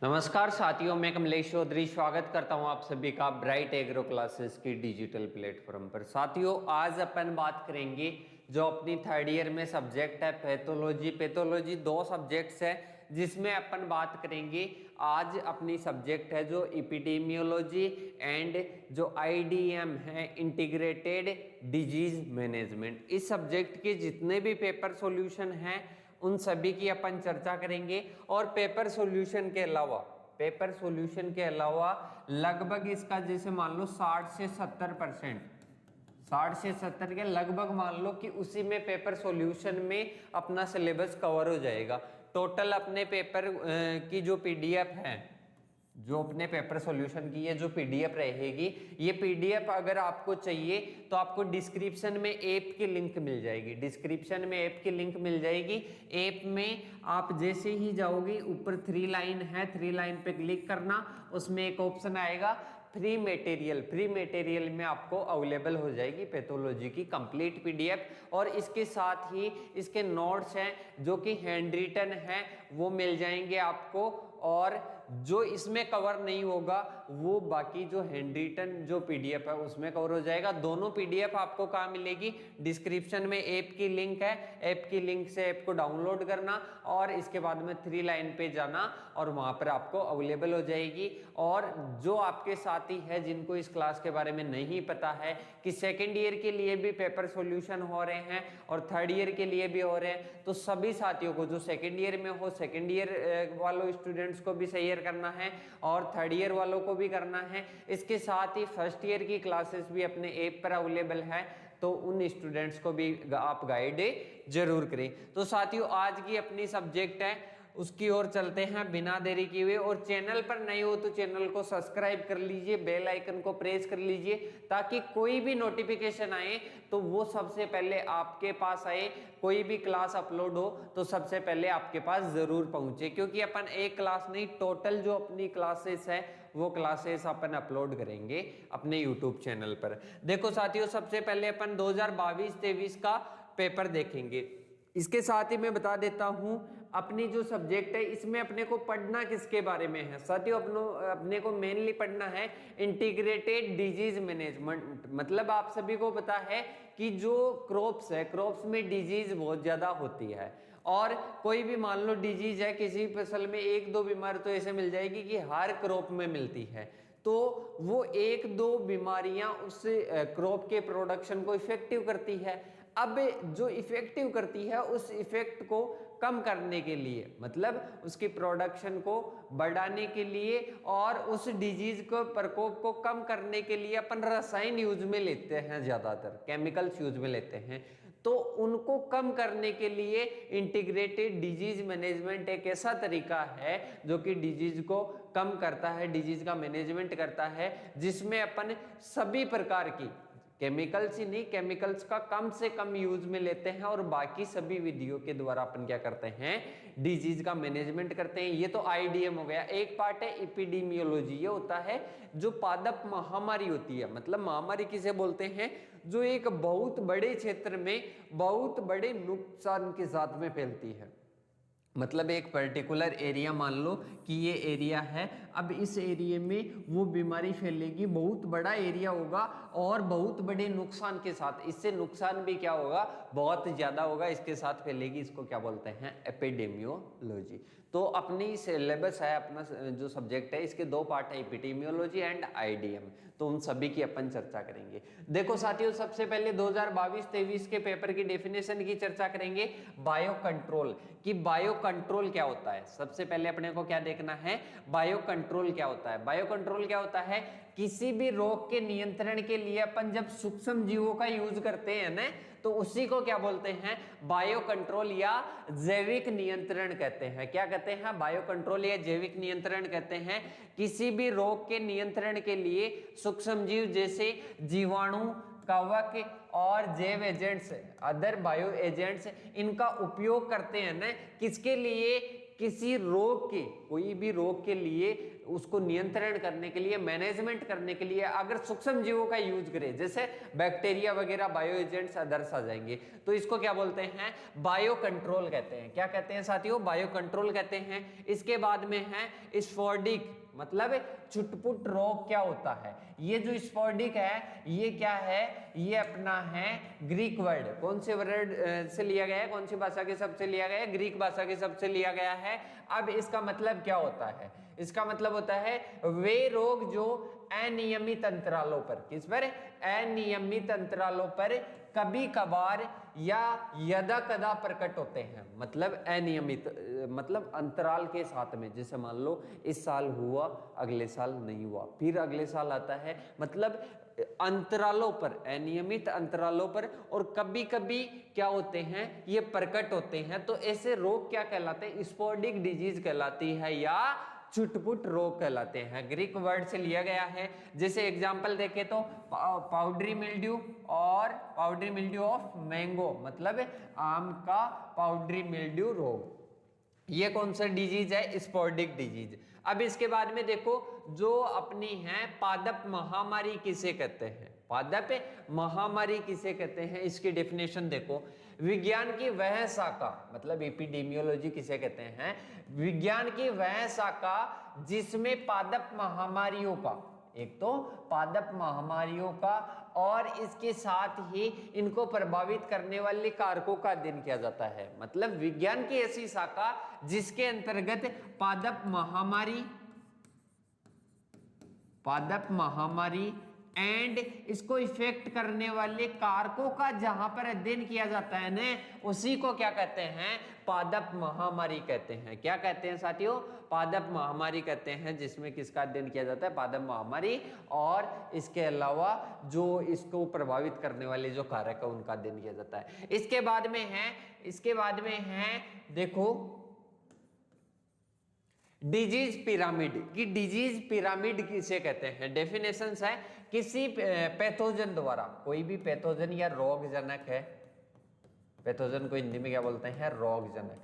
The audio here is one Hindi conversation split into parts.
नमस्कार साथियों, मैं कमलेश चौधरी स्वागत करता हूं आप सभी का ब्राइट एग्रो क्लासेस की डिजिटल प्लेटफॉर्म पर। साथियों, आज अपन बात करेंगे जो अपनी थर्ड ईयर में सब्जेक्ट है पैथोलॉजी। पैथोलॉजी दो सब्जेक्ट्स है जिसमें अपन बात करेंगे। आज अपनी सब्जेक्ट है जो एपिडेमियोलॉजी एंड जो आईडीएम है इंटीग्रेटेड डिजीज मैनेजमेंट। इस सब्जेक्ट के जितने भी पेपर सॉल्यूशन हैं उन सभी की अपन चर्चा करेंगे। और पेपर सॉल्यूशन के अलावा लगभग इसका जैसे मान लो 60 से 70%, 60 से 70 के लगभग मान लो कि उसी में पेपर सॉल्यूशन में अपना सिलेबस कवर हो जाएगा। टोटल अपने पेपर की जो पीडीएफ है, जो अपने पेपर सॉल्यूशन की ये जो पीडीएफ रहेगी, ये पीडीएफ अगर आपको चाहिए तो आपको डिस्क्रिप्शन में ऐप की लिंक मिल जाएगी। डिस्क्रिप्शन में ऐप की लिंक मिल जाएगी। ऐप में आप जैसे ही जाओगे ऊपर 3 लाइन है, 3 लाइन पे क्लिक करना, उसमें एक ऑप्शन आएगा फ्री मटेरियल। फ्री मटेरियल में आपको अवेलेबल हो जाएगी पैथोलॉजी की कंप्लीट पीडीएफ। और इसके साथ ही इसके नोट्स हैं जो कि हैंड रिटन है वो मिल जाएंगे आपको। और जो इसमें कवर नहीं होगा वो बाकी जो हैंड रिटन जो पीडीएफ है उसमें कवर हो जाएगा। दोनों पीडीएफ आपको कहाँ मिलेगी? डिस्क्रिप्शन में ऐप की लिंक है। ऐप की लिंक से ऐप को डाउनलोड करना और इसके बाद में 3 लाइन पे जाना और वहां पर आपको अवेलेबल हो जाएगी। और जो आपके साथी है जिनको इस क्लास के बारे में नहीं पता है कि सेकेंड ईयर के लिए भी पेपर सॉल्यूशन हो रहे हैं और थर्ड ईयर के लिए भी हो रहे हैं, तो सभी साथियों को जो सेकेंड ईयर में हो, सेकेंड ईयर वालों स्टूडेंट्स को भी सही करना है और थर्ड ईयर वालों को भी करना है। इसके साथ ही फर्स्ट ईयर की क्लासेस भी अपने ऐप पर अवेलेबल है, तो उन स्टूडेंट्स को भी आप गाइड जरूर करें। तो साथियों, आज की अपनी सब्जेक्ट है उसकी ओर चलते हैं बिना देरी किए हुए। और चैनल पर नए हो तो चैनल को सब्सक्राइब कर लीजिए, बेल आइकन को प्रेस कर लीजिए ताकि कोई भी नोटिफिकेशन आए तो वो सबसे पहले आपके पास आए। कोई भी क्लास अपलोड हो तो सबसे पहले आपके पास जरूर पहुंचे, क्योंकि अपन एक क्लास नहीं, टोटल जो अपनी क्लासेस है वो क्लासेस अपन अपलोड करेंगे अपने यूट्यूब चैनल पर। देखो साथियों, सबसे पहले अपन 2022-23 का पेपर देखेंगे। इसके साथ ही मैं बता देता हूं अपनी जो सब्जेक्ट है इसमें अपने को पढ़ना किसके बारे में है। साथियों, अपने को मेनली पढ़ना है इंटीग्रेटेड डिजीज मैनेजमेंट। मतलब आप सभी को पता है कि जो क्रॉप्स है, क्रॉप्स में डिजीज बहुत ज्यादा होती है। और कोई भी मान लो डिजीज है किसी फसल में, 1-2 बीमारी तो ऐसे मिल जाएगी कि हर क्रॉप में मिलती है, तो वो 1-2 बीमारियां उस क्रॉप के प्रोडक्शन को इफेक्टिव करती है। अब जो इफेक्टिव करती है उस इफेक्ट को कम करने के लिए, मतलब उसकी प्रोडक्शन को बढ़ाने के लिए और उस डिजीज को प्रकोप को कम करने के लिए अपन रसायन यूज में लेते हैं, ज्यादातर केमिकल्स यूज में लेते हैं। तो उनको कम करने के लिए इंटीग्रेटेड डिजीज मैनेजमेंट एक ऐसा तरीका है जो कि डिजीज को कम करता है, डिजीज का मैनेजमेंट करता है, जिसमें अपन सभी प्रकार की केमिकल्स ही नहीं, केमिकल्स का कम से कम यूज में लेते हैं और बाकी सभी विधियों के द्वारा अपन क्या करते हैं, डिजीज का मैनेजमेंट करते हैं। ये तो आईडीएम हो गया। एक पार्ट है एपिडेमियोलॉजी। ये होता है जो पादप महामारी होती है। मतलब महामारी किसे बोलते हैं? जो एक बहुत बड़े क्षेत्र में बहुत बड़े नुकसान के साथ में फैलती है। मतलब एक पर्टिकुलर एरिया मान लो कि ये एरिया है, अब इस एरिया में वो बीमारी फैलेगी, बहुत बड़ा एरिया होगा और बहुत बड़े नुकसान के साथ। इससे नुकसान भी क्या होगा, बहुत ज्यादा होगा, इसके साथ फैलेगी। इसको क्या बोलते हैं? एपिडेमियोलॉजी। तो अपनी सिलेबस है, अपना जो सब्जेक्ट है, इसके 2 पार्ट है, एपिडेमियोलॉजी एंड आईडीएम। तो उन सभी की अपन चर्चा करेंगे। देखो साथियों, सबसे पहले 2022-23 के पेपर की डेफिनेशन की चर्चा करेंगे। बायो कंट्रोल की, बायो कंट्रोल क्या होता है? सबसे पहले अपने को क्या देखना है, बायो कंट्रोल क्या होता है। बायो कंट्रोल क्या होता है? किसी भी रोग के नियंत्रण के लिए अपन जब सूक्ष्म जीवों का यूज करते हैं ना, तो उसी को क्या बोलते हैं? बायो कंट्रोल या जैविक नियंत्रण कहते हैं। क्या कहते हैं? बायो कंट्रोल या जैविक नियंत्रण कहते हैं। किसी भी रोग के नियंत्रण के लिए सूक्ष्म जीव जैसे जीवाणु, कवक और जैव एजेंट्स, अदर बायो एजेंट्स, इनका उपयोग करते हैं ना, किसके लिए? किसी रोग के, कोई भी रोग के लिए उसको नियंत्रण करने के लिए, मैनेजमेंट करने के लिए अगर सूक्ष्म जीवों का यूज करें, जैसे बैक्टीरिया वगैरह बायो एजेंट्स अदर्स आ जाएंगे, तो इसको क्या बोलते हैं, बायो कंट्रोल कहते हैं। क्या कहते हैं साथियों, बायो कंट्रोल कहते हैं। इसके बाद में है स्पोर्डिक, मतलब छुटपुट रोग क्या होता है, ये जो स्पोर्डिक है ये क्या है, ये अपना है ग्रीक वर्ड, कौन से वर्ड से लिया गया है, कौन सी भाषा के शब्द से लिया गया है, ग्रीक भाषा के शब्द से लिया गया है। अब इसका मतलब क्या होता है, इसका मतलब होता है वे रोग जो अनियमित अंतरालों पर, किस पर, अनियमित अंतरालों पर कभी कभार या यदा कदा प्रकट होते हैं। मतलब अनियमित मतलब अंतराल के साथ में, जैसे मान लो इस साल हुआ, अगले साल नहीं हुआ, फिर अगले साल आता है, मतलब अंतरालों पर, अनियमित अंतरालों पर, और कभी कभी क्या होते हैं, ये प्रकट होते हैं। तो ऐसे रोग क्या कहलाते हैं, स्पोर्डिक डिजीज कहलाती है या छुटपुट रोग कहलाते हैं। ग्रीक वर्ड से लिया गया है। जैसे एग्जांपल देखें तो पाउडरी मिल्ड्यू और पाउडरी मिल्ड्यू ऑफ मैंगो, मतलब आम का पाउडरी मिल्ड्यू रोग, ये कौन सा डिजीज है, स्पोर्डिक डिजीज। अब इसके बाद में देखो जो अपनी है पादप महामारी किसे कहते हैं, पादप महामारी किसे कहते हैं, इसकी डेफिनेशन देखो। विज्ञान की वह शाखा, मतलब एपिडेमियोलॉजी किसे कहते हैं, विज्ञान की वह शाखा जिसमें पादप महामारियों का, एक तो पादप महामारियों का और इसके साथ ही इनको प्रभावित करने वाले कारकों का अध्ययन किया जाता है। मतलब विज्ञान की ऐसी शाखा जिसके अंतर्गत पादप महामारी एंड इसको इफेक्ट करने वाले कारकों का जहां पर अध्ययन किया जाता है ना, उसी को क्या कहते हैं, पादप महामारी कहते हैं। क्या कहते हैं साथियों, पादप महामारी कहते हैं, जिसमें किसका अध्ययन किया जाता है, पादप महामारी, और इसके अलावा जो इसको प्रभावित करने वाले जो कारक है उनका अध्ययन किया जाता है। इसके बाद में है देखो डिजीज पिरामिड, कि डिजीज पिरामिड किसे कहते हैं। डेफिनेशंस है, किसी पैथोजन द्वारा, कोई भी पैथोजन या रोगजनक है, पैथोजन को हिंदी में क्या बोलते हैं, रोगजनक,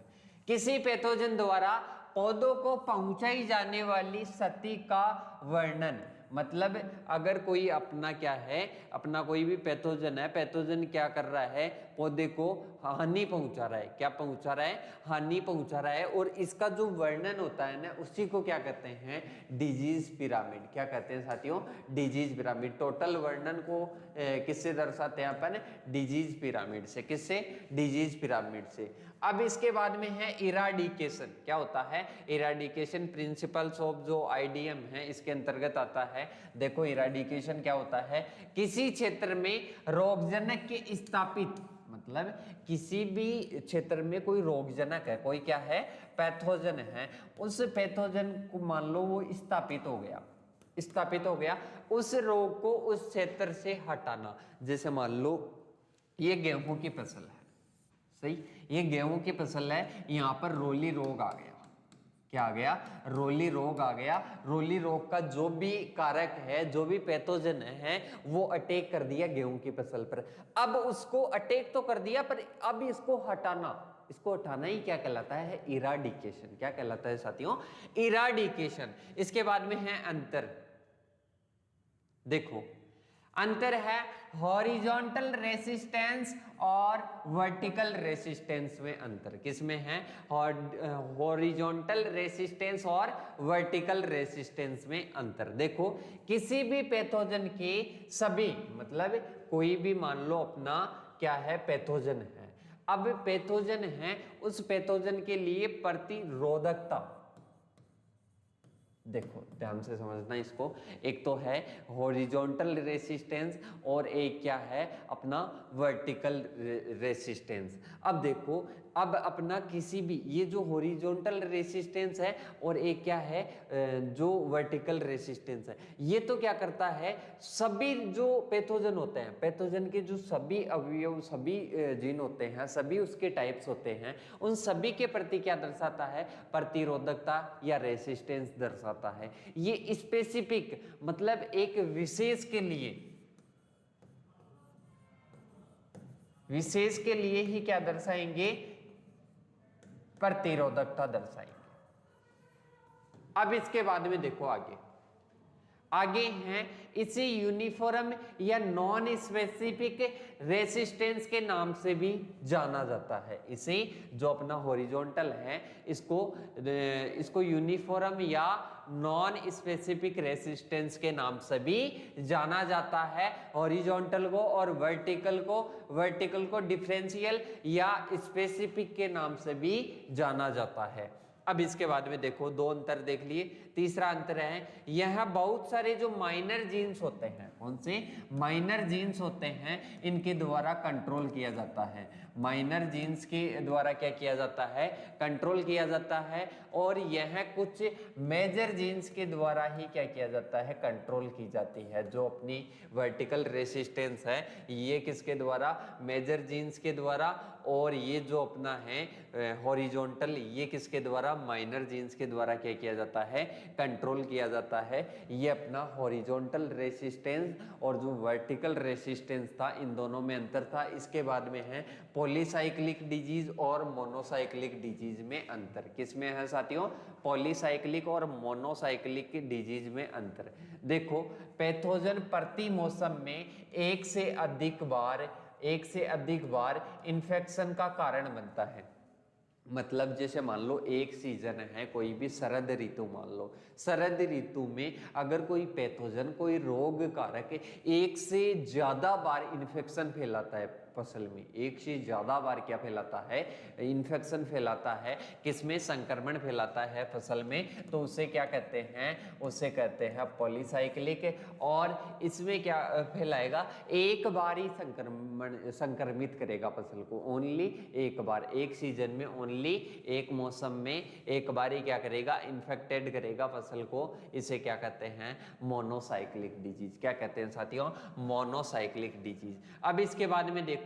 किसी पैथोजन द्वारा पौधों को पहुंचाई जाने वाली क्षति का वर्णन। मतलब अगर कोई अपना क्या है, अपना कोई भी पैथोजन है, पैथोजन क्या कर रहा है, पौधे को हानि पहुंचा रहा है, क्या पहुंचा रहा है, हानि पहुंचा रहा है, और इसका जो वर्णन होता है ना, उसी को क्या कहते हैं, डिजीज पिरामिड। क्या कहते हैं साथियों, डिजीज पिरामिड। टोटल वर्णन को किससे दर्शाते हैं अपन, डिजीज पिरामिड से। किससे, डिजीज पिरामिड से। अब इसके बाद में है इराडिकेशन। क्या होता है, इराडिकेशन प्रिंसिपल्स ऑफ जो आईडीएम है इसके अंतर्गत आता है। देखो इराडिकेशन क्या होता है, किसी क्षेत्र में रोगजनक के स्थापित, मतलब किसी भी क्षेत्र में कोई रोगजनक है, कोई क्या है, पैथोजन है, उस पैथोजन को मान लो वो स्थापित हो गया, उस रोग को उस क्षेत्र से हटाना। जैसे मान लो ये गेहूं की फसल है, सही, ये गेहूं की फसल है, यहाँ पर रोली रोग आ गया। क्या आ गया, रोली रोग आ गया। रोली रोग का जो भी कारक है, जो भी पैथोजन है, वो अटैक कर दिया गेहूं की फसल पर। अब उसको अटैक तो कर दिया, पर अब इसको हटाना ही क्या कहलाता है, इराडिकेशन। क्या कहलाता है साथियों, इराडिकेशन। इसके बाद में है अंतर। देखो अंतर है हॉरिजॉन्टल रेसिस्टेंस और वर्टिकल रेसिस्टेंस में अंतर। किसमें है, हॉरिजॉन्टल रेसिस्टेंस और वर्टिकल रेसिस्टेंस में अंतर। देखो किसी भी पैथोजन के सभी, मतलब कोई भी मान लो अपना क्या है, पैथोजन है। अब पैथोजन है, उस पैथोजन के लिए प्रतिरोधकता, देखो ध्यान से समझना इसको, एक तो है हॉरिजॉन्टल रेसिस्टेंस और एक क्या है अपना वर्टिकल रेसिस्टेंस। अब देखो, अब अपना किसी भी, ये जो हॉरिजॉन्टल रेसिस्टेंस है और एक क्या है जो वर्टिकल रेसिस्टेंस है, ये तो क्या करता है, सभी जो पैथोजन होते हैं, पैथोजन के जो सभी अवयव, सभी जीन होते हैं, सभी उसके टाइप्स होते हैं, उन सभी के प्रति क्या दर्शाता है, प्रतिरोधकता या रेसिस्टेंस दर्शाता है। ये स्पेसिफिक, मतलब एक विशेष के लिए ही क्या दर्शाएंगे, प्रतिरोधकता दर्शाएंगे। अब इसके बाद में देखो आगे हैं, इसे यूनिफॉर्म या नॉन स्पेसिफिक रेसिस्टेंस के नाम से भी जाना जाता है। इसे जो अपना हॉरिजॉन्टल है इसको यूनिफॉर्म या नॉन स्पेसिफिक रेसिस्टेंस के नाम से भी जाना जाता है हॉरिजॉन्टल को, और वर्टिकल को डिफरेंशियल या स्पेसिफिक के नाम से भी जाना जाता है। अब इसके बाद में देखो दो अंतर देख लिए। तीसरा अंतर है, यह बहुत सारे जो माइनर जीन्स होते हैं, कौन से माइनर जीन्स होते हैं, इनके द्वारा कंट्रोल किया जाता है। माइनर जीन्स के द्वारा क्या किया जाता है, कंट्रोल किया जाता है, और यह कुछ मेजर जीन्स के द्वारा ही क्या किया जाता है, कंट्रोल की जाती है। जो अपनी वर्टिकल रेसिस्टेंस है ये किसके द्वारा, मेजर जीन्स के द्वारा, और ये जो अपना है हॉरिजॉन्टल ये किसके द्वारा, माइनर जीन्स के द्वारा क्या किया जाता है, कंट्रोल किया जाता है। ये अपना हॉरिजॉन्टल रेसिस्टेंस और जो वर्टिकल रेसिस्टेंस था, इन दोनों में अंतर था। इसके बाद में है पॉलीसाइक्लिक डिजीज और मोनोसाइक्लिक डिजीज में अंतर। किसमें है साथियों, पॉलीसाइक्लिक और मोनोसाइक्लिक डिजीज में अंतर। देखो पैथोजन प्रति मौसम में एक से अधिक बार इन्फेक्शन का कारण बनता है। मतलब जैसे मान लो एक सीजन है, कोई भी शरद ऋतु मान लो, शरद ऋतु में अगर कोई पैथोजन, कोई रोग कारक एक से ज्यादा बार इन्फेक्शन फैलाता है फसल में, एक से ज्यादा बार क्या फैलाता है, इन्फेक्शन फैलाता है, किसमें, संक्रमण फैलाता है फसल में, तो उसे क्या कहते हैं, उसे कहते हैं पॉलीसाइक्लिक। और इसमें क्या फैलाएगा, एक बार ही संक्रमित करेगा फसल को, ओनली एक बार, एक सीजन में ओनली एक मौसम में एक बार ही क्या करेगा, इन्फेक्टेड करेगा फसल को। इसे क्या कहते हैं, मोनोसाइक्लिक डिजीज। क्या कहते हैं साथियों, मोनोसाइक्लिक डिजीज। अब इसके बाद में देखो,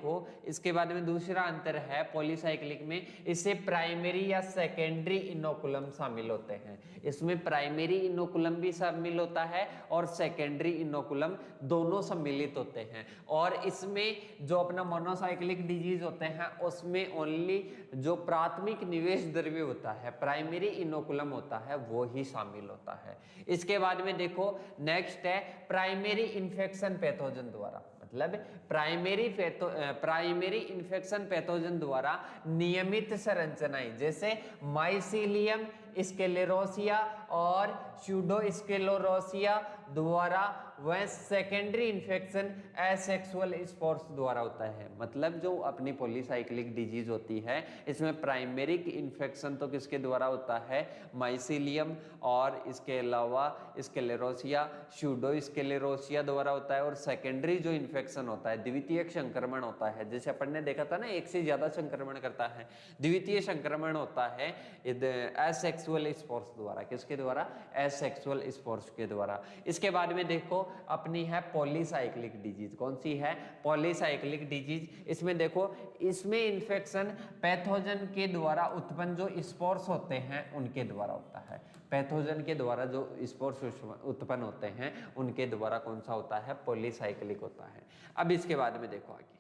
इसके बाद में दूसरा अंतर है पॉलीसाइक्लिक में, इससे प्राइमरी या सेकेंडरी इनोकुलम शामिल होते हैं। इसमें प्राइमरी इनोकुलम भी शामिल होता है और सेकेंडरी इनोकुलम दोनों सम्मिलित होते हैं। और इसमें जो अपना मोनोसाइक्लिक डिजीज होते हैं उसमें ओनली जो प्राथमिक निवेश द्रव्य होता है, प्राइमरी इनोकुलम होता है, वो ही शामिल होता है। इसके बाद में देखो नेक्स्ट है प्राइमरी इन्फेक्शन पैथोजन द्वारा। मतलब प्राइमरी इन्फेक्शन पैथोजन द्वारा नियमित संरचनाएं जैसे माइसीलियम स्क्लेरोसिया और स्यूडोस्क्लेरोसिया द्वारा, वह सेकेंडरी इन्फेक्शन एसेक्सुअल स्पोर्स द्वारा होता है। मतलब जो अपनी पॉलीसाइक्लिक डिजीज होती है इसमें प्राइमरी इन्फेक्शन तो किसके द्वारा होता है, माइसीलियम और इसके अलावा स्क्लेरोसिया, स्यूडोस्क्लेरोसिया द्वारा होता है। और सेकेंडरी जो इन्फेक्शन होता है, द्वितीयक संक्रमण होता है, जैसे अपन ने देखा था ना, एक से ज्यादा संक्रमण करता है, द्वितीय संक्रमण होता है एसेक्सुअल स्पोर्स द्वारा। किसके द्वारा, एसेक्सुअल स्पोर्स के द्वारा। इसके बाद में देखो अपनी है पॉलीसाइक्लिक डिजीज। कौन सी है, पॉलीसाइक्लिक डिजीज। इसमें देखो, इसमें इन्फेक्शन पैथोजन के द्वारा उत्पन्न जो स्पोर्स होते हैं उनके द्वारा होता है। पैथोजन के द्वारा जो स्पोर्स उत्पन्न होते हैं उनके द्वारा कौन सा होता है, पॉलीसाइक्लिक होता है। अब इसके बाद में देखो आगे,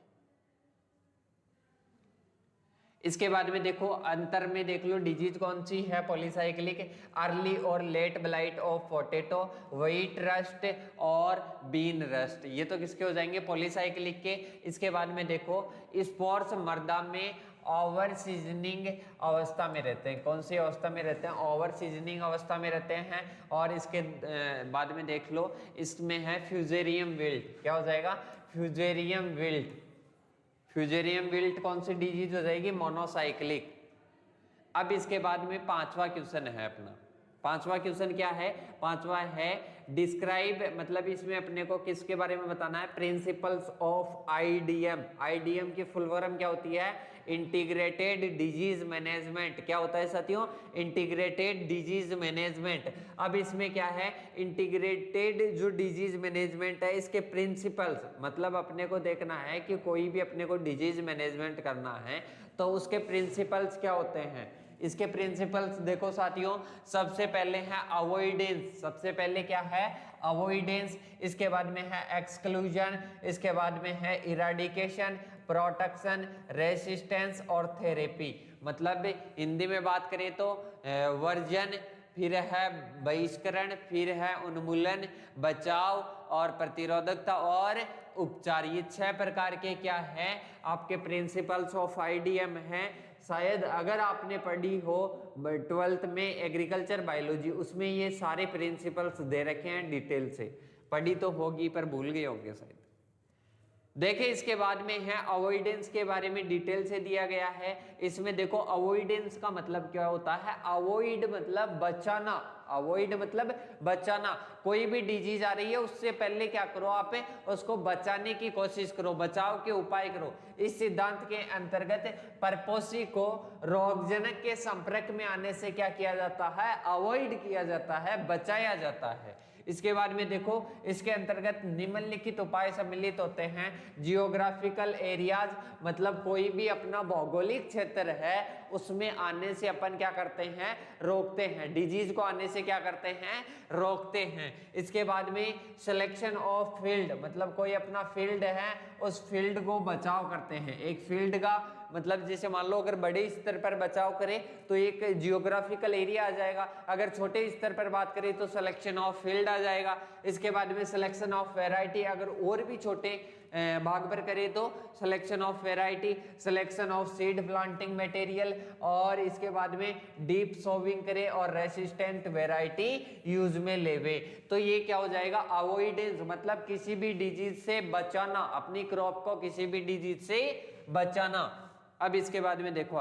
इसके बाद में देखो अंतर में देख लो, डिजीज कौन सी है पॉलीसाइक्लिक, अर्ली और late blight of potato, wheat rust और बीन रस्ट, ये तो किसके हो जाएंगे, पॉलीसाइक्लिक के। इसके बाद में देखो स्पोर्स मर्दा में ओवर सीजनिंग अवस्था में रहते हैं। कौन सी अवस्था में रहते हैं, ओवर सीजनिंग अवस्था में रहते हैं। और इसके बाद में देख लो, इसमें है फ्यूजेरियम विल्ट। क्या हो जाएगा, फ्यूजेरियम विल्ट। फ्यूजेरियम विल्ट कौन सी डिजीज हो जाएगी, मोनोसाइक्लिक। अब इसके बाद में पांचवा क्वेश्चन है अपना, पांचवा क्वेश्चन क्या है, पांचवा है डिस्क्राइब, मतलब इसमें अपने को किसके बारे में बताना है, प्रिंसिपल्स ऑफ आईडीएम। आईडीएम की फुल फॉर्म क्या होती है, इंटीग्रेटेड डिजीज मैनेजमेंट। क्या होता है साथियों, इंटीग्रेटेड डिजीज मैनेजमेंट। अब इसमें क्या है, इंटीग्रेटेड जो डिजीज मैनेजमेंट है इसके प्रिंसिपल्स, मतलब अपने को देखना है कि कोई भी अपने को डिजीज मैनेजमेंट करना है तो उसके प्रिंसिपल्स क्या होते हैं। इसके प्रिंसिपल्स देखो साथियों, सबसे पहले है अवॉइडेंस। सबसे पहले क्या है, अवॉइडेंस। इसके बाद में है एक्सक्लूजन। इसके बाद में है इराडिकेशन, प्रोटेक्शन, रेसिस्टेंस और थेरेपी। मतलब हिंदी में बात करें तो वर्जन, फिर है बहिष्करण, फिर है उन्मूलन, बचाव और प्रतिरोधकता और उपचार। ये 6 प्रकार के क्या है आपके प्रिंसिपल्स ऑफ आईडीएम हैं। शायद अगर आपने पढ़ी हो 12th में एग्रीकल्चर बायोलॉजी, उसमें ये सारे प्रिंसिपल्स दे रखे हैं डिटेल से। पढ़ी तो होगी पर भूल गए होंगे शायद। देखिए इसके बाद में है अवॉइडेंस के बारे में डिटेल से दिया गया है। इसमें देखो अवॉइडेंस का मतलब क्या होता है। अवॉइड मतलब बचाना, अवॉइड मतलब बचाना। कोई भी डिजीज आ रही है उससे पहले क्या करो, आप उसको बचाने की कोशिश करो, बचाव के उपाय करो। इस सिद्धांत के अंतर्गत परपोषी को रोगजनक के संपर्क में आने से क्या किया जाता है, अवॉइड किया जाता है, बचाया जाता है। इसके बाद में देखो इसके अंतर्गत निम्नलिखित उपाय सम्मिलित होते हैं। जियोग्राफिकल एरियाज मतलब कोई भी अपना भौगोलिक क्षेत्र है उसमें आने से अपन क्या करते हैं, रोकते हैं। डिजीज को आने से क्या करते हैं, रोकते हैं। इसके बाद में सिलेक्शन ऑफ फील्ड मतलब कोई अपना फील्ड है उस फील्ड को बचाव करते हैं। एक फील्ड का मतलब जैसे मान लो अगर बड़े स्तर पर बचाव करें तो एक जियोग्राफिकल एरिया आ जाएगा, अगर छोटे स्तर पर बात करें तो सिलेक्शन ऑफ फील्ड आ जाएगा। इसके बाद में सिलेक्शन ऑफ वैरायटी, अगर और भी छोटे भाग पर करें तो selection of variety, selection of seed planting material, और इसके बाद में डीप सोविंग करे और रेसिस्टेंट वैरायटी यूज में लेवे। तो ये क्या हो जाएगा, अवॉइडेंस मतलब किसी भी डिजीज से बचाना, अपनी क्रॉप को किसी भी डिजीज से बचाना। अब इसके बाद में देखो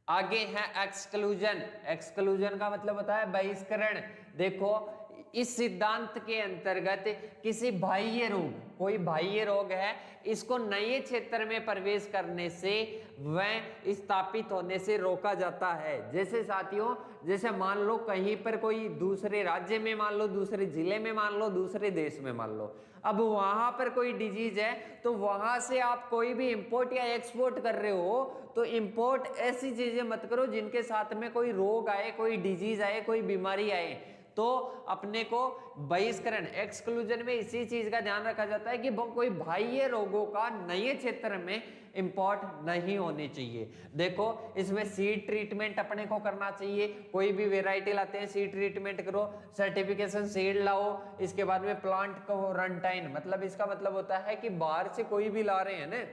आगे है एक्सक्लूजन। एक्सक्लूजन का मतलब होता है बहिष्करण। देखो इस सिद्धांत के अंतर्गत किसी बाह्य रोग, कोई बाह्य रोग है, इसको नए क्षेत्र में प्रवेश करने से वह स्थापित होने से रोका जाता है। जैसे साथियों, जैसे मान लो कहीं पर कोई दूसरे राज्य में, मान लो दूसरे जिले में, मान लो दूसरे देश में, मान लो अब वहां पर कोई डिजीज है तो वहां से आप कोई भी इंपोर्ट या एक्सपोर्ट कर रहे हो तो इंपोर्ट ऐसी चीजें मत करो जिनके साथ में कोई रोग आए, कोई डिजीज आए, कोई बीमारी आए। तो अपने को बहिष्करण एक्सक्लूजन में इसी चीज का ध्यान रखा जाता है कि कोई बाह्य रोगों का नए क्षेत्र में इंपोर्ट नहीं होनी चाहिए। देखो इसमें सीड ट्रीटमेंट अपने को करना चाहिए। कोई भी वेराइटी लाते हैं सीड ट्रीटमेंट करो, सर्टिफिकेशन सीड लाओ। इसके बाद में प्लांट क्वारंटाइन मतलब इसका मतलब होता है कि बाहर से कोई भी ला रहे हैं ना,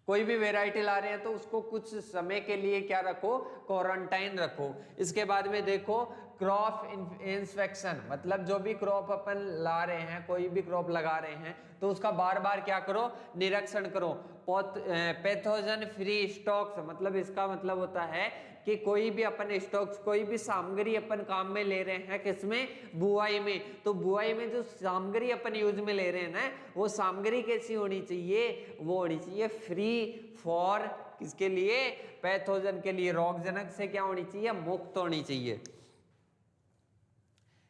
कोई भी वेराइटी ला रहे हैं तो उसको कुछ समय के लिए क्या रखो, क्वारंटाइन रखो। इसके बाद में देखो क्रॉप इंस्पेक्शन मतलब जो भी क्रॉप अपन ला रहे हैं, कोई भी क्रॉप लगा रहे हैं तो उसका बार बार क्या करो, निरीक्षण करो। पैथोजन फ्री स्टॉक्स मतलब इसका मतलब होता है कि कोई भी अपन स्टॉक्स, कोई भी सामग्री अपन काम में ले रहे हैं, किसमें, बुआई में, तो बुआई में जो सामग्री अपन यूज में ले रहे हैं ना, वो सामग्री कैसी होनी चाहिए, वो होनी चाहिए फ्री फॉर, किसके लिए, पैथोजन के लिए, रोगजनक से क्या होनी चाहिए, मुक्त होनी चाहिए।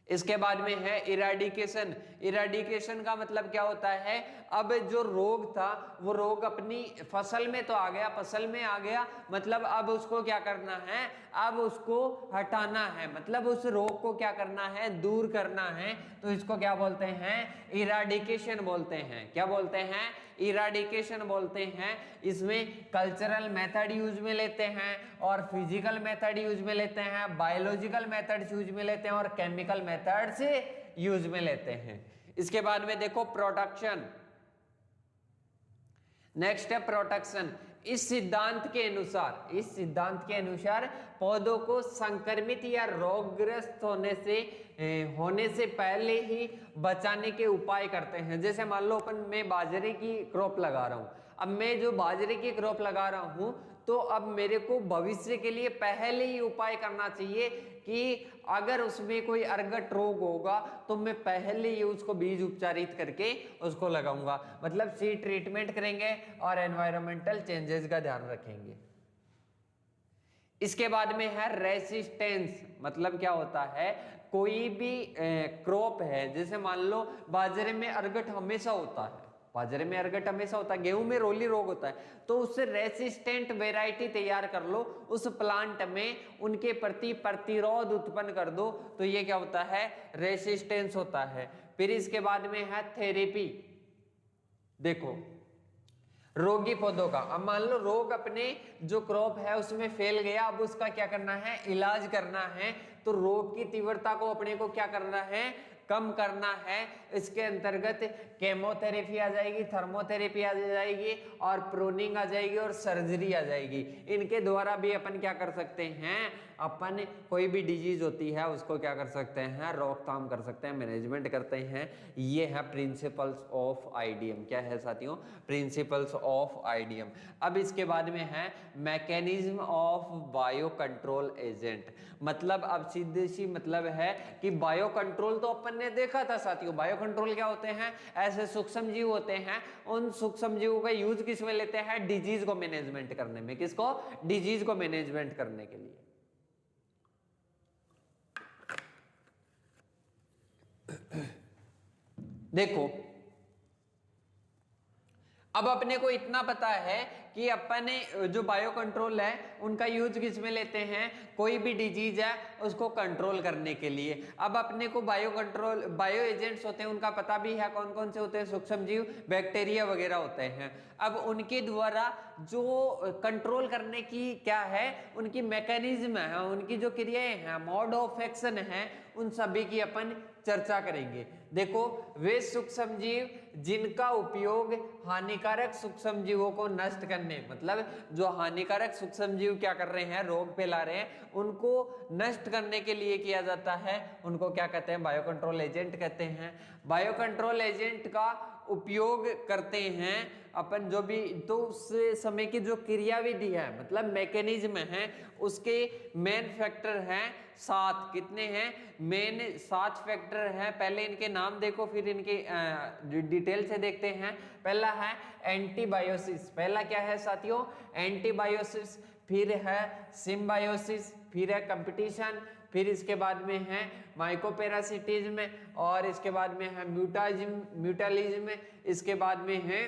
इसके बाद में है इराडिकेशन। इराडिकेशन का मतलब क्या होता है, अब जो रोग था वो रोग अपनी फसल में तो आ गया, फसल में आ गया, मतलब अब उसको क्या करना है, अब उसको हटाना है, मतलब उस रोग को क्या करना है, दूर करना है। तो इसको क्या बोलते हैं, इराडिकेशन बोलते हैं। क्या बोलते हैं, इराडिकेशन बोलते हैं। इसमें कल्चरल मेथड यूज में लेते हैं और फिजिकल मेथड यूज में लेते हैं, बायोलॉजिकल मेथड यूज में लेते हैं और केमिकल मेथड से यूज में लेते हैं। इसके बाद में देखो प्रोटेक्शन। नेक्स्ट है प्रोटेक्शन। इस सिद्धांत के अनुसार पौधों को संक्रमित या रोगग्रस्त होने से पहले ही बचाने के उपाय करते हैं। जैसे मान लो अपन मैं बाजरे की क्रॉप लगा रहा हूं, अब मैं जो बाजरे की क्रॉप लगा रहा हूं तो अब मेरे को भविष्य के लिए पहले ही उपाय करना चाहिए कि अगर उसमें कोई अर्गट रोग होगा तो मैं पहले ही उसको बीज उपचारित करके उसको लगाऊंगा, मतलब सीड ट्रीटमेंट करेंगे और एनवायरमेंटल चेंजेस का ध्यान रखेंगे। इसके बाद में है रेसिस्टेंस, मतलब क्या होता है, कोई भी क्रॉप है, जैसे मान लो बाजरे में अर्गट हमेशा होता है, बाजरे में अर्गट हमेशा होता है, गेहूं में रोली रोग होता है, तो उससे रेसिस्टेंट वेराइटी तैयार कर लो, उस प्लांट में उनके प्रति प्रतिरोध उत्पन्न कर दो, तो ये क्या होता है, रेसिस्टेंस होता है। फिर इसके बाद में है थेरेपी। देखो रोगी पौधों का। अब मान लो रोग अपने जो क्रॉप है उसमें फैल गया, अब उसका क्या करना है, इलाज करना है। तो रोग की तीव्रता को अपने को क्या करना है, कम करना है। इसके अंतर्गत केमोथेरेपी आ जाएगी, थर्मोथेरेपी आ जाएगी और प्रूनिंग आ जाएगी और सर्जरी आ जाएगी। इनके द्वारा भी अपन क्या कर सकते हैं, अपन कोई भी डिजीज होती है उसको क्या कर सकते हैं, रोकथाम कर सकते हैं, मैनेजमेंट करते हैं। ये है प्रिंसिपल्स ऑफ आईडीएम। क्या है साथियों, प्रिंसिपल्स ऑफ आईडीएम। अब इसके बाद में है mechanism of bio control agent. मतलब अब सीधी सी मतलब है कि बायो कंट्रोल तो अपन ने देखा था साथियों। बायो कंट्रोल क्या होते हैं, ऐसे सूक्ष्म जीव होते हैं, उन सूक्ष्म जीवों का यूज किस में लेते हैं, डिजीज को मैनेजमेंट करने में। किसको, डिजीज को मैनेजमेंट करने के लिए। देखो अब अपने को इतना पता है कि अपन जो बायो कंट्रोल है उनका यूज किस में लेते हैं, कोई भी डिजीज है उसको कंट्रोल करने के लिए। अब अपने को बायो कंट्रोल, बायो एजेंट्स होते हैं उनका पता भी है कौन कौन से होते हैं, सूक्ष्म जीव, बैक्टीरिया वगैरह होते हैं। अब उनके द्वारा जो कंट्रोल करने की क्या है, उनकी मैकेनिज्म है, उनकी जो क्रियाएं हैं, मोड ऑफ एक्शन है, उन सभी की अपन चर्चा करेंगे। देखो वे सूक्ष्म जीव जिनका उपयोग हानिकारक सूक्ष्म जीवों को नष्ट करने, मतलब जो हानिकारक सूक्ष्म जीव क्या कर रहे हैं, रोग फैला रहे हैं, उनको नष्ट करने के लिए किया जाता है, उनको क्या कहते हैं, बायो कंट्रोल एजेंट कहते हैं। बायो कंट्रोल एजेंट का उपयोग करते हैं अपन जो भी, तो उस समय की जो क्रियाविधि है, मतलब मैकेनिज्म है, उसके मेन फैक्टर हैं 7। कितने हैं, मेन 7 फैक्टर हैं। पहले इनके नाम देखो फिर इनके डिटेल से देखते हैं। पहला है एंटीबायोसिस। पहला क्या है साथियों, एंटीबायोसिस। फिर है सिम्बायोसिस, फिर है कंपटीशन, फिर इसके बाद में है माइकोपैरासिटिज्म, और इसके बाद में है म्यूटालिज्म, इसके बाद में है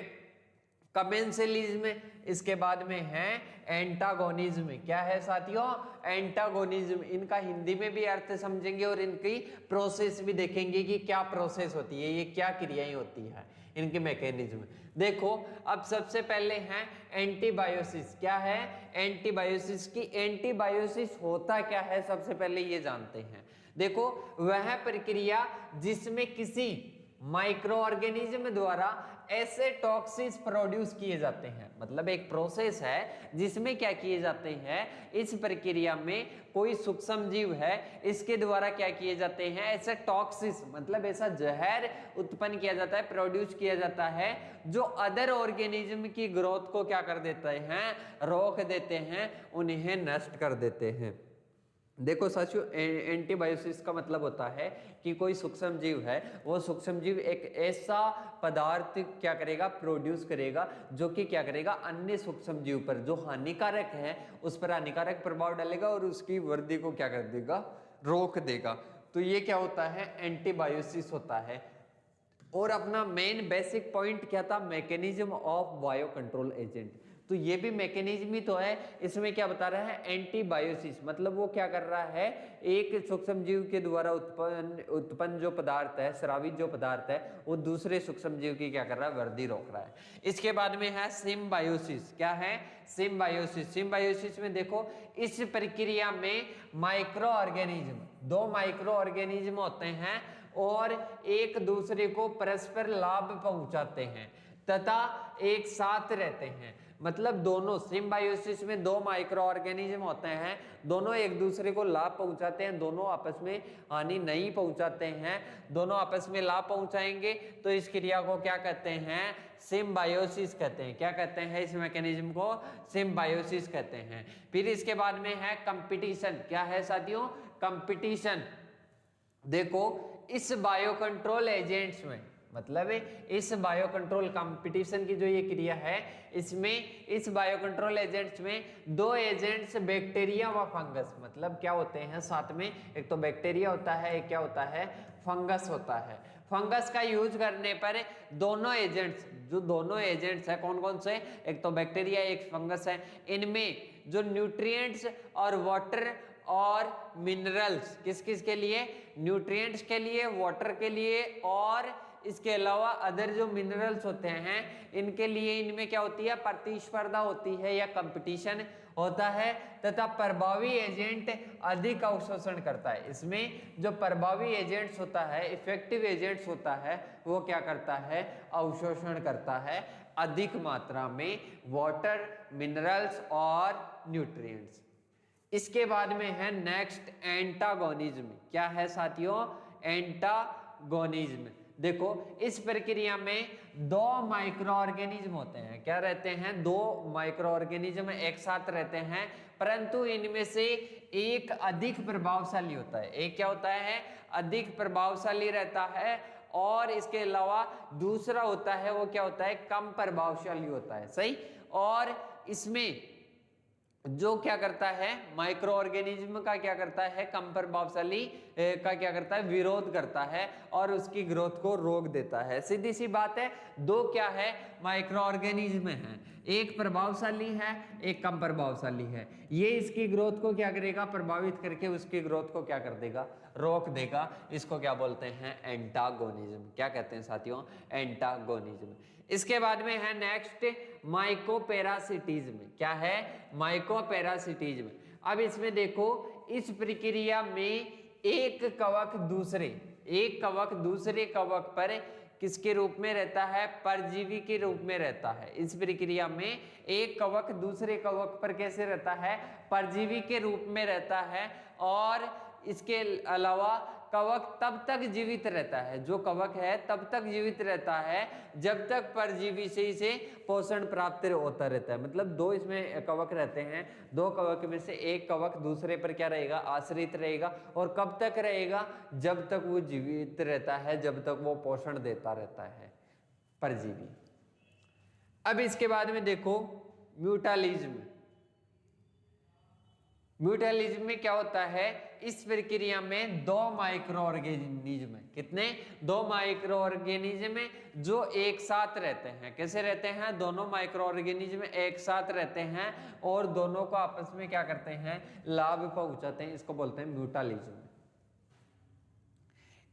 कमेंसलिज्म, इसके बाद में है एंटागोनिज्म। क्या है साथियों, एंटागोनिज्म। इनका हिंदी में भी अर्थ समझेंगे और इनकी प्रोसेस भी देखेंगे कि क्या प्रोसेस होती है, ये क्या क्रियाएं होती है, इनकी मैकेनिज्म। देखो अब सबसे पहले है एंटीबायोसिस। क्या है, एंटीबायोसिस की, एंटीबायोसिस होता क्या है सबसे पहले ये जानते हैं। देखो वह प्रक्रिया जिसमें किसी माइक्रो ऑर्गेनिज्म द्वारा ऐसे टॉक्सिन्स प्रोड्यूस किए जाते हैं, मतलब एक प्रोसेस है जिसमें क्या किए जाते हैं, इस प्रक्रिया में कोई सूक्ष्म जीव है, इसके द्वारा क्या किए जाते हैं, ऐसे टॉक्सिन्स, मतलब ऐसा जहर उत्पन्न किया जाता है, प्रोड्यूस किया जाता है, जो अदर ऑर्गेनिज्म की ग्रोथ को क्या कर देते हैं, रोक देते हैं, उन्हें नष्ट कर देते हैं। देखो साथियों एंटीबायोसिस का मतलब होता है कि कोई सूक्ष्म जीव है, वो सूक्ष्म जीव एक ऐसा पदार्थ क्या करेगा, प्रोड्यूस करेगा, जो कि क्या करेगा, अन्य सूक्ष्म जीव पर जो हानिकारक है उस पर हानिकारक प्रभाव डालेगा और उसकी वृद्धि को क्या कर देगा, रोक देगा। तो ये क्या होता है, एंटीबायोसिस होता है। और अपना मेन बेसिक पॉइंट क्या था, mechanism of bio control agent. तो ये भी मैकेनिज्म ही तो है। इसमें क्या बता रहा है, एंटीबायोसिस, मतलब वो क्या कर रहा है, एक सूक्ष्म जीव के द्वारा उत्पन्न जो पदार्थ है, स्रावित जो पदार्थ है, वो दूसरे सूक्ष्म जीव की क्या कर रहा है, वृद्धि रोक रहा है। इसके बाद में है सिम्बायोसिस। क्या है, सिम्बायोसिस। सिम्बायोसिस में देखो इस प्रक्रिया में माइक्रो ऑर्गेनिज्म, 2 माइक्रो ऑर्गेनिज्म होते हैं और एक दूसरे को परस्पर लाभ पहुंचाते हैं तथा एक साथ रहते हैं। मतलब दोनों सिम्बायोसिस में 2 माइक्रो ऑर्गेनिज्म होते हैं, दोनों एक दूसरे को लाभ पहुंचाते हैं, दोनों आपस में हानि नहीं पहुंचाते हैं, दोनों आपस में लाभ पहुंचाएंगे तो इस क्रिया को क्या कहते हैं, सिम्बायोसिस कहते हैं। क्या कहते हैं, इस मैकेनिज्म को सिम्बायोसिस कहते हैं। फिर इसके बाद में है कंपटीशन। क्या है साथियों, कंपटीशन। देखो इस बायो कंट्रोल एजेंट्स में, मतलब इस बायो कंट्रोल कंपटीशन की जो ये क्रिया है, इसमें इस बायो कंट्रोल एजेंट्स में 2 एजेंट्स बैक्टीरिया व फंगस, मतलब क्या होते हैं साथ में, एक तो बैक्टीरिया होता है, एक क्या होता है, फंगस होता है। फंगस का यूज करने पर दोनों एजेंट्स, जो दोनों एजेंट्स है कौन कौन से, एक तो बैक्टीरिया एक फंगस है, इनमें जो न्यूट्रिएंट्स और वाटर और मिनरल्स, किस किस के लिए, न्यूट्रिएंट्स के लिए, वाटर के लिए और इसके अलावा अदर जो मिनरल्स होते हैं इनके लिए इनमें क्या होती है, प्रतिस्पर्धा होती है या कंपटीशन होता है, तथा प्रभावी एजेंट अधिक अवशोषण करता है। इसमें जो प्रभावी एजेंट्स होता है, इफेक्टिव एजेंट्स होता है, वो क्या करता है, अवशोषण करता है अधिक मात्रा में वाटर, मिनरल्स और न्यूट्रिएंट्स। इसके बाद में है नेक्स्ट एंटागोनिज्म। क्या है साथियों, एंटागोनिज्म। देखो इस प्रक्रिया में दो माइक्रो ऑर्गेनिज्म होते हैं। क्या रहते हैं, दो माइक्रो ऑर्गेनिज्म एक साथ रहते हैं, परंतु इनमें से एक अधिक प्रभावशाली होता है। एक क्या होता है, अधिक प्रभावशाली रहता है, और इसके अलावा दूसरा होता है वो क्या होता है, कम प्रभावशाली होता है। सही। और इसमें जो क्या करता है, माइक्रो ऑर्गेनिज्म का क्या करता है, कम प्रभावशाली का क्या करता है, विरोध करता है और उसकी ग्रोथ को रोक देता है। सीधी सी बात है, दो क्या है, माइक्रो ऑर्गेनिज्म है, एक प्रभावशाली है, एक कम प्रभावशाली है। ये इसकी ग्रोथ को क्या करेगा, प्रभावित करके उसकी ग्रोथ को क्या कर देगा, रोक देगा। इसको क्या बोलते हैं, एंटागोनिज्म। क्या कहते हैं साथियों, एंटागोनिज्म। इसके बाद में है नेक्स्ट माइकोपैरासिटिज्म। क्या है, माइकोपैरासिटिज्म। अब इसमें देखो, इस प्रक्रिया में एक कवक दूसरे कवक पर किसके रूप में रहता है, परजीवी के रूप में रहता है। इस प्रक्रिया में एक कवक दूसरे कवक पर कैसे रहता है, परजीवी के रूप में रहता है। और इसके अलावा कवक तब तक जीवित रहता है, जो कवक है तब तक जीवित रहता है जब तक परजीवी से इसे पोषण प्राप्त होता रहता है। मतलब दो इसमें कवक रहते हैं, दो कवक में से एक कवक दूसरे पर क्या रहेगा, आश्रित रहेगा। और कब तक रहेगा, जब तक वो जीवित रहता है, जब तक वो पोषण देता रहता है, परजीवी। अब इसके बाद में देखो म्यूटालिज्म। म्यूटालिज्म में क्या होता है, इस प्रक्रिया में दो माइक्रो ऑर्गेनिज्म, कितने, दो माइक्रो ऑर्गेनिज्म जो एक साथ रहते हैं। कैसे रहते हैं, दोनों माइक्रो ऑर्गेनिज्म एक साथ रहते हैं और दोनों को आपस में क्या करते हैं, लाभ पहुंचाते हैं। इसको बोलते हैं म्यूटालिज्म।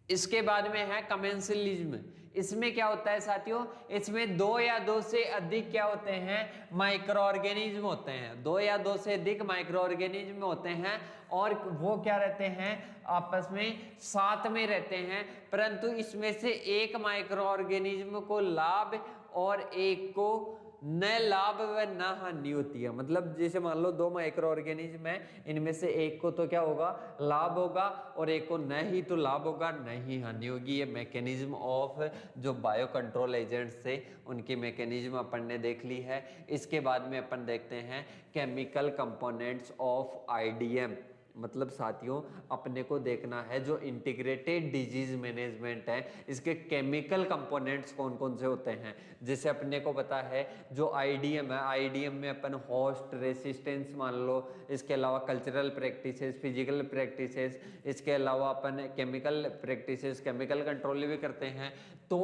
इसके बाद में है कमेंसलिज्म। इसमें क्या होता है साथियों, इसमें दो या दो से अधिक क्या होते हैं, माइक्रो ऑर्गेनिज्म होते हैं। दो या दो से अधिक माइक्रो ऑर्गेनिज्म होते हैं और वो क्या रहते हैं, आपस में साथ में रहते हैं, परंतु इसमें से एक माइक्रो ऑर्गेनिज्म को लाभ और एक को न लाभ व न हानि होती है। मतलब जैसे मान लो दो माइक्रो ऑर्गेनिज्म है, इनमें से एक को तो क्या होगा, लाभ होगा, और एक को न ही तो लाभ होगा न ही हानि होगी। ये मैकेनिज्म ऑफ जो बायो कंट्रोल एजेंट्स थे उनकी मैकेनिज्म अपन ने देख ली है। इसके बाद में अपन देखते हैं केमिकल कंपोनेंट्स ऑफ आईडीएम। मतलब साथियों अपने को देखना है जो इंटीग्रेटेड डिजीज मैनेजमेंट है, इसके केमिकल कंपोनेंट्स कौन कौन से होते हैं। जैसे अपने को पता है जो आईडीएम है, आईडीएम में अपन होस्ट रेसिस्टेंस मान लो, इसके अलावा कल्चरल प्रैक्टिसेस, फिजिकल प्रैक्टिसेस, इसके अलावा अपन केमिकल प्रैक्टिसेस, केमिकल कंट्रोल भी करते हैं। तो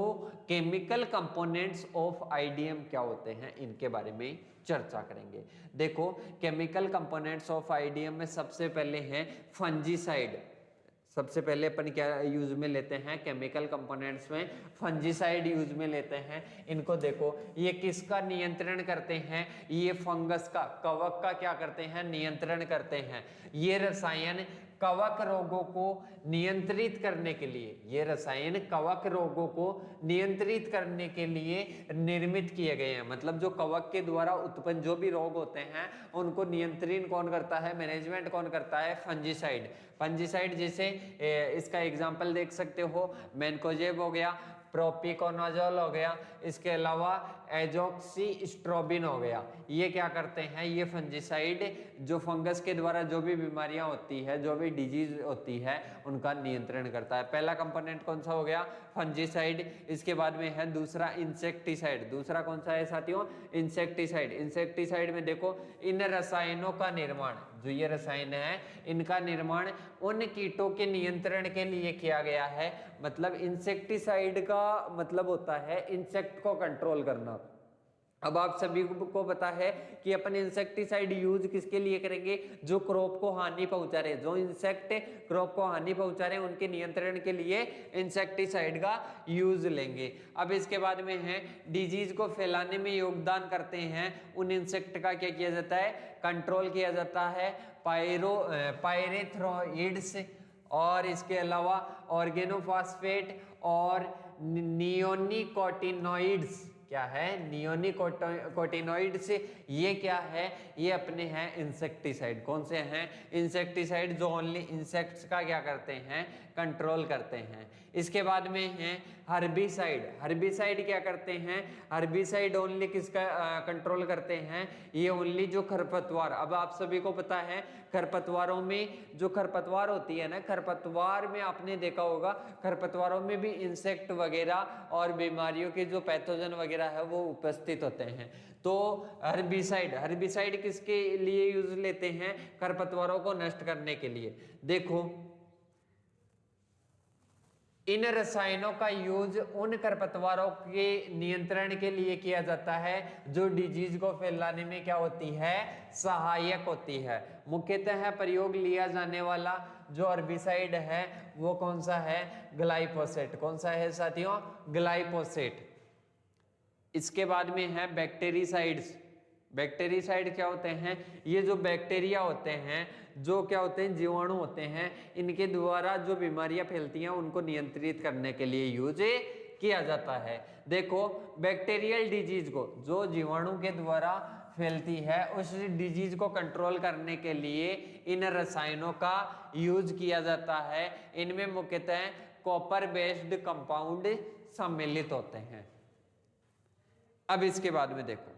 केमिकल कंपोनेंट्स ऑफ आईडीएम क्या होते हैं, इनके बारे में चर्चा करेंगे। देखो केमिकल कंपोनेंट्स ऑफ आईडीएम में सबसे पहले हैं फंजीसाइड। सबसे पहले अपन क्या यूज में लेते हैं, केमिकल कंपोनेंट्स में फंजीसाइड यूज में लेते हैं। इनको देखो, ये किसका नियंत्रण करते हैं, ये फंगस का, कवक का क्या करते हैं, नियंत्रण करते हैं। ये रसायन कवक रोगों को नियंत्रित करने के लिए, ये रसायन कवक रोगों को नियंत्रित करने के लिए निर्मित किए गए हैं। मतलब जो कवक के द्वारा उत्पन्न जो भी रोग होते हैं उनको नियंत्रण कौन करता है, मैनेजमेंट कौन करता है, फंजीसाइड। फंजीसाइड जैसे इसका एग्जांपल देख सकते हो, मैनकोजेब हो गया, प्रोपिकोनाजोल हो गया, इसके अलावा एजोक्सीस्ट्रोबिन हो गया। ये क्या करते हैं, ये फंजीसाइड जो फंगस के द्वारा जो भी बीमारियां होती है, जो भी डिजीज होती है, उनका नियंत्रण करता है। पहला कंपोनेंट कौन सा हो गया, फंजीसाइड। इसके बाद में है दूसरा इंसेक्टिसाइड। दूसरा कौन सा है साथियों, इंसेक्टिसाइड। इंसेक्टिसाइड में देखो इन रसायनों का निर्माण, जो ये रसायन है इनका निर्माण उन कीटों के नियंत्रण के लिए किया गया है। मतलब इंसेक्टिसाइड का मतलब होता है इंसेक्ट को कंट्रोल करना। अब आप सभी को पता है कि अपन इंसेक्टिसाइड यूज किसके लिए करेंगे, जो क्रॉप को हानि पहुंचा रहे, जो इंसेक्ट क्रॉप को हानि पहुंचा रहे उनके नियंत्रण के लिए इंसेक्टिसाइड का यूज लेंगे। अब इसके बाद में है डिजीज को फैलाने में योगदान करते हैं उन इंसेक्ट का क्या किया जाता है, कंट्रोल किया जाता है। पायरेथ्रोइड्स और इसके अलावा ऑर्गेनोफॉस्फेट और नियोनिकोटिनॉइड्स, क्या है, नियोनिकोटिनॉइड्स, ये क्या है, ये अपने हैं इंसेक्टिसाइड। कौन से हैं, इंसेक्टिसाइड जो ओनली इंसेक्ट्स का क्या करते हैं, कंट्रोल करते हैं। इसके बाद में है हर्बिसाइड। हर्बिसाइड क्या करते हैं, हर्बिसाइड ओनली किसका कंट्रोल करते हैं, ये ओनली जो खरपतवार। अब आप सभी को पता है खरपतवारों में जो खरपतवार होती है ना, खरपतवार में आपने देखा होगा खरपतवारों में भी इंसेक्ट वगैरह और बीमारियों के जो पैथोजन वगैरह है वो उपस्थित होते हैं। तो हर्बिसाइड, हर्बिसाइड किसके लिए यूज लेते हैं, खरपतवारों को नष्ट करने के लिए। देखो इन रसायनों का यूज उन खरपतवारों के नियंत्रण के लिए किया जाता है जो डिजीज को फैलाने में क्या होती है, सहायक होती है। मुख्यतः प्रयोग लिया जाने वाला जो हर्बिसाइड है वो कौन सा है, ग्लाइफोसेट। कौन सा है साथियों, ग्लाइफोसेट। इसके बाद में है बैक्टीरिसाइड्स। बैक्टीरिसाइड क्या होते हैं, ये जो बैक्टीरिया होते हैं, जो क्या होते हैं, जीवाणु होते हैं, इनके द्वारा जो बीमारियां फैलती हैं उनको नियंत्रित करने के लिए यूज किया जाता है। देखो बैक्टीरियल डिजीज को, जो जीवाणु के द्वारा फैलती है, उस डिजीज को कंट्रोल करने के लिए इन रसायनों का यूज किया जाता है। इनमें मुख्यतः कॉपर बेस्ड कंपाउंड सम्मिलित होते हैं। अब इसके बाद में देखो,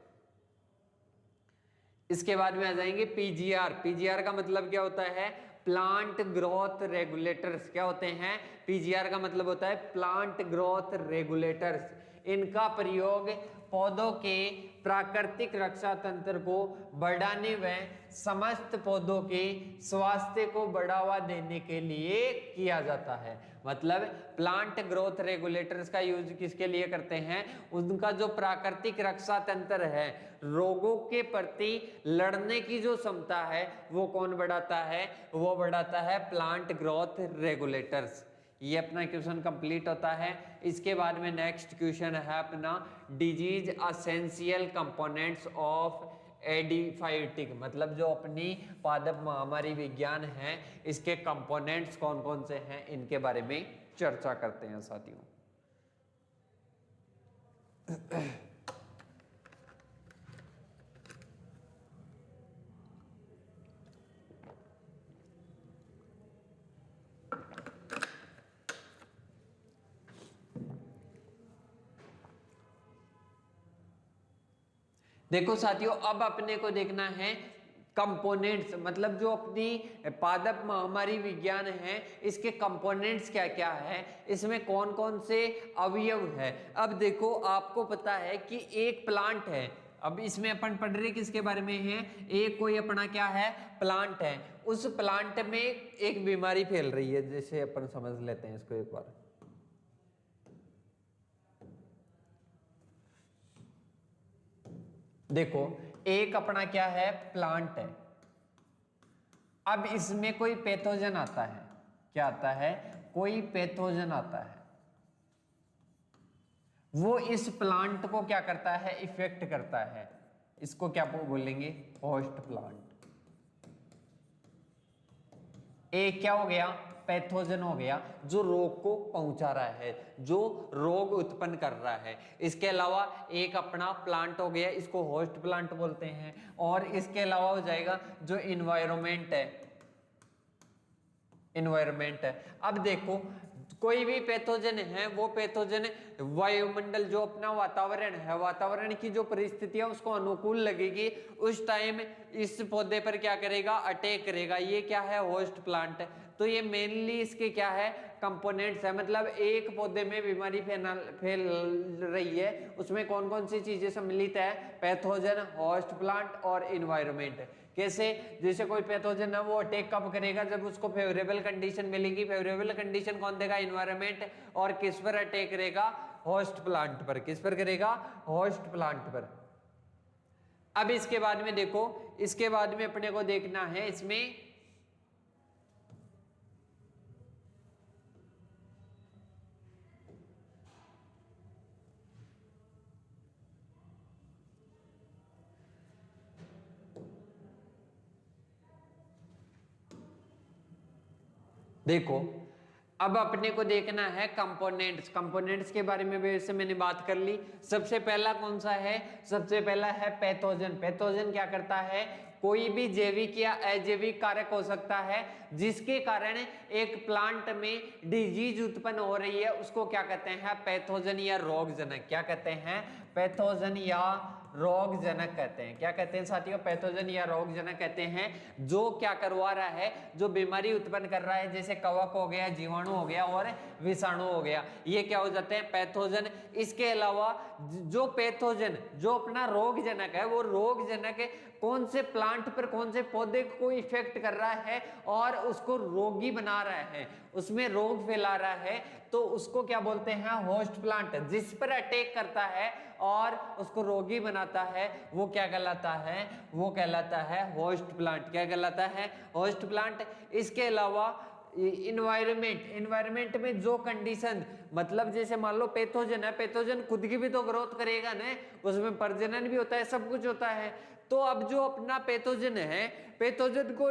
इसके बाद में आ जाएंगे पीजीआर। पीजीआर का मतलब क्या होता है, प्लांट ग्रोथ रेगुलेटर्स। क्या होते हैं, पीजीआर का मतलब होता है प्लांट ग्रोथ रेगुलेटर्स। इनका प्रयोग पौधों के प्राकृतिक रक्षा तंत्र को बढ़ाने व समस्त पौधों के स्वास्थ्य को बढ़ावा देने के लिए किया जाता है। मतलब प्लांट ग्रोथ रेगुलेटर्स का यूज किसके लिए करते हैं, उनका जो प्राकृतिक रक्षा तंत्र है, रोगों के प्रति लड़ने की जो क्षमता है वो कौन बढ़ाता है, वो बढ़ाता है प्लांट ग्रोथ रेगुलेटर्स। ये अपना क्वेश्चन कंप्लीट होता है। इसके बाद में नेक्स्ट क्वेश्चन है अपना डिजीज एसेंशियल कंपोनेंट्स ऑफ एडिफाइटिक। मतलब जो अपनी पादप महामारी विज्ञान है, इसके कंपोनेंट्स कौन कौन से हैं, इनके बारे में चर्चा करते हैं साथियों। देखो साथियों, अब अपने को देखना है कंपोनेंट्स, मतलब जो अपनी पादप महामारी विज्ञान है इसके कंपोनेंट्स क्या क्या है, इसमें कौन कौन से अवयव है। अब देखो आपको पता है कि एक प्लांट है, अब इसमें अपन पढ़ रहे किसके बारे में है, एक कोई अपना क्या है, प्लांट है। उस प्लांट में एक बीमारी फैल रही है, जैसे अपन समझ लेते हैं इसको एक बार। देखो एक अपना क्या है, प्लांट है। अब इसमें कोई पैथोजन आता है, क्या आता है, कोई पैथोजन आता है, वो इस प्लांट को क्या करता है, इफेक्ट करता है। इसको क्या बोलेंगे, होस्ट प्लांट। एक क्या हो गया, पैथोजन हो गया, जो रोग को पहुंचा रहा है, जो रोग उत्पन्न कर रहा है। इसके अलावा एक अपना प्लांट हो गया, इसको होस्ट प्लांट बोलते हैं। और इसके अलावा हो जाएगा जो इन्वायरमेंट है, इन्वायरमेंट है। अब देखो कोई भी पैथोजन है, वो पैथोजन वायुमंडल जो अपना वातावरण है, वातावरण की जो परिस्थितियां उसको अनुकूल लगेगी, उस टाइम इस पौधे पर क्या करेगा, अटैक करेगा। ये क्या है, होस्ट प्लांट। तो ये मेनली इसके क्या है, कंपोनेंट्स है। मतलब एक पौधे में बीमारी फैल रही है, उसमें कौन कौन सी चीजें सम्मिलित है, पैथोजन, होस्ट प्लांट और इन्वायरमेंट। कैसे, जैसे कोई पैथोजन है वो अटैक कब करेगा, जब उसको फेवरेबल कंडीशन मिलेगी। फेवरेबल कंडीशन कौन देगा, इन्वायरमेंट। और किस पर अटैक करेगा, होस्ट प्लांट पर। किस पर करेगा, होस्ट प्लांट पर। अब इसके बाद में देखो, इसके बाद में अपने को देखना है इसमें देखो, अब अपने को देखना है कंपोनेंट्स। कंपोनेंट्स के बारे में वैसे मैंने बात कर ली। सबसे पहला कौन सा है? सबसे पहला है पैथोजन। पैथोजन क्या करता है? कोई भी जैविक या अजैविक कारक हो सकता है जिसके कारण एक प्लांट में डिजीज उत्पन्न हो रही है, उसको क्या कहते हैं? पैथोजन या रोगजनक। क्या कहते हैं? पैथोजन या रोगजनक कहते हैं। क्या कहते हैं साथियों? पैथोजन या रोगजनक कहते हैं। जो क्या करवा रहा है, जो बीमारी उत्पन्न कर रहा है, जैसे कवक हो गया, जीवाणु हो गया और विषाणु हो गया, ये क्या हो जाते हैं? पैथोजन। इसके अलावा जो पैथोजन, जो अपना रोगजनक है, वो रोगजनक कौन से प्लांट पर, कौन से पौधे को इफेक्ट कर रहा है और उसको रोगी बना रहा है, उसमें रोग फैला रहा है, तो उसको क्या बोलते हैं? Host plant. जिस पर अटैक करता है और उसको रोगी बनाता है, वो क्या कहलाता है? वो कहलाता है होस्ट प्लांट। क्या कहलाता है? Host plant. इसके अलावा इन्वायरमेंट में जो कंडीशन, मतलब जैसे मान लो पैथोजन है, पैथोजन खुद की भी तो ग्रोथ करेगा ना, उसमें प्रजनन भी होता है, सब कुछ होता है। तो अब जो अपना पैथोजन है, पैथोजन को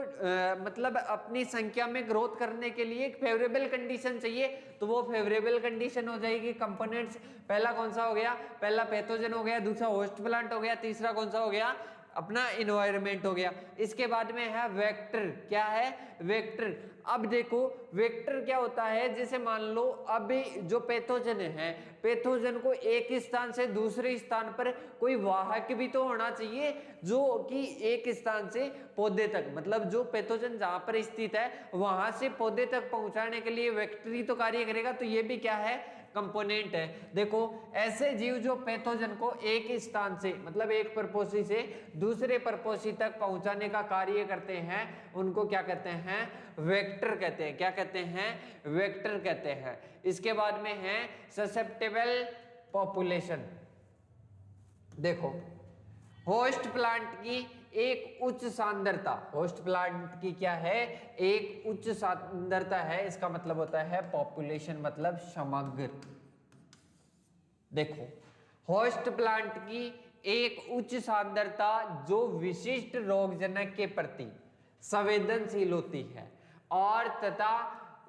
मतलब अपनी संख्या में ग्रोथ करने के लिए एक फेवरेबल कंडीशन चाहिए, तो वो फेवरेबल कंडीशन हो जाएगी कंपोनेंट्स। पहला कौन सा हो गया? पहला पैथोजन हो गया, दूसरा होस्ट प्लांट हो गया, तीसरा कौन सा हो गया? अपना इन्वायरमेंट हो गया। इसके बाद में है वेक्टर। क्या है? वेक्टर। अब देखो वेक्टर क्या होता है? जैसे मान लो अभी जो पैथोजन है, पैथोजन को एक स्थान से दूसरे स्थान पर कोई वाहक भी तो होना चाहिए, जो कि एक स्थान से पौधे तक, मतलब जो पैथोजन जहां पर स्थित है वहां से पौधे तक पहुंचाने के लिए वेक्टर ही तो कार्य करेगा। तो ये भी क्या है? कंपोनेंट है। देखो ऐसे जीव जो पैथोजन को एक स्थान से, मतलब एक परपोषी से दूसरे परपोषी तक पहुंचाने का कार्य करते हैं, उनको क्या कहते हैं? वेक्टर कहते हैं। क्या कहते हैं? वेक्टर कहते हैं। इसके बाद में है ससेप्टेबल पॉपुलेशन। देखो होस्ट प्लांट की एक उच्च सांद्रता, होस्ट प्लांट की क्या है? एक उच्च सांद्रता है। इसका मतलब होता है पॉपुलेशन, मतलब समग्र। देखो होस्ट प्लांट की एक उच्च सांद्रता जो विशिष्ट रोगजनक के प्रति संवेदनशील होती है और तथा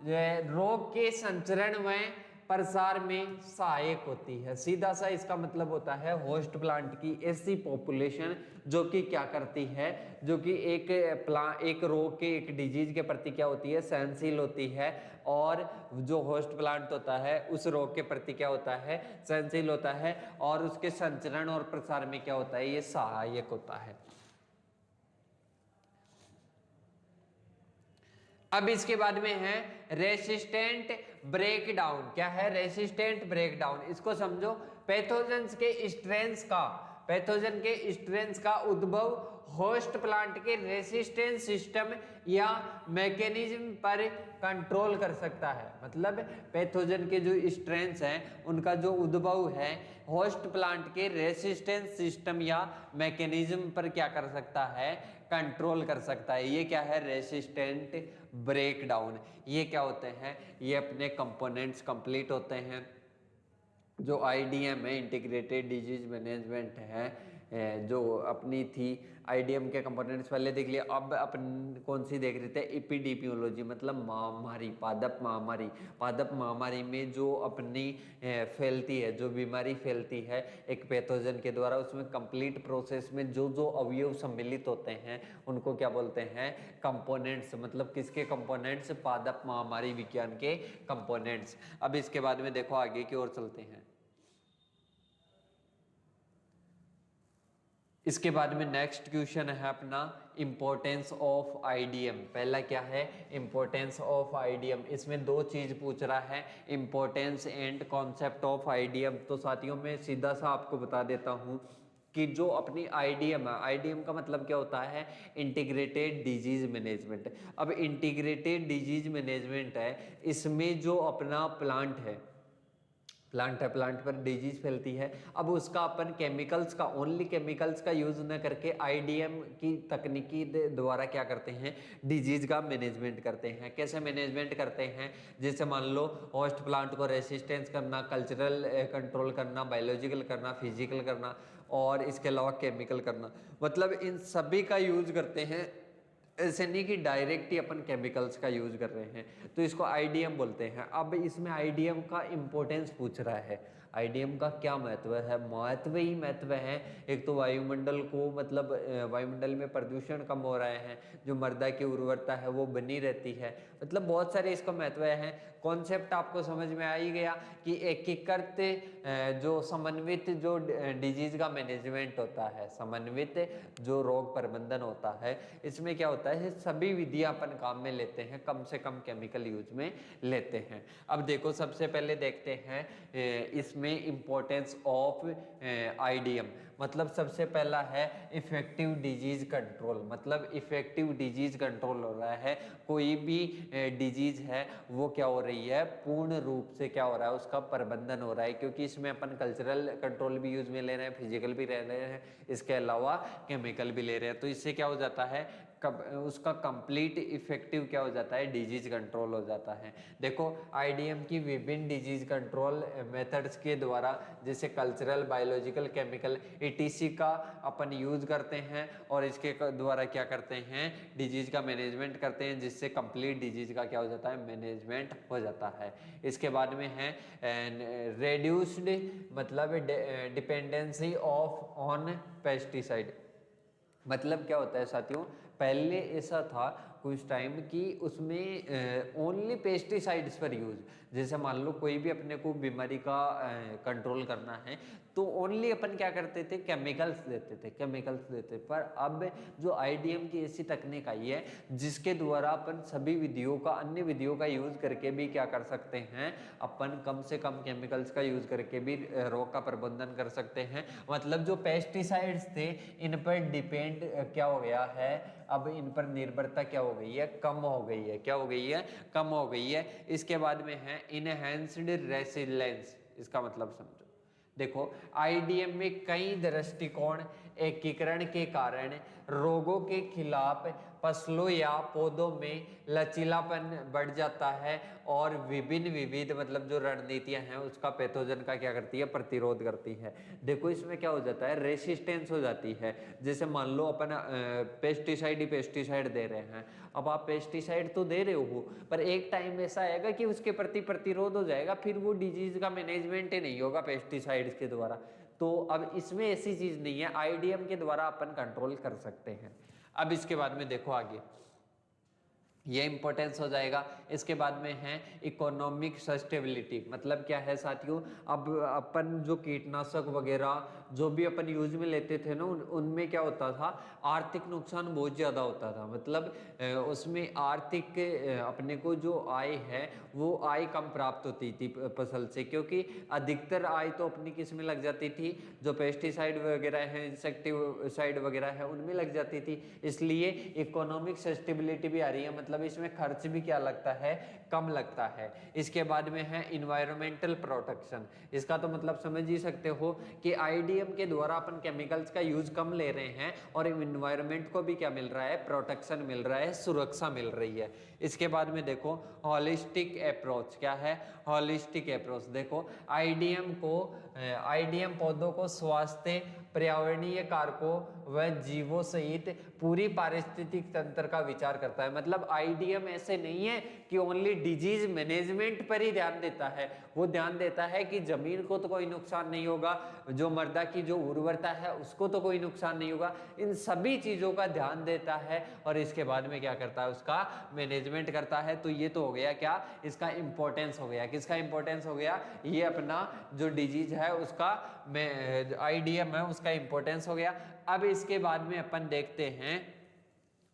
रोग के संचरण में प्रसार में सहायक होती है। सीधा सा इसका मतलब होता है होस्ट प्लांट की ऐसी पॉपुलेशन जो कि क्या करती है? जो कि एक रोग के, एक डिजीज के प्रति क्या होती है? सहनशील होती है। और जो होस्ट प्लांट होता है उस रोग के प्रति क्या होता है? सहनशील होता है। और उसके संचरण और प्रसार में क्या होता है? ये सहायक होता है। अब इसके बाद में है रेसिस्टेंट ब्रेकडाउन। क्या है? Resistant breakdown. इसको समझो, पैथोजन्स के स्ट्रेंस का, पैथोजन के स्ट्रेंस का उद्भव होस्ट प्लांट के रेसिस्टेंस सिस्टम या मैकेनिज्म पर कंट्रोल कर सकता है। मतलब पैथोजन के जो स्ट्रेंस हैं उनका जो उद्भव है होस्ट प्लांट के रेसिस्टेंस सिस्टम या मैकेनिज्म पर क्या कर सकता है? कंट्रोल कर सकता है। ये क्या है? Resistant breakdown. ये क्या होते हैं? ये अपने कंपोनेंट्स कंप्लीट होते हैं। जो आईडीएम है, इंटीग्रेटेड डिजीज मैनेजमेंट है, जो अपनी थी आईडीएम के कंपोनेंट्स पहले देख लिया। अब अपन कौन सी देख रहे थे? एपिडेमियोलॉजी, मतलब महामारी, पादप महामारी। पादप महामारी में जो अपनी फैलती है, जो बीमारी फैलती है एक पैथोजन के द्वारा, उसमें कंप्लीट प्रोसेस में जो जो अवयव सम्मिलित होते हैं उनको क्या बोलते हैं? कंपोनेंट्स। मतलब किसके कंपोनेंट्स? पादप महामारी विज्ञान के कंपोनेंट्स। अब इसके बाद में देखो आगे की ओर चलते हैं। इसके बाद में नेक्स्ट क्वेश्चन है अपना इंपॉर्टेंस ऑफ आईडीएम। पहला क्या है? Importance of IDM. इसमें दो चीज पूछ रहा है, importance and concept of IDM. तो साथियों मैं सीधा सा आपको बता देता हूं कि जो अपनी आईडीएम है, आईडीएम का मतलब क्या होता है? Integrated disease management. अब इंटीग्रेटेड डिजीज मैनेजमेंट है, इसमें जो अपना प्लांट है, प्लांट है, प्लांट पर डिजीज फैलती है। अब उसका अपन केमिकल्स का, ओनली केमिकल्स का यूज न करके आईडीएम की तकनीकी द्वारा क्या करते हैं, डिजीज का मैनेजमेंट करते हैं। कैसे मैनेजमेंट करते हैं, जैसे मान लो होस्ट प्लांट को रेसिस्टेंस करना, कल्चरल कंट्रोल करना, बायोलॉजिकल करना, फिजिकल करना और इसके अलावा केमिकल करना, मतलब इन सभी का यूज करते हैं। ऐसे नहीं कि डायरेक्ट ही अपन केमिकल्स का यूज कर रहे हैं, तो इसको आईडीएम बोलते हैं। अब इसमें आईडीएम का इंपॉर्टेंस पूछ रहा है, आईडीएम का क्या महत्व है, महत्व ही महत्व है। एक तो वायुमंडल को, मतलब वायुमंडल में प्रदूषण कम हो रहे हैं, जो मृदा की उर्वरता है वो बनी रहती है, मतलब बहुत सारे इसका महत्व है। कॉन्सेप्ट आपको समझ में आ ही गया कि एकीकृत जो समन्वित जो डिजीज का मैनेजमेंट होता है, समन्वित जो रोग प्रबंधन होता है, इसमें क्या होता है, सभी विधियां अपन काम में लेते हैं, कम से कम केमिकल यूज में लेते हैं। अब देखो सबसे पहले देखते हैं इसमें इंपॉर्टेंस ऑफ आईडीएम, मतलब सबसे पहला है इफेक्टिव डिजीज कंट्रोल, मतलब इफेक्टिव डिजीज कंट्रोल हो रहा है। कोई भी डिजीज है वो क्या हो रही है, पूर्ण रूप से क्या हो रहा है, उसका प्रबंधन हो रहा है, क्योंकि इसमें अपन कल्चरल कंट्रोल भी यूज में ले रहे हैं, फिजिकल भी ले रहे हैं, इसके अलावा केमिकल भी ले रहे हैं। तो इससे क्या हो जाता है, उसका कंप्लीट इफेक्टिव क्या हो जाता है, डिजीज कंट्रोल हो जाता है। देखो आईडीएम की विभिन्न डिजीज कंट्रोल मेथड्स के द्वारा, जैसे कल्चरल, बायोलॉजिकल, केमिकल ईटीसी का अपन यूज करते हैं और इसके द्वारा क्या करते हैं, डिजीज का मैनेजमेंट करते हैं, जिससे कंप्लीट डिजीज का क्या हो जाता है, मैनेजमेंट हो जाता है। इसके बाद में है रेड्यूस्ड, मतलब डिपेंडेंसी ऑफ ऑन पेस्टिसाइड, मतलब क्या होता है साथियों, पहले ऐसा था कुछ टाइम कि उसमें ओनली पेस्टिसाइड्स पर यूज, जैसे मान लो कोई भी अपने को बीमारी का कंट्रोल करना है तो ओनली अपन क्या करते थे, केमिकल्स देते थे, केमिकल्स देते। पर अब जो आईडीएम की ऐसी तकनीक आई है जिसके द्वारा अपन सभी विधियों का, अन्य विधियों का यूज करके भी क्या कर सकते हैं, अपन कम से कम केमिकल्स का यूज करके भी रोग का प्रबंधन कर सकते हैं। मतलब जो पेस्टिसाइड्स थे इन पर डिपेंड क्या हो गया है, अब इन पर निर्भरता क्या हो गई है, कम हो गई है, क्या हो गई है, कम हो गई है। इसके बाद में है इनहैंस्ड रेसिलेंस, इसका मतलब समझो। देखो आईडीएम में कई दृष्टिकोण एकीकरण के कारण रोगों के खिलाफ फसलों या पौधों में लचीलापन बढ़ जाता है और विभिन्न विविध, मतलब जो रणनीतियां हैं उसका पैथोजन का क्या करती है, प्रतिरोध करती है। देखो इसमें क्या हो जाता है, रेसिस्टेंस हो जाती है। जैसे मान लो अपन पेस्टिसाइड ही पेस्टिसाइड दे रहे हैं, अब आप पेस्टिसाइड तो दे रहे हो पर एक टाइम ऐसा आएगा कि उसके प्रति प्रतिरोध हो जाएगा, फिर वो डिजीज का मैनेजमेंट ही नहीं होगा पेस्टिसाइड्स के द्वारा। तो अब इसमें ऐसी चीज नहीं है, आईडीएम के द्वारा अपन कंट्रोल कर सकते हैं। अब इसके बाद में देखो आगे ये इंपॉर्टेंस हो जाएगा। इसके बाद में है इकोनॉमिक सस्टेबिलिटी, मतलब क्या है साथियों, अब अपन जो कीटनाशक वगैरह जो भी अपन यूज में लेते थे ना, उनमें क्या होता था, आर्थिक नुकसान बहुत ज़्यादा होता था। मतलब उसमें आर्थिक अपने को जो आय है वो आय कम प्राप्त होती थी फसल से, क्योंकि अधिकतर आय तो अपनी किस में लग जाती थी, जो पेस्टिसाइड वगैरह है, इंसेक्टिसाइड वगैरह है, उनमें लग जाती थी। इसलिए इकोनॉमिक सस्टेबिलिटी भी आ रही है, मतलब इसमें खर्च भी क्या लगता है, कम लगता है। इसके बाद में है इन्वायरमेंटल प्रोटेक्शन, इसका तो मतलब समझ ही सकते हो कि आईडीएम के द्वारा अपन केमिकल्स का यूज कम ले रहे हैं और इन्वायरमेंट को भी क्या मिल रहा है, प्रोटेक्शन मिल रहा है, सुरक्षा मिल रही है। इसके बाद में देखो हॉलिस्टिक अप्रोच, क्या है, हॉलिस्टिक अप्रोच। देखो आईडीएम पौधों को स्वास्थ्य, पर्यावरणीय कारकों व जीवों सहित पूरी पारिस्थितिक तंत्र का विचार करता है। मतलब आईडीएम ऐसे नहीं है कि ओनली डिजीज मैनेजमेंट पर ही ध्यान देता है, वो ध्यान देता है कि जमीन को तो कोई नुकसान नहीं होगा, जो मृदा की जो उर्वरता है उसको तो कोई नुकसान नहीं होगा, इन सभी चीजों का ध्यान देता है और इसके बाद में क्या करता है, उसका मैनेजमेंट करता है। तो ये तो हो गया क्या, इसका इंपॉर्टेंस हो गया, किसका इंपॉर्टेंस हो गया, ये अपना जो डिजीज है उसका आईडीएम है उसका इंपॉर्टेंस हो गया। अब इसके बाद में अपन देखते हैं,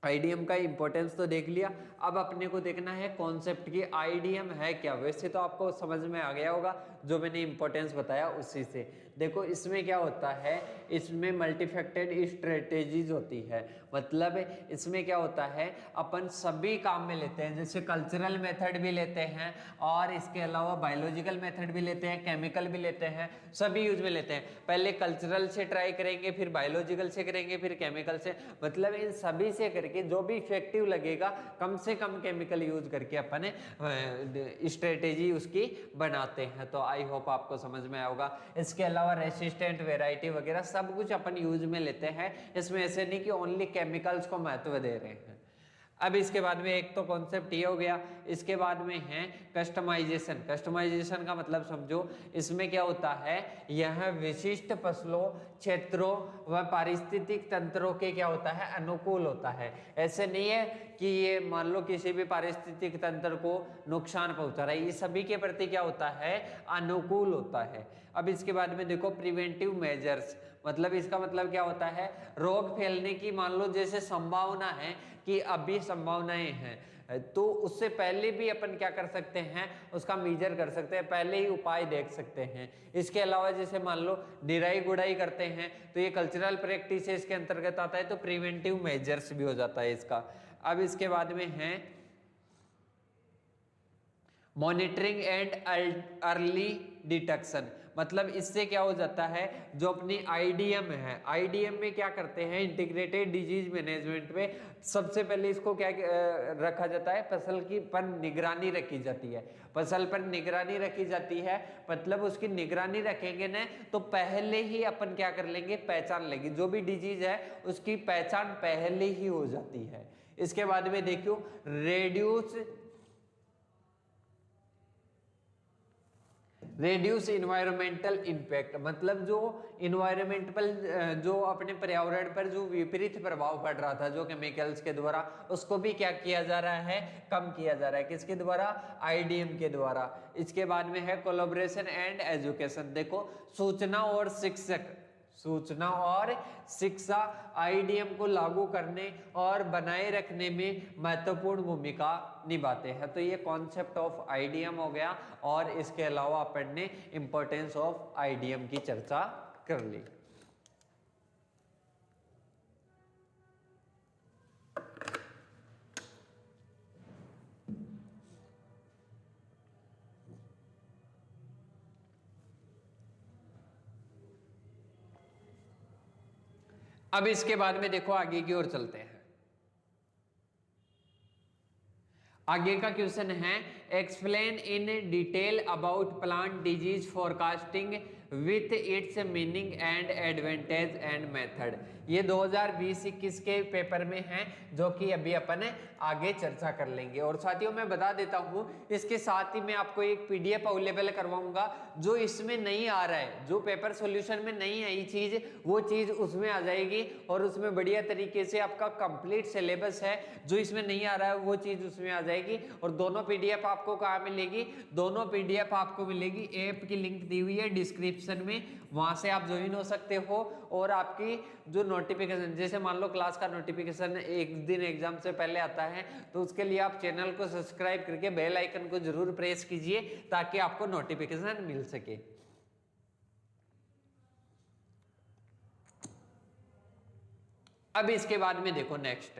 आईडीएम का इंपॉर्टेंस तो देख लिया, अब अपने को देखना है कॉन्सेप्ट की आईडीएम है क्या। वैसे तो आपको समझ में आ गया होगा जो मैंने इंपॉर्टेंस बताया उसी से। देखो इसमें क्या होता है, इसमें मल्टीफैक्टेड स्ट्रेटेजीज होती है। मतलब इसमें क्या होता है, अपन सभी काम में लेते हैं, जैसे कल्चरल मेथड भी लेते हैं और इसके अलावा बायोलॉजिकल मेथड भी लेते हैं, केमिकल भी लेते हैं, सभी यूज में लेते हैं। पहले कल्चरल से ट्राई करेंगे, फिर बायोलॉजिकल से करेंगे, फिर केमिकल से, मतलब इन सभी से करके जो भी इफेक्टिव लगेगा कम से कम केमिकल यूज करके अपन स्ट्रेटेजी उसकी बनाते हैं। तो आई होप आपको समझ में आएगा। इसके अलावा रेसिस्टेंट वेराइटी वगैरह सब कुछ अपन यूज में लेते हैं, इसमें ऐसे नहीं कि ओनली केमिकल्स को महत्व दे रहे हैं। अब इसके बाद में एक तो कॉन्सेप्ट ये हो गया, इसके बाद में है कस्टमाइजेशन। कस्टमाइजेशन का मतलब समझो, इसमें क्या होता है, यह विशिष्ट फसलों, क्षेत्रों व पारिस्थितिक तंत्रों के क्या होता है, अनुकूल होता है। ऐसे नहीं है कि ये मान लो किसी भी पारिस्थितिक तंत्र को नुकसान पहुंचा रहा है, ये सभी के प्रति क्या होता है, अनुकूल होता है। अब इसके बाद में देखो प्रिवेंटिव मेजर्स, मतलब इसका मतलब क्या होता है, रोग फैलने की मान लो जैसे संभावना है कि अभी संभावनाएं हैं, तो उससे पहले भी अपन क्या कर सकते हैं, उसका मेजर कर सकते हैं, पहले ही उपाय देख सकते हैं। इसके अलावा जैसे मान लो निराई गुड़ाई करते हैं, तो ये कल्चरल प्रैक्टिस इसके अंतर्गत आता है, तो प्रिवेंटिव मेजर्स भी हो जाता है इसका। अब इसके बाद में है मॉनिटरिंग एंड अर्ली डिटेक्शन, मतलब इससे क्या हो जाता है, जो अपनी आईडीएम है, आईडीएम में क्या करते हैं, इंटीग्रेटेड डिजीज मैनेजमेंट में सबसे पहले इसको क्या रखा जाता है, फसल की पर निगरानी रखी जाती है। फसल पर निगरानी रखी जाती है, मतलब उसकी निगरानी रखेंगे ना तो पहले ही अपन क्या कर लेंगे, पहचान लेंगे, जो भी डिजीज है उसकी पहचान पहले ही हो जाती है। इसके बाद में देखियो रेड्यूस इन्वायरमेंटल इम्पैक्ट, मतलब जो इन्वायरमेंटल, जो अपने पर्यावरण पर जो विपरीत प्रभाव पड़ रहा था जो केमिकल्स के द्वारा, उसको भी क्या किया जा रहा है, कम किया जा रहा है। किसके द्वारा, आईडीएम के द्वारा। इसके बाद में है कोलैबोरेशन एंड एजुकेशन। देखो सूचना और शिक्षा आईडीएम को लागू करने और बनाए रखने में महत्वपूर्ण भूमिका निभाते हैं। तो ये कॉन्सेप्ट ऑफ आईडीएम हो गया, और इसके अलावा अपन ने इंपॉर्टेंस ऑफ आईडीएम की चर्चा कर ली। अब इसके बाद में देखो आगे की ओर चलते हैं। आगे का क्वेश्चन है, explain in detail about plant disease forecasting with its meaning and advantage and method. ये 2020-21 के पेपर में है, जो कि अभी अपन आगे चर्चा कर लेंगे। और साथियों मैं बता देता हूं, इसके साथ ही मैं आपको एक पीडीएफ अवेलेबल करवाऊंगा, जो इसमें नहीं आ रहा है, जो पेपर सॉल्यूशन में नहीं आई चीज, वो चीज उसमें आ जाएगी, और उसमें बढ़िया तरीके से आपका कंप्लीट सिलेबस है, जो इसमें नहीं आ रहा है वो चीज उसमें आ जाएगी। और दोनों पीडीएफ आपको कहाँ मिलेगी, दोनों पीडीएफ आपको मिलेगी, ऐप की लिंक दी हुई है डिस्क्रिप्शन में, वहां से आप ज्वाइन हो सकते हो। और आपकी जो नोटिफिकेशन, जैसे मान लो क्लास का नोटिफिकेशन एक दिन एग्जाम से पहले आता है, तो उसके लिए आप चैनल को सब्सक्राइब करके बेल आइकन को जरूर प्रेस कीजिए, ताकि आपको नोटिफिकेशन मिल सके। अब इसके बाद में देखो नेक्स्ट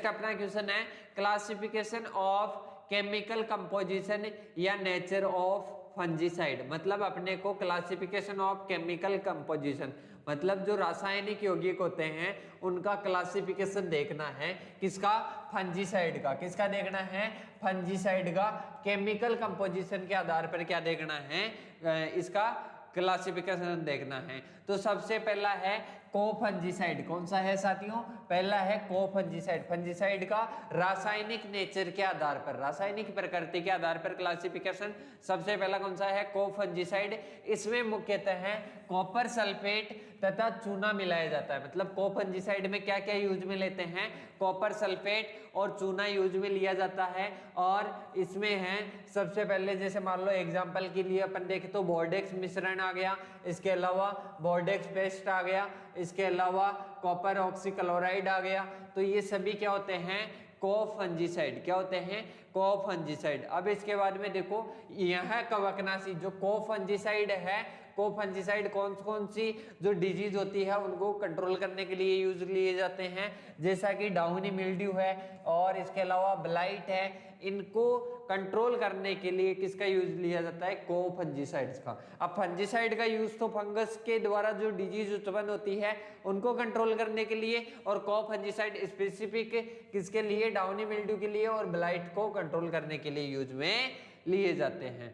अपना क्वेश्चन है, क्लासिफिकेशन ऑफ केमिकल कंपोजिशन या नेचर ऑफ फंजीसाइड। मतलब अपने को क्लासिफिकेशन ऑफ केमिकल कंपोजिशन, मतलब जो रासायनिक यौगिक होते हैं उनका क्लासिफिकेशन देखना है। किसका, फंजीसाइड का। किसका देखना है, फंजीसाइड का। केमिकल कंपोजिशन के आधार पर क्या देखना है, इसका क्लासिफिकेशन देखना है। तो सबसे पहला है कोफंजीसाइड। कौन सा है साथियों, पहला है कोफंजीसाइड। फंजीसाइड का रासायनिक नेचर के आधार पर, रासायनिक प्रकृति के आधार पर क्लासिफिकेशन सबसे पहला कौन सा है, कोफंजीसाइड। इसमें मुख्यतः है कॉपर सल्फेट तथा चूना मिलाया जाता है। मतलब कोफंजीसाइड में क्या क्या यूज में लेते हैं, कॉपर सल्फेट और चूना यूज में लिया जाता है। और इसमें है सबसे पहले, जैसे मान लो एग्जांपल के लिए अपन देखें तो बोर्डेक्स मिश्रण आ गया, इसके अलावा बोर्डेक्स पेस्ट आ गया, इसके अलावा कॉपर ऑक्सीक्लोराइड आ गया। तो ये सभी क्या होते हैं, कोफंजीसाइड। क्या होते हैं, कोफंजीसाइड। अब इसके बाद में देखो, यह कवकनाशी जो कोफंजीसाइड है कोफंजिसाइड कौन कौन सी जो डिजीज होती है उनको कंट्रोल करने के लिए यूज लिए जाते हैं, जैसा कि डाउनी मिल्ड्यू है और इसके अलावा ब्लाइट है। इनको कंट्रोल करने के लिए किसका यूज लिया जाता है? कोफंजिसाइड्स का। अब फंजिसाइड का यूज तो फंगस के द्वारा जो डिजीज उत्पन्न होती है उनको कंट्रोल करने के लिए, और कोफंजिसाइड स्पेसिफिक किसके लिए? डाउनी मिल्ड्यू के लिए और ब्लाइट को कंट्रोल करने के लिए यूज में लिए जाते हैं।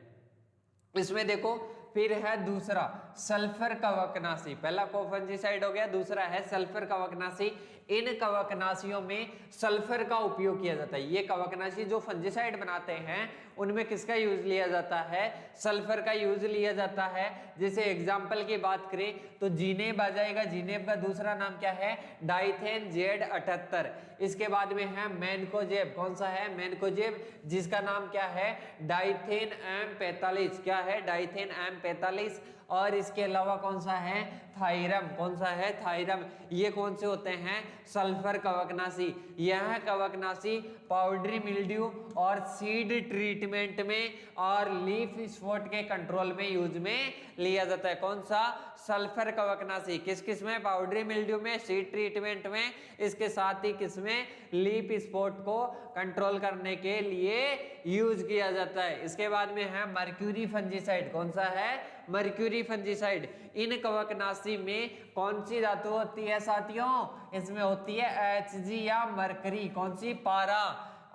इसमें देखो फिर है दूसरा सल्फर कवकनाशी। पहला कोफंजिसाइड हो गया, दूसरा है सल्फर कवकनाशी। इन कवकनाशियों में सल्फर का उपयोग किया जाता है। ये कवकनाशी जो फंजिसाइड बनाते हैं उनमें किसका यूज लिया जाता है? सल्फर का यूज लिया जाता है। जैसे एग्जाम्पल की बात करें तो जीनेब आ जाएगा। जीनेब का दूसरा नाम क्या है? Dithane Z 78। इसके बाद में है मैनकोजेब। कौन सा है? मैनकोजेब, जिसका नाम क्या है? Dithane M45। क्या है? Dithane M45। और इसके अलावा कौन सा है? थायरम। कौन सा है? थायरम। ये कौन से होते हैं? सल्फर कवकनाशी। यह कवकनाशी पाउडरी मिल्ड्यू और सीड ट्रीटमेंट में और लीफ स्पॉट के कंट्रोल में यूज में लिया जाता है। कौन सा? सल्फर कवकनाशी। किस किस में? पाउडरी मिल्ड्यू में, सीड ट्रीटमेंट में, इसके साथ ही किसमें? लीफ स्पॉट को कंट्रोल करने के लिए यूज किया जाता है। इसके बाद में है मर्क्यूरी फंजिसाइड। कौन सा है? Mercury fungicide. इन कवकनाशी में कौन सी धातु होती है साथियों? इसमें होती है Hg या मरकरी। कौन सी? पारा।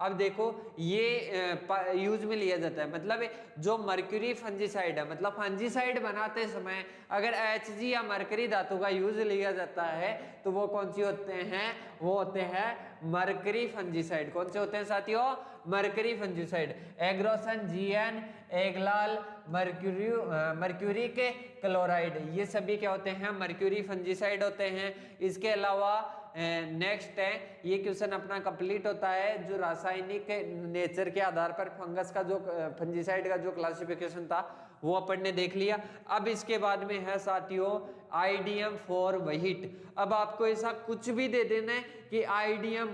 अब देखो ये यूज में लिया जाता है। मतलब जो मर्क्यूरी फंजिसाइड है, मतलब फंजिसाइड बनाते समय अगर Hg या मरकरी धातु का यूज लिया जाता है तो वो कौन सी होते हैं? वो होते हैं मरकरी फंजिसाइड। कौन से होते हैं साथियों? Mercury fungicide. Agrosan, GN, Agallol, mercuric chloride, ये सभी क्या होते हैं? मर्क्यूरी फंजिसाइड होते हैं। इसके अलावा नेक्स्ट है, ये क्वेश्चन अपना कंप्लीट होता है जो रासायनिक नेचर के आधार पर फंगस का जो फंजिसाइड का जो क्लासिफिकेशन था वो अपन ने देख लिया। अब इसके बाद में है साथियों आईडीएम फॉर व्हीट। अब आपको ऐसा कुछ भी दे देना है कि आईडीएम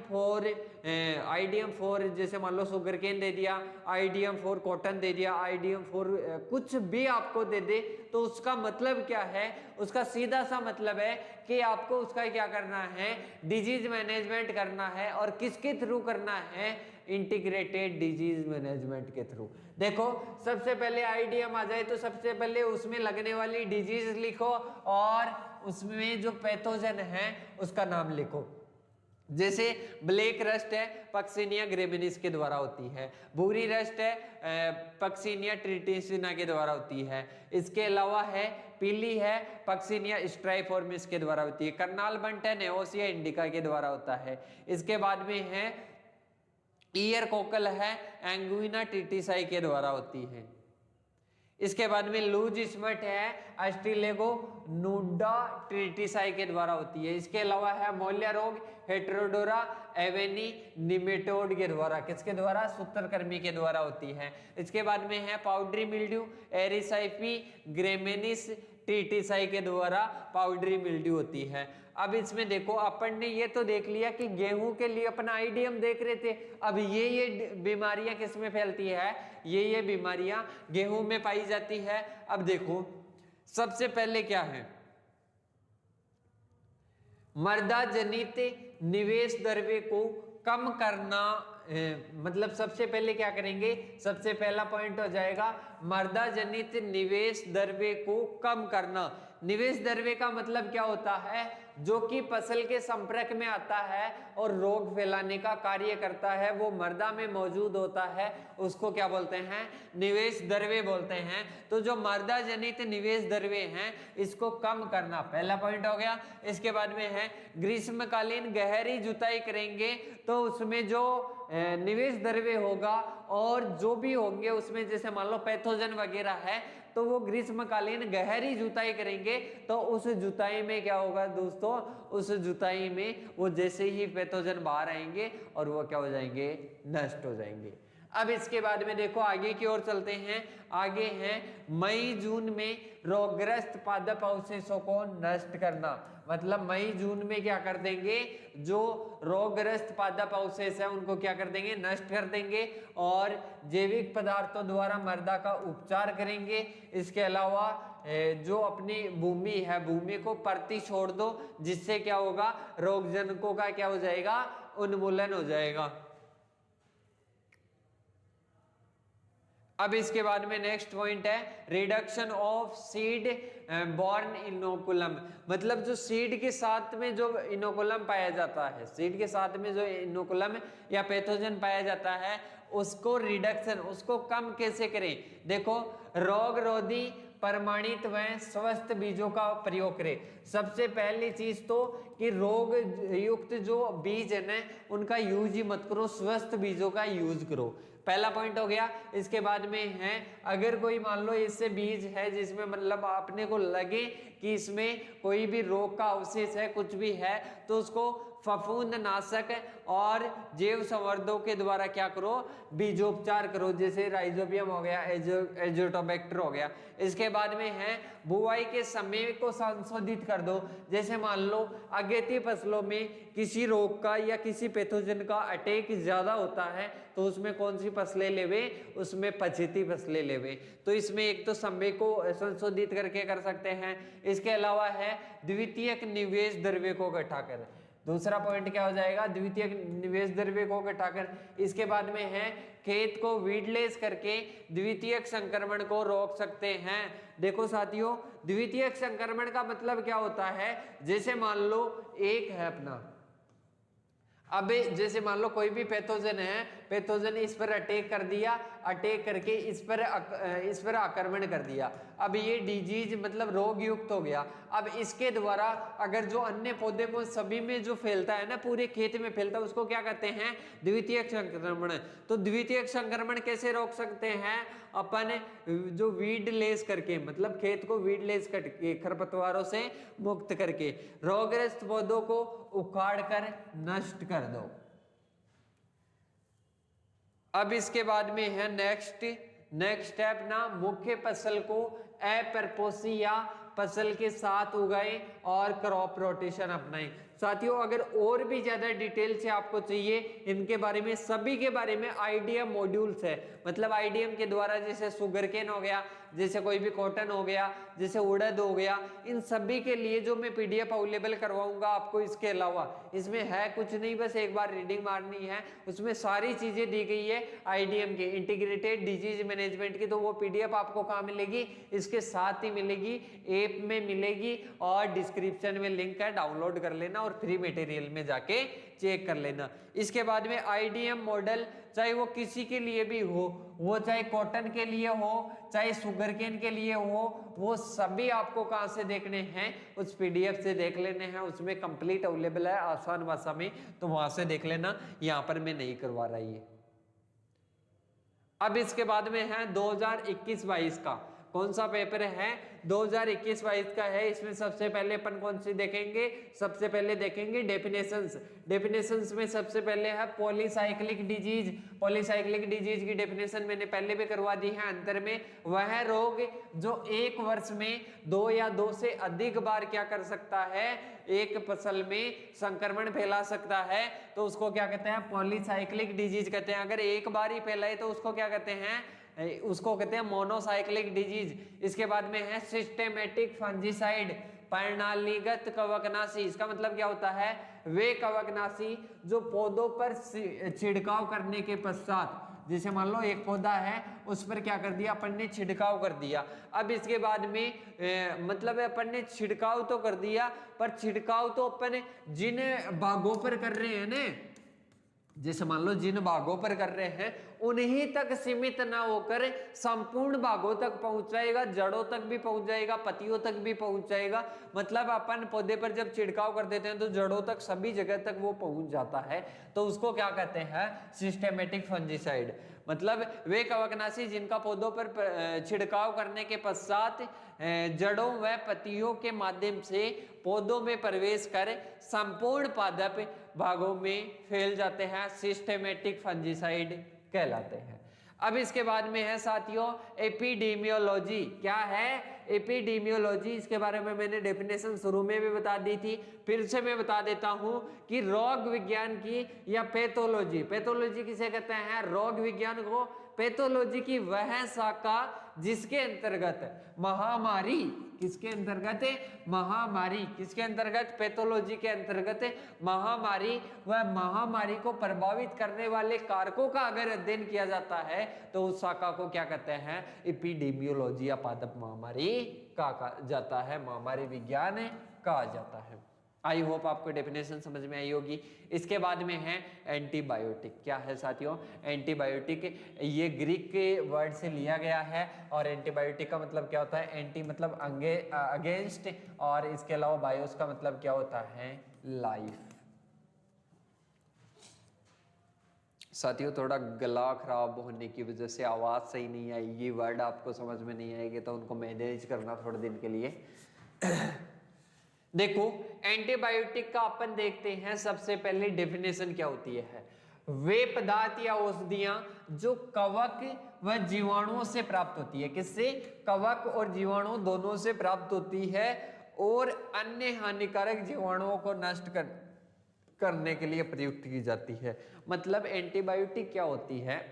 फॉर जैसे मान लो शुगर केन दे दिया, आईडीएम फॉर कॉटन दे दिया, आईडीएम फॉर कुछ भी आपको दे दे तो उसका मतलब क्या है? उसका सीधा सा मतलब है कि आपको उसका क्या करना है? डिजीज मैनेजमेंट करना है। और किसके थ्रू करना है? इंटीग्रेटेड डिजीज मैनेजमेंट के थ्रू। देखो सबसे पहले आईडीएम आ जाए तो सबसे पहले उसमें लगने वाली डिजीज लिखो और उसमें जो पैथोजन है उसका नाम लिखो। जैसे ब्लैक रस्ट है पक्सिनिया ग्रेमिनिस के द्वारा होती है, भूरी रस्ट है पक्सिनिया ट्रिटिसिना के द्वारा होती है, इसके अलावा है पीली है पक्सिनिया स्ट्राइफॉर्मिस के द्वारा होती है, करनाल बंट है नेओसिया इंडिका के द्वारा होता है। इसके बाद में है ईयर कोकल है एंगुइना ट्रिटिसाई के द्वारा होती है। इसके बाद में लूज स्मट है एस्ट्रिलेगो नूडा ट्रिटिसाई के द्वारा होती है। इसके अलावा है मोलिया रोग हेटेरोडोरा एवेनी निमेटोड के द्वारा, किसके द्वारा? सूत्रकृमि के द्वारा होती है। इसके बाद में है पाउडरी मिल्ड्यू एरिसाइपी ग्रेमेनिस ट्रिटिसाई के द्वारा पाउडरी मिल्ड्यू होती है। अब इसमें देखो अपन ने ये तो देख लिया कि गेहूं के लिए अपना आईडीएम देख रहे थे। अब ये बीमारियां किस में फैलती है? ये बीमारियां गेहूं में पाई जाती है। अब देखो सबसे पहले क्या है? मृदा जनित निवेश द्रव्य को कम करना। मतलब सबसे पहले क्या करेंगे? सबसे पहला पॉइंट हो जाएगा मृदा जनित निवेश द्रव्य को कम करना। निवेश द्रव्य का मतलब क्या होता है? जो कि फसल के संपर्क में आता है और रोग फैलाने का कार्य करता है, वो मृदा में मौजूद होता है, उसको क्या बोलते हैं? निवेश द्रव्य बोलते हैं। तो जो मृदा जनित निवेश द्रव्य हैं इसको कम करना पहला पॉइंट हो गया। इसके बाद में है ग्रीष्मकालीन गहरी जुताई करेंगे तो उसमें जो निवेश द्रव्य होगा और जो भी होंगे उसमें जैसे मान लो पैथोजन वगैरह है तो वो ग्रीष्मकालीन गहरी जुताई करेंगे तो उस जुताई में क्या होगा दोस्तों? उस जुताई में वो जैसे ही पैथोजन बाहर आएंगे और वो क्या हो जाएंगे? नष्ट हो जाएंगे। अब इसके बाद में देखो आगे की ओर चलते हैं। आगे है मई जून में रोगग्रस्त पादप अवशेषों को नष्ट करना। मतलब मई जून में क्या कर देंगे? जो रोगग्रस्त पादप अवशेष है उनको क्या कर देंगे? नष्ट कर देंगे और जैविक पदार्थों द्वारा मृदा का उपचार करेंगे। इसके अलावा जो अपनी भूमि है, भूमि को परती छोड़ दो, जिससे क्या होगा, रोगजनकों का क्या हो जाएगा, उन्मूलन हो जाएगा। अब इसके बाद में नेक्स्ट पॉइंट है reduction of seed born inoculum, मतलब जो सीड के साथ में जो इनोकुलम पाया जाता है, सीड के साथ में जो इनोकुलम या पैथोजन पाया जाता है, उसको रिडक्शन, उसको कम कैसे करें। देखो, रोग रोधी प्रमाणित व स्वस्थ बीजों का प्रयोग करें। सबसे पहली चीज तो कि रोग युक्त जो बीज है ना, उनका यूज ही मत करो, स्वस्थ बीजों का यूज करो, पहला पॉइंट हो गया। इसके बाद में है, अगर कोई मान लो इससे बीज है जिसमें मतलब आपने को लगे कि इसमें कोई भी रोग का अवशेष है, कुछ भी है, तो उसको फफूंद नाशक और जैव संवर्धकों के द्वारा क्या करो, बीजोपचार करो, जैसे राइजोबियम हो गया, एजोटोबैक्टर हो गया। इसके बाद में है बुआई के समय को संशोधित कर दो, जैसे मान लो अगेती फसलों में किसी रोग का या किसी पैथोजन का अटैक ज्यादा होता है, तो उसमें कौन सी फसलें लेवे, उसमें पछेती फसलें लेवे। तो इसमें एक तो समय को संशोधित करके कर सकते हैं। इसके अलावा है द्वितीयक निवेश द्रव्य को इकट्ठा कर, दूसरा पॉइंट क्या हो जाएगा, द्वितीय निवेश द्रव्य को घटाकर। इसके बाद में है खेत को वीडलेस करके द्वितीयक संक्रमण को रोक सकते हैं। देखो साथियों, द्वितीयक संक्रमण का मतलब क्या होता है, जैसे मान लो एक है अपना, अब जैसे मान लो कोई भी पैथोजन है, पैथोजन इस पर अटैक कर दिया, अटैक करके इस पर आक्रमण कर दिया, अब ये डिजीज मतलब रोग युक्त हो गया। अब इसके द्वारा अगर जो अन्य पौधे को सभी में जो फैलता है ना, पूरे खेत में फैलता है, उसको क्या कहते हैं, द्वितीयक संक्रमण। तो द्वितीयक संक्रमण कैसे रोक सकते हैं, अपन जो वीडलेस करके, मतलब खेत को वीडलेस करके, खरपतवारों से मुक्त करके, रोगग्रस्त पौधों को उखाड़ कर नष्ट कर दो। अब इसके बाद में है नेक्स्ट स्टेप ना, मुख्य फसल को अपरपोषी या फसल के साथ उगाएं और क्रॉप रोटेशन अपनाएं। साथियों, अगर और भी ज्यादा डिटेल से आपको चाहिए इनके बारे में, सभी के बारे में आईडीएम मॉड्यूल्स है, मतलब आईडीएम के द्वारा जैसे सुगरकेन हो गया, जैसे कोई भी कॉटन हो गया, जैसे उड़द हो गया, इन सभी के लिए जो मैं पीडीएफ अवेलेबल करवाऊंगा आपको। इसके अलावा इसमें है कुछ नहीं, बस एक बार रीडिंग मारनी है, उसमें सारी चीजें दी गई है आईडीएम के, इंटीग्रेटेड डिजीज मैनेजमेंट की। तो वो पीडीएफ आपको कहाँ मिलेगी, इसके साथ ही मिलेगी, ऐप में मिलेगी, और डिस्क्रिप्शन में लिंक है, डाउनलोड कर लेना और फ्री मटेरियल में जाके चेक कर लेना। इसके बाद में आईडीएम मॉडल, चाहे वो किसी के लिए भी हो, वो चाहे कॉटन के लिए हो, चाहे सुगरकेन के लिए हो, वो सभी आपको कहां से देखने हैं, उस पीडीएफ से देख लेने हैं, उसमें कंप्लीट अवेलेबल है आसान भाषा में, तो वहां से देख लेना, यहां पर मैं नहीं करवा रहा ये। अब इसके बाद में है 2021-22 का, कौन सा पेपर है, 2021-22 का है। इसमें सबसे पहले अपन कौन सी देखेंगे, सबसे पहले देखेंगे डेफिनेशंस। डेफिनेशंस में सबसे पहले है पॉलीसाइक्लिक डिजीज। पॉलीसाइक्लिक डिजीज की डेफिनेशन मैंने पहले भी करवा दी है अंतर में। वह रोग जो एक वर्ष में 2 या 2 से अधिक बार क्या कर सकता है, एक फसल में संक्रमण फैला सकता है, तो उसको क्या कहते हैं, पॉलीसाइक्लिक डिजीज कहते हैं। अगर एक बार ही फैलाए तो उसको क्या कहते हैं, उसको कहते हैं मोनोसाइक्लिक डिजीज। इसके बाद में है सिस्टेमेटिक फंजीसाइड, प्रणालीगत कवकनाशी। इसका मतलब क्या होता है, वे कवकनाशी जो पौधों पर छिड़काव करने के पश्चात, जैसे मान लो एक पौधा है, उस पर क्या कर दिया, अपन ने छिड़काव कर दिया। अब इसके बाद में मतलब अपन ने छिड़काव तो कर दिया, पर छिड़काव तो अपन जिन बागों पर कर रहे हैं ना, जैसे मान लो जिन बागों पर कर रहे हैं उन्हीं तक सीमित ना होकर संपूर्ण बागों तक पहुंच जाएगा, जड़ों तक भी पहुंच जाएगा, पत्तियों तक भी पहुंच जाएगा। मतलब अपन पौधे पर जब छिड़काव कर देते हैं तो जड़ों तक, सभी जगह तक वो पहुंच जाता है, तो उसको क्या कहते हैं, सिस्टेमेटिक फंजीसाइड। मतलब वे कवकनाशी जिनका पौधों पर छिड़काव करने के पश्चात जड़ों व पत्तियों के माध्यम से पौधों में प्रवेश कर संपूर्ण पादप भागों में फैल जाते हैं, सिस्टेमेटिक फंजीसाइड कहलाते हैं। अब इसके बाद में है साथियों एपिडेमियोलॉजी। क्या है? एपिडेमियोलॉजी। इसके बारे में मैंने डेफिनेशन शुरू में भी बता दी थी, फिर से मैं बता देता हूं कि रोग विज्ञान की या पैथोलॉजी, पैथोलॉजी किसे कहते हैं? रोग विज्ञान को। पैथोलॉजी की वह शाखा जिसके अंतर्गत महामारी, किसके अंतर्गत? महामारी। किसके अंतर्गत? पैथोलॉजी के अंतर्गत महामारी। वह महामारी को प्रभावित करने वाले कारकों का अगर अध्ययन किया जाता है तो उस शाखा को क्या कहते हैं? एपिडेमियोलॉजी या पादप महामारी कहा जाता है, महामारी विज्ञान कहा जाता है। आई होप आपको डेफिनेशन समझ में आई होगी। इसके बाद में है एंटीबायोटिक। क्या है साथियों? एंटीबायोटिक। ये ग्रीक के वर्ड से लिया गया है और एंटीबायोटिक का मतलब क्या होता है? एंटी मतलब अगेंस्ट, और इसके अलावा बायोस का मतलब क्या होता है? लाइफ। साथियों थोड़ा गला खराब होने की वजह से आवाज सही नहीं आएगी, वर्ड आपको समझ में नहीं आएगी, तो उनको मैनेज करना थोड़े दिन के लिए। देखो एंटीबायोटिक का अपन देखते हैं। सबसे पहले डेफिनेशन क्या होती है? वे पदार्थ या औषधियां जो कवक व जीवाणुओं से प्राप्त होती है। किससे? कवक और जीवाणु दोनों से प्राप्त होती है और अन्य हानिकारक जीवाणुओं को नष्ट करने के लिए प्रयुक्त की जाती है। मतलब एंटीबायोटिक क्या होती है?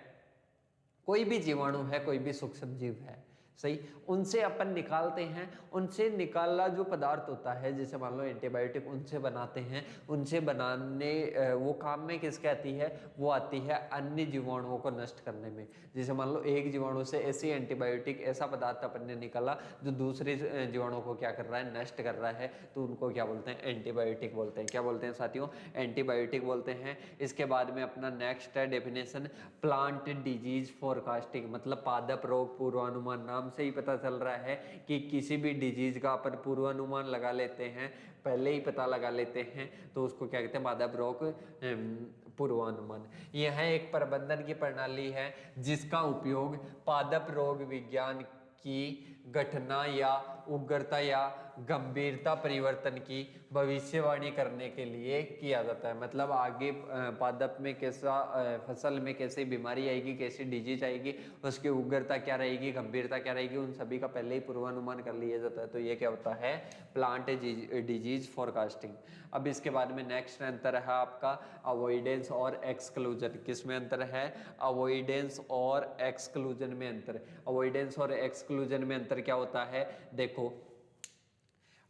कोई भी जीवाणु है, कोई भी सूक्ष्म जीव है, सही, उनसे अपन निकालते हैं, उनसे निकाला जो पदार्थ होता है, जैसे मान लो एंटीबायोटिक उनसे बनाते हैं, उनसे बनाने वो काम में किसके आती है? वो आती है अन्य जीवाणुओं को नष्ट करने में। जैसे मान लो एक जीवाणु से ऐसी एंटीबायोटिक, ऐसा पदार्थ अपन ने निकाला जो दूसरे जीवाणु को क्या कर रहा है? नष्ट कर रहा है, तो उनको क्या बोलते हैं? एंटीबायोटिक बोलते हैं। क्या बोलते हैं साथियों? एंटीबायोटिक बोलते हैं। इसके बाद में अपना नेक्स्ट है डेफिनेशन प्लांट डिजीज फोरकास्टिंग। मतलब पादप रोग पूर्वानुमान। नाम से ही पता चल रहा है कि किसी भी डिजीज का अपन पूर्वानुमान लगा लेते हैं, पहले ही पता लगा लेते हैं, तो उसको क्या कहते हैं? पादप रोग पूर्वानुमान। यह एक प्रबंधन की प्रणाली है जिसका उपयोग पादप रोग विज्ञान की घटना या उग्रता या गंभीरता परिवर्तन की भविष्यवाणी करने के लिए किया जाता है। मतलब आगे पादप में कैसा, फसल में कैसी बीमारी आएगी, कैसी डिजीज आएगी, उसकी उग्रता क्या रहेगी, गंभीरता क्या रहेगी, उन सभी का पहले ही पूर्वानुमान कर लिया जाता है। तो ये क्या होता है? Plant disease forecasting. अब इसके बाद में नेक्स्ट अंतर है आपका अवॉइडेंस और एक्सक्लूजन। किसमें अंतर है? अवॉइडेंस और एक्सक्लूजन में अंतर। अवॉइडेंस और एक्सक्लूजन में अंतर क्या होता है? देखो,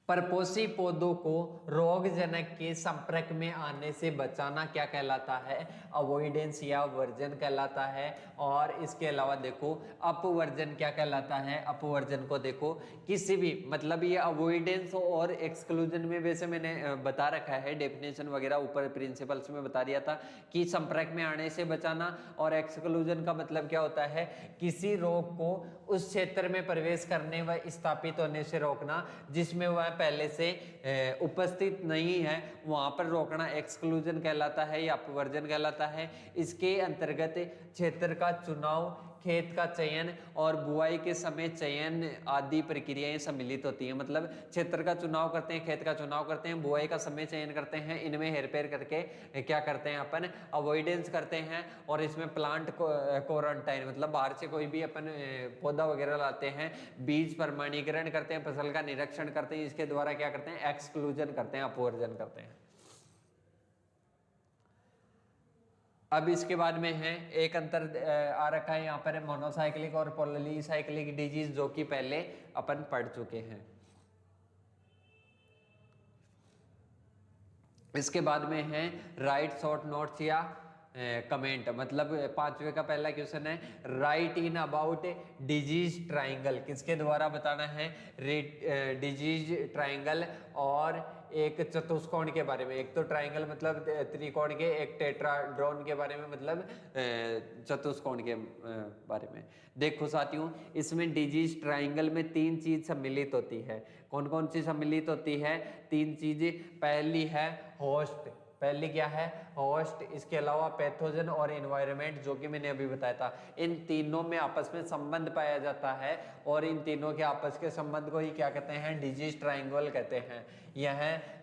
परपोषी पौधों को रोगजनक के संपर्क में आने से बचाना क्या कहलाता है? अवॉइडेंस या वर्जन कहलाता है। और इसके अलावा देखो अपवर्जन क्या कहलाता है? अपवर्जन को देखो किसी भी, मतलब ये अवॉइडेंस और एक्सक्लूजन में वैसे मैंने बता रखा है, डेफिनेशन वगैरह ऊपर प्रिंसिपल्स में बता दिया था कि संपर्क में आने से बचाना, और एक्सक्लूजन का मतलब क्या होता है? किसी रोग को उस क्षेत्र में प्रवेश करने व स्थापित होने से रोकना जिसमें वह पहले से उपस्थित नहीं है, वहां पर रोकना एक्सक्लूजन कहलाता है या अपवर्जन कहलाता है। इसके अंतर्गत क्षेत्र का चुनाव, खेत का चयन और बुआई के समय चयन आदि प्रक्रियाएं सम्मिलित होती हैं। मतलब क्षेत्र का चुनाव करते हैं, खेत का चुनाव करते हैं, बुआई का समय चयन करते हैं, इनमें हेरफेर करके क्या करते हैं? अपन अवॉइडेंस करते हैं। और इसमें प्लांट क्वारंटाइन, मतलब बाहर से कोई भी अपन पौधा वगैरह लाते हैं, बीज प्रमाणीकरण करते हैं, फसल का निरीक्षण करते हैं, इसके द्वारा क्या करते हैं? एक्सक्लूजन करते हैं, अपवर्जन करते हैं। अब इसके बाद में है एक अंतर आ रखा है यहाँ पर मोनोसाइक्लिक और पॉलीसाइक्लिक डिजीज, जो कि पहले अपन पढ़ चुके हैं। इसके बाद में है राइट शॉर्ट नोट्स या कमेंट। मतलब पांचवे का पहला क्वेश्चन है right in about disease triangle. किसके द्वारा बताना है? डिजीज ट्राइंगल और एक चतुष्कोण के बारे में। एक तो ट्राइंगल मतलब त्रिकोण के, एक टेट्राड्रॉन के बारे में, मतलब चतुष्कोण के बारे में। देखो साथियों, इसमें डिजीज ट्राइंगल में तीन चीज सम्मिलित होती है। कौन कौन सी सम्मिलित होती है? तीन चीजें। पहली है होस्ट। पहली क्या है? होस्ट, इसके अलावा पैथोजन और एनवायरनमेंट, जो कि मैंने अभी बताया था। इन तीनों में आपस में संबंध पाया जाता है और इन तीनों के आपस के संबंध को ही क्या कहते हैं, डिजीज ट्रायंगल कहते हैं। यह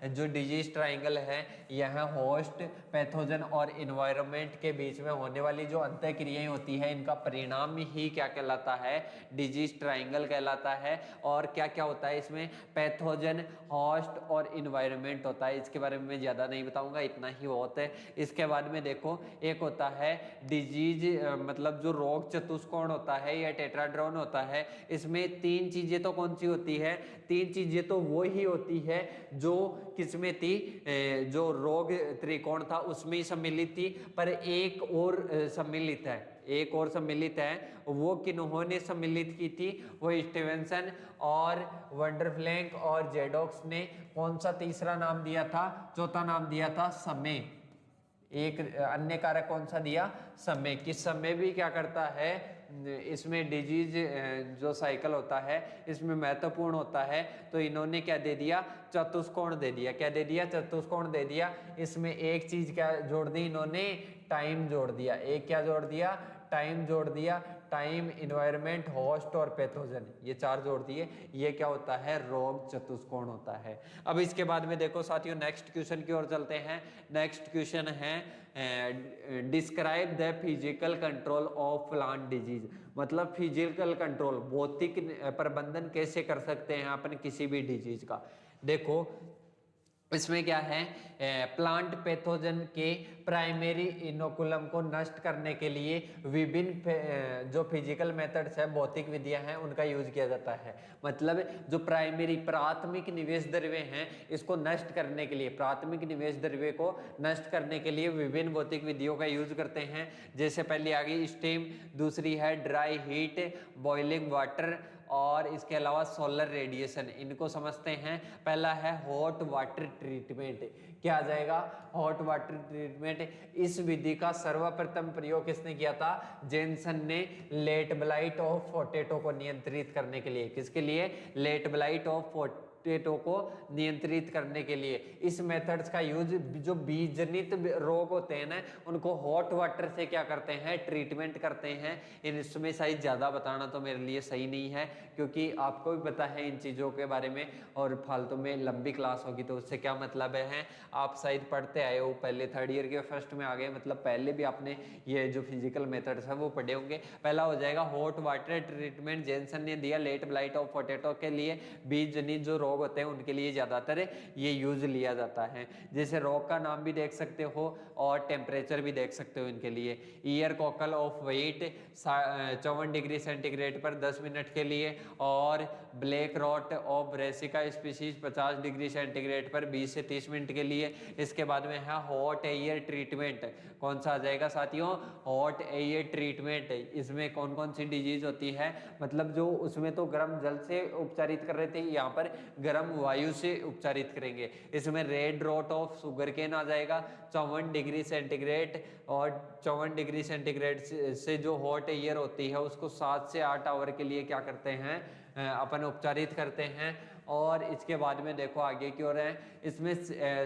जो डिजीज ट्रायंगल है, यह होस्ट, पैथोजन और एनवायरनमेंट के बीच में होने वाली जो अंतःक्रियाएं होती है, इनका परिणाम ही क्या कहलाता है, डिजीज ट्रायंगल कहलाता है। और क्या क्या होता है इसमें, पैथोजन, होस्ट और एनवायरनमेंट होता है। इसके बारे में मैं ज़्यादा नहीं बताऊंगा, इतना ही बहुत है। इसके बाद में देखो, एक होता है डिजीज, मतलब जो रोग चतुष्कोण होता है या टेट्राड्रॉन होता है, इसमें तीन चीज़ें तो कौन सी होती है, तीन चीज़ें तो वो ही होती है जो किसमें थी, जो रोग त्रिकोण था उसमें ही सम्मिलित थी, पर एक और सम्मिलित है, एक और सम्मिलित है। वो किन्होंने सम्मिलित की थी, वो स्टीवेंसन और वंडरफ्लैंक और जेडॉक्स ने कौन सा तीसरा नाम दिया था, चौथा नाम दिया था समय। एक अन्य कारक कौन सा दिया, समय। कि समय भी क्या करता है, इसमें डिजीज जो साइकिल होता है इसमें महत्वपूर्ण होता है। तो इन्होंने क्या दे दिया, चतुष्कोण दे दिया। क्या दे दिया, चतुष्कोण दे दिया। इसमें एक चीज क्या जोड़ दी इन्होंने, टाइम जोड़ दिया। एक क्या जोड़ दिया, टाइम जोड़ दिया। टाइम, इन्वायरमेंट, होस्ट और पैथोजन, ये चार जोड़ दिए। ये क्या होता है, रोग चतुष्कोण होता है। अब इसके बाद में देखो साथियों, नेक्स्ट क्वेश्चन की ओर चलते हैं। नेक्स्ट क्वेश्चन है describe the physical control of plant disease. मतलब फिजिकल कंट्रोल, भौतिक प्रबंधन कैसे कर सकते हैं अपन किसी भी डिजीज का। देखो इसमें क्या है, प्लांट पैथोजन के प्राइमरी इनोकुलम को नष्ट करने के लिए विभिन्न जो फिजिकल मेथड्स है, भौतिक विधियां हैं, उनका यूज किया जाता है। मतलब जो प्राइमरी, प्राथमिक निवेश द्रव्य हैं, इसको नष्ट करने के लिए, प्राथमिक निवेश द्रव्य को नष्ट करने के लिए विभिन्न भौतिक विधियों का यूज करते हैं। जैसे पहली आ गई स्टीम, दूसरी है ड्राई हीट, बॉइलिंग वाटर और इसके अलावा सोलर रेडिएशन। इनको समझते हैं। पहला है हॉट वाटर ट्रीटमेंट। क्या आ जाएगा, हॉट वाटर ट्रीटमेंट। इस विधि का सर्वप्रथम प्रयोग किसने किया था, जेनसन ने, लेट ब्लाइट ऑफ पोटैटो को नियंत्रित करने के लिए। किसके लिए, लेट ब्लाइट ऑफ पोटैटो को नियंत्रित करने के लिए। इस मेथड्स का यूज, जो बीज जनित रोग होते हैं ना, उनको हॉट वाटर से क्या करते हैं, ट्रीटमेंट करते हैं। इसमें शायद ज़्यादा बताना तो मेरे लिए सही नहीं है, क्योंकि आपको भी पता है इन चीज़ों के बारे में, और फालतू में लंबी क्लास होगी तो उससे क्या मतलब है। आप शायद पढ़ते आए हो, पहले थर्ड ईयर के फर्स्ट में आ गए, मतलब पहले भी आपने ये जो फिजिकल मेथड्स है वो पढ़े होंगे। पहला हो जाएगा हॉट वाटर ट्रीटमेंट, जेनसन ने दिया लेट ब्लाइट ऑफ पोटैटो के लिए। बीज जनित जो रोग होते हैं उनके लिए ज़्यादातर ये यूज लिया जाता है। जैसे रोग का नाम भी देख सकते हो और टेम्परेचर भी देख सकते हो इनके लिए। Ear cockle of wheat 54 degree centigrade पर 10 मिनट के लिए, और black rot of brassica species 50 degree centigrade पर 20 से 30 मिनट के लिए। इसके बाद में है हॉट एयर ट्रीटमेंट। कौन सा आ जाएगा साथियों, हॉट एयर ट्रीटमेंट। इसमें कौन कौन सी डिजीज होती है, मतलब जो उसमें तो गर्म जल से उपचारित कर रहे थे, यहाँ पर गर्म वायु से उपचारित करेंगे। इसमें red rot of sugarcane आ जाएगा 54 डिग्री सेंटीग्रेड, और 54 डिग्री सेंटीग्रेड से जो हॉट एयर होती है उसको 7 से 8 आवर के लिए क्या करते हैं, अपन उपचारित करते हैं। और इसके बाद में देखो आगे की ओर है, इसमें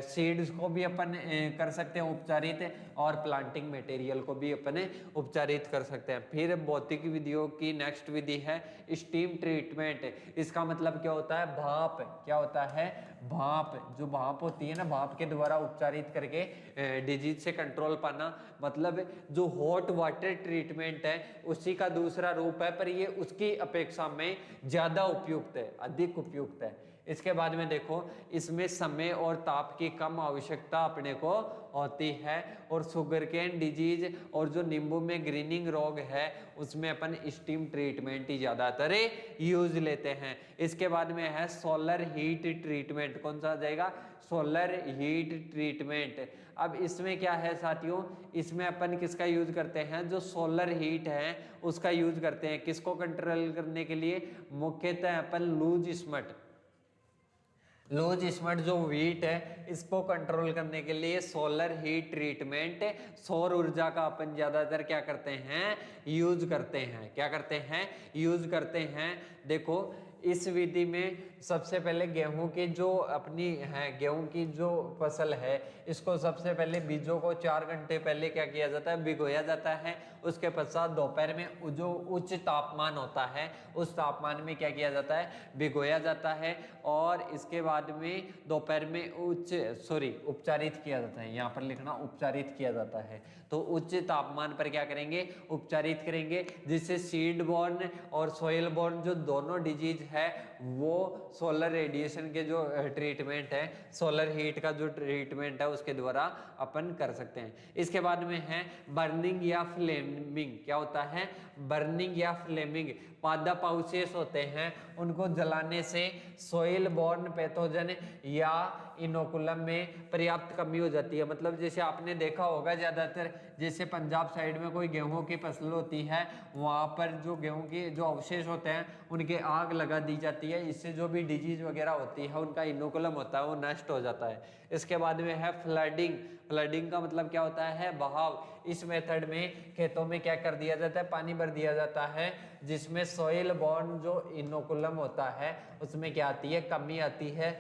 सीड्स को भी अपन कर सकते हैं उपचारित, और प्लांटिंग मटेरियल को भी अपन उपचारित कर सकते हैं। फिर भौतिक विधियों की नेक्स्ट विधि है स्टीम ट्रीटमेंट। इसका मतलब क्या होता है, भाप। क्या होता है, भाप। जो भाप होती है ना, भाप के द्वारा उपचारित करके डिजीज से कंट्रोल पाना। मतलब जो हॉट वाटर ट्रीटमेंट है उसी का दूसरा रूप है, पर ये उसकी अपेक्षा में ज्यादा उपयुक्त है, अधिक उपयुक्त है। इसके बाद में देखो, इसमें समय और ताप की कम आवश्यकता अपने को होती है, और शुगर केन डिजीज और जो नींबू में ग्रीनिंग रोग है उसमें अपन स्टीम ट्रीटमेंट ही ज्यादातर यूज लेते हैं। इसके बाद में है सोलर हीट ट्रीटमेंट। कौन सा आ जाएगा, सोलर हीट ट्रीटमेंट। अब इसमें क्या है साथियों, इसमें अपन किसका यूज करते हैं, जो सोलर हीट है उसका यूज करते हैं। किसको कंट्रोल करने के लिए, मुख्यतः अपन लूज स्मट, लूज स्मट जो व्हीट है इसको कंट्रोल करने के लिए सोलर हीट ट्रीटमेंट, सौर ऊर्जा का अपन ज्यादातर क्या करते हैं, यूज करते हैं। क्या करते हैं, यूज करते हैं। देखो इस विधि में सबसे पहले गेहूं की जो अपनी है, गेहूं की जो फसल है, इसको सबसे पहले बीजों को 4 घंटे पहले क्या किया जाता है, भिगोया जाता है। उसके पश्चात दोपहर में जो उच्च तापमान होता है उस तापमान में क्या किया जाता है, भिगोया जाता है। और इसके बाद में दोपहर में उपचारित किया जाता है, यहाँ पर लिखना उपचारित किया जाता है। तो उच्च तापमान पर क्या करेंगे, उपचारित करेंगे, जिससे सीड बॉर्न और सॉइल बॉर्न जो दोनों डिजीज है वो सोलर रेडिएशन के जो ट्रीटमेंट है, सोलर हीट का जो ट्रीटमेंट है उसके द्वारा अपन कर सकते हैं। इसके बाद में है बर्निंग या फ्लेमिंग। क्या होता है, बर्निंग या फ्लेमिंग। पादप अवशेष होते हैं उनको जलाने से सोइल बॉर्न पैथोजन या इनोकुलम में पर्याप्त कमी हो जाती है। मतलब जैसे आपने देखा होगा ज्यादातर जैसे पंजाब साइड में कोई गेहूं की फसल होती है, वहां पर जो गेहूं के जो अवशेष होते हैं उनके आग लगा दी जाती है। इससे जो भी डिजीज वगैरह होती है उनका इनोकुलम होता है वो नष्ट हो जाता है। इसके बाद में है फ्लडिंग। फ्लडिंग का मतलब क्या होता है, बहाव। इस मेथड में खेतों में क्या कर दिया जाता है, पानी भर दिया जाता है, जिसमें सोइल बॉर्न जो इनोकुलम होता है उसमें क्या आती है, कमी आती है।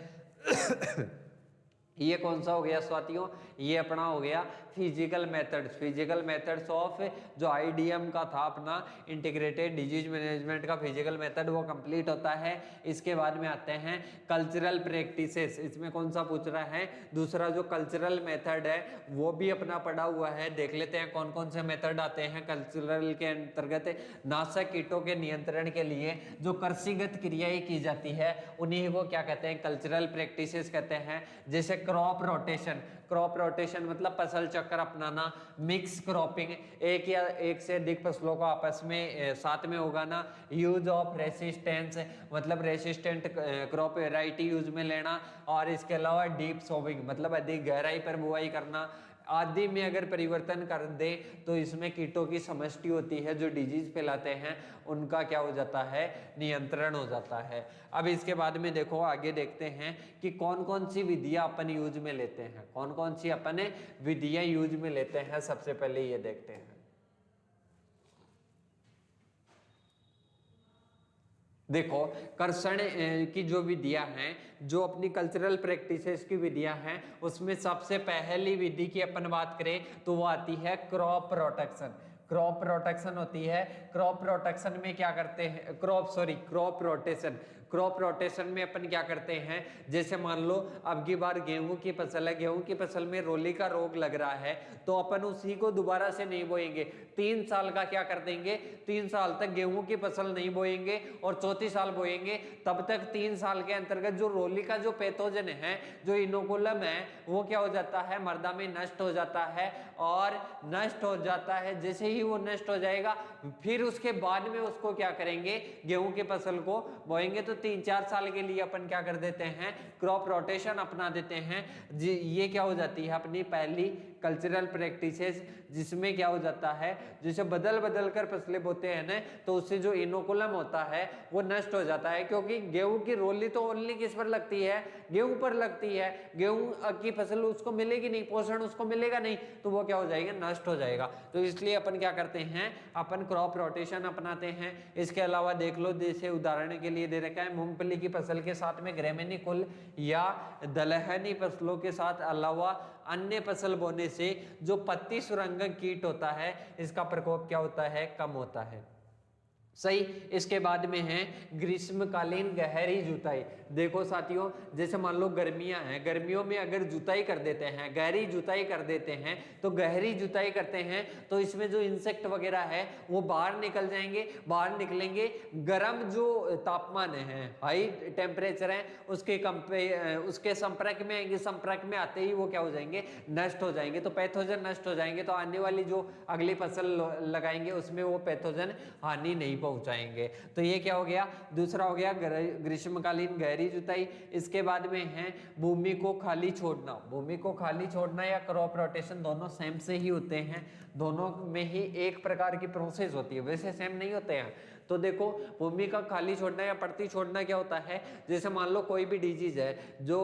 ये कौन सा हो गया साथियों, ये अपना हो गया physical methods. Physical methods of जो आईडीएम का था अपना इंटीग्रेटेड डिजीज मैनेजमेंट का फिजिकल मेथड वो कंप्लीट होता है। इसके बाद में आते हैं कल्चरल प्रैक्टिसेस। इसमें कौन सा पूछ रहा है, दूसरा जो कल्चरल मेथड है वो भी अपना पड़ा हुआ है। देख लेते हैं कौन कौन से मेथड आते हैं कल्चरल के अंतर्गत। नाशक कीटों के नियंत्रण के लिए जो कृषिगत क्रियाएं की जाती है उन्हीं को क्या कहते हैं, कल्चरल प्रैक्टिसेस कहते हैं। जैसे क्रॉप रोटेशन। क्रॉप रोटेशन मतलब फसल चक्र अपनाना। मिक्स क्रॉपिंग, एक या एक से अधिक फसलों को आपस में साथ में उगाना। यूज ऑफ रेसिस्टेंस मतलब रेसिस्टेंट क्रॉप वैरायटी यूज में लेना। और इसके अलावा डीप सोविंग मतलब अधिक गहराई पर बुआई करना। आदि में अगर परिवर्तन कर दे तो इसमें कीटों की समष्टि होती है जो डिजीज फैलाते हैं, उनका क्या हो जाता है, नियंत्रण हो जाता है। अब इसके बाद में देखो आगे देखते हैं कि कौन कौन सी विधियां अपन यूज में लेते हैं, कौन कौन सी अपन विधियां यूज में लेते हैं। सबसे पहले ये देखते हैं, देखो कर्षण की जो विधियां हैं, जो अपनी कल्चरल प्रैक्टिसेस की विधियां हैं, उसमें सबसे पहली विधि की अपन बात करें तो वो आती है क्रॉप प्रोटेक्शन। क्रॉप प्रोटेक्शन होती है। क्रॉप प्रोटेक्शन में क्या करते हैं, क्रॉप रोटेशन। क्रॉप रोटेशन में अपन क्या करते हैं, जैसे मान लो अब की बार गेहूं की फसल है, गेहूं की फसल में रोली का रोग लग रहा है, तो अपन उसी को दोबारा से नहीं बोएंगे। 3 साल का क्या कर देंगे, 3 साल तक गेहूं की फसल नहीं बोएंगे और चौथी साल बोएंगे। तब तक 3 साल के अंतर्गत जो रोली का जो पैथोजन है, जो इनोकुलम है, वो क्या हो जाता है, मृदा में नष्ट हो जाता है। और नष्ट हो जाता है, जैसे ही वो नष्ट हो जाएगा फिर उसके बाद में उसको क्या करेंगे, गेहूं की फसल को बोएंगे। तो 3-4 साल के लिए अपन क्या कर देते हैं, क्रॉप रोटेशन अपना देते हैं। ये क्या हो जाती है अपनी पहली कल्चरल प्रैक्टिसेस, जिसमें क्या हो जाता है, जैसे बदल बदल कर फसलें बोते हैं ना, तो उससे जो इनोकुलम होता है वो नष्ट हो जाता है। क्योंकि गेहूं की रोली तो ओनली किस पर लगती है, गेहूं पर लगती है। गेहूं की फसल उसको मिलेगी नहीं, पोषण उसको मिलेगा नहीं, तो वो क्या हो जाएगा, नष्ट हो जाएगा। तो इसलिए अपन क्या करते हैं, अपन क्रॉप रोटेशन अपनाते हैं। इसके अलावा देख लो, जैसे उदाहरण के लिए दे रखा है, मूंगफली की फसल के साथ में ग्रेमिनी कुल या दलहनी फसलों के साथ अलावा अन्य फसल बोने से जो पत्ती सुरंगक कीट होता है, इसका प्रकोप क्या होता है, कम होता है। सही। इसके बाद में है ग्रीष्मकालीन गहरी जुताई। देखो साथियों, जैसे मान लो गर्मियां हैं, गर्मियों में अगर जुताई कर देते हैं, गहरी जुताई कर देते हैं, तो गहरी जुताई करते हैं तो इसमें जो इंसेक्ट वगैरह है वो बाहर निकल जाएंगे। बाहर निकलेंगे, गर्म जो तापमान है, हाई टेम्परेचर है, उसके संपर्क में आएंगे। संपर्क में आते ही वो क्या हो जाएंगे, नष्ट हो जाएंगे। तो पैथोजन नष्ट हो जाएंगे, तो आने वाली जो अगली फसल लगाएंगे उसमें वो पैथोजन हानि नहीं पहुंचाएंगे। तो ये क्या हो गया, दूसरा हो गया ग्रीष्मकालीन गहरी जुताई। इसके बाद में है भूमि को खाली छोड़ना। भूमि को खाली छोड़ना या क्रॉप रोटेशन दोनों सेम से ही होते हैं। दोनों में ही एक प्रकार की प्रोसेस होती है, वैसे सेम नहीं होते हैं। तो देखो भूमि का खाली छोड़ना या पड़ती छोड़ना क्या होता है, जैसे मान लो कोई भी डिजीज है, जो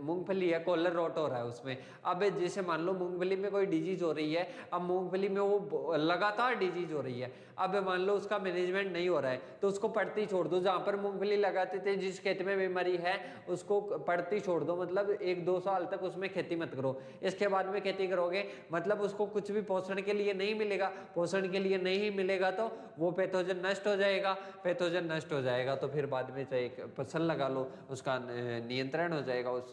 मूंगफली है कॉलर रॉट हो रहा है उसमें, अब जैसे मान लो मूंगफली में कोई डिजीज हो रही है, अब मूंगफली में वो लगातार डिजीज हो रही है, अब मान लो उसका मैनेजमेंट नहीं हो रहा है तो उसको पड़ती छोड़ दो। जहां पर मूंगफली लगाते थे जिस खेत में बीमारी है उसको पड़ती छोड़ दो, मतलब 1-2 साल तक उसमें खेती मत करो, इसके बाद में खेती करोगे मतलब उसको कुछ भी पोषण के लिए नहीं मिलेगा, पोषण के लिए नहीं मिलेगा तो वो पैथोजन नष्ट हो जाएगा, पैथोजन नष्ट हो जाएगा तो फिर बाद में चाहे फसल लगा लो उसका नियंत्रण हो जाएगा, उस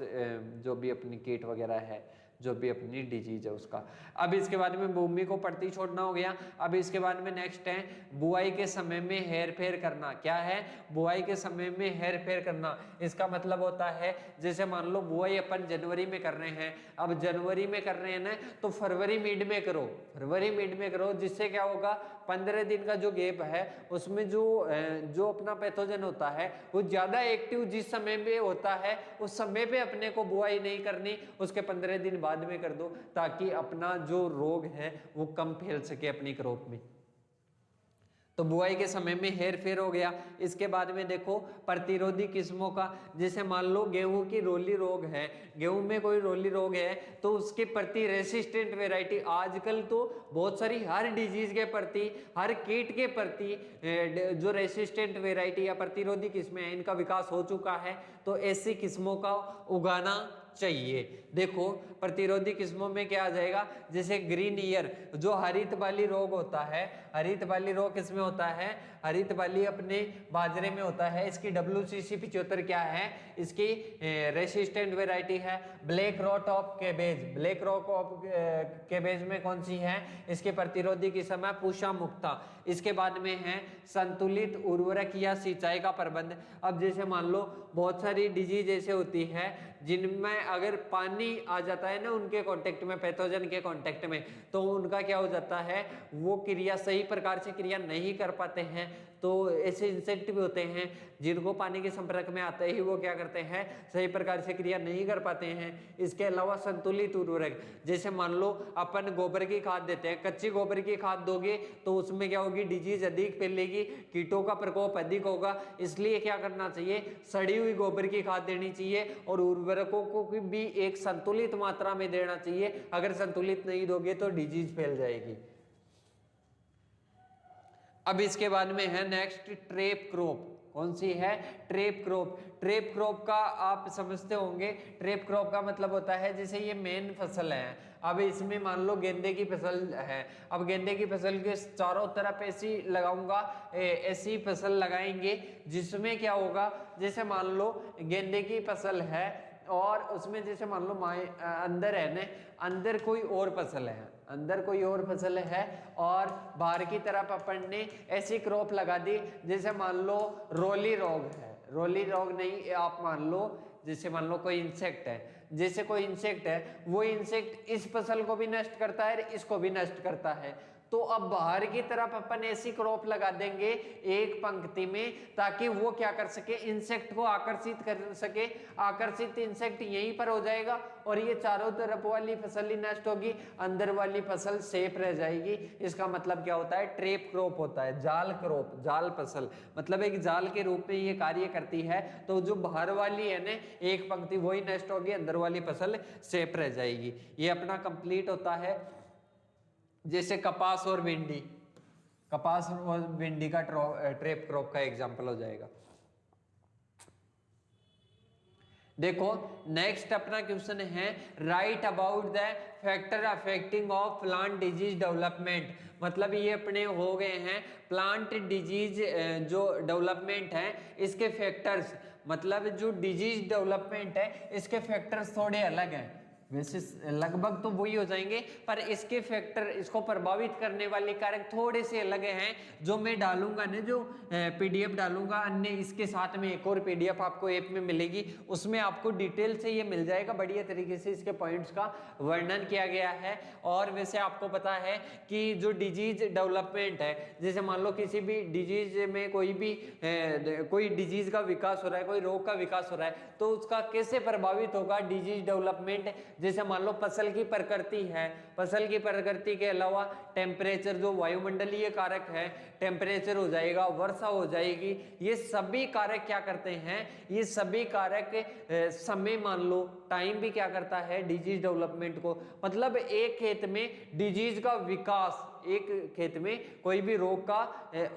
जो भी अपनी कीट वगैरह है, जो भी अपनी डिजीज है उसका। अब इसके बाद में भूमि को पड़ती छोड़ना हो गया। अब इसके बाद में नेक्स्ट है बुआई के समय में हेर फेर करना। क्या है? बुआई के समय में हेर फेर करना, इसका मतलब होता है जैसे मान लो बुआई अपन जनवरी में कर रहे हैं, अब जनवरी में कर रहे हैं ना तो फरवरी मिड में करो, फरवरी मिड में करो, जिससे क्या होगा 15 दिन का जो गैप है उसमें जो अपना पैथोजन होता है वो ज्यादा एक्टिव जिस समय में होता है उस समय पे अपने को बुआई नहीं करनी, उसके 15 दिन बाद में कर दो ताकि अपना जो रोग है वो कम फैल सके अपनी क्रॉप में। तो बुआई के समय में हेर फेर हो गया। इसके बाद में देखो प्रतिरोधी किस्मों का, जैसे मान लो गेहूं की रोली रोग है, गेहूं में कोई रोली रोग है तो उसके प्रति रेसिस्टेंट वेराइटी, आजकल तो बहुत सारी हर डिजीज के प्रति, हर कीट के प्रति जो रेसिस्टेंट वेराइटी या प्रतिरोधी किस्में हैं इनका विकास हो चुका है, तो ऐसी किस्मों का उगाना चाहिए। देखो प्रतिरोधी किस्मों में क्या आ जाएगा, जैसे ग्रीन ईयर जो हरित बाली रोग होता है, हरित बाली रोग किसमें होता है, हरित बाली अपने बाजरे में होता है, इसकी WCC 75 क्या है, इसकी रेसिस्टेंट वेराइटी है। Black rot of cabbage, black rot of cabbage में कौन सी है, इसके प्रतिरोधी किस्म है पूषा मुक्ता। इसके बाद में है संतुलित उर्वरक या सिंचाई का प्रबंध। अब जैसे मान लो बहुत सारी डिजीज ऐसे होती है जिनमें अगर पानी आ जाता है ना उनके कांटेक्ट में, पैथोजन के कांटेक्ट में, तो उनका क्या हो जाता है, वो क्रिया सही प्रकार से क्रिया नहीं कर पाते हैं। तो ऐसे इंसेक्ट भी होते हैं जिनको पानी के संपर्क में आते ही वो क्या करते हैं, सही प्रकार से क्रिया नहीं कर पाते हैं। इसके अलावा संतुलित उर्वरक, जैसे मान लो अपन गोबर की खाद देते हैं, कच्ची गोबर की खाद दोगे तो उसमें क्या होगी, डिजीज अधिक फैलेगी, कीटों का प्रकोप अधिक होगा, इसलिए क्या करना चाहिए, सड़ी हुई गोबर की खाद देनी चाहिए और उर्वरकों को भी एक संतुलित मात्रा में देना चाहिए। अगर संतुलित नहीं दोगे तो डिजीज फैल जाएगी। अब इसके बाद में है नेक्स्ट ट्रेप क्रॉप। कौन सी है? Trap crop. ट्रेप क्रॉप का आप समझते होंगे, ट्रेप क्रॉप का मतलब होता है जैसे ये मेन फसल है, अब इसमें मान लो गेंदे की फसल है, अब गेंदे की फसल के चारों तरफ ऐसी लगाऊंगा, ऐसी फसल लगाएंगे जिसमें क्या होगा, जैसे मान लो गेंदे की फसल है और उसमें जैसे मान लो अंदर है ना, अंदर कोई और फसल है, अंदर कोई और फसल है और बाहर की तरफ अपन ने ऐसी क्रॉप लगा दी, जैसे मान लो रोली रोग है, रोली रोग नहीं, आप मान लो जैसे मान लो कोई इंसेक्ट है, जैसे कोई इंसेक्ट है, वो इंसेक्ट इस फसल को भी नष्ट करता है, इसको भी नष्ट करता है, तो अब बाहर की तरफ अपन ऐसी क्रॉप लगा देंगे एक पंक्ति में ताकि वो क्या कर सके, इंसेक्ट को आकर्षित कर सके, आकर्षित इंसेक्ट यहीं पर हो जाएगा और ये चारों तरफ वाली फसल ही नष्ट होगी, अंदर वाली फसल सेफ रह जाएगी। इसका मतलब क्या होता है, ट्रेप क्रॉप होता है, जाल क्रॉप, जाल फसल, मतलब एक जाल के रूप में ये कार्य करती है। तो जो बाहर वाली है ना एक पंक्ति वही नष्ट होगी, अंदर वाली फसल सेफ रह जाएगी। ये अपना कंप्लीट होता है। जैसे कपास और भिंडी, कपास और भिंडी का ट्रेप क्रॉप का एग्जांपल हो जाएगा। देखो नेक्स्ट अपना क्वेश्चन है, right about the factor affecting of plant disease development. मतलब ये अपने हो गए हैं प्लांट डिजीज जो डेवलपमेंट है इसके फैक्टर्स, मतलब जो डिजीज डेवलपमेंट है इसके फैक्टर्स थोड़े अलग हैं, वैसे लगभग तो वही हो जाएंगे पर इसके फैक्टर, इसको प्रभावित करने वाले कारक थोड़े से अलग हैं, जो मैं डालूंगा ना, जो PDF डालूंगा अन्य, इसके साथ में एक और PDF आपको ऐप में मिलेगी, उसमें आपको डिटेल से ये मिल जाएगा, बढ़िया तरीके से इसके पॉइंट्स का वर्णन किया गया है। और वैसे आपको पता है कि जो डिजीज डेवलपमेंट है, जैसे मान लो किसी भी डिजीज में कोई डिजीज का विकास हो रहा है, कोई रोग का विकास हो रहा है, तो उसका कैसे प्रभावित होगा डिजीज डेवलपमेंट। जैसे मान लो फसल की प्रकृति है, फसल की प्रगति के अलावा टेम्परेचर, जो वायुमंडलीय कारक है, टेम्परेचर हो जाएगा, वर्षा हो जाएगी, ये सभी कारक क्या करते हैं, ये सभी कारक समय मान लो टाइम भी क्या करता है डिजीज डेवलपमेंट को। मतलब एक खेत में डिजीज का विकास, एक खेत में कोई भी रोग का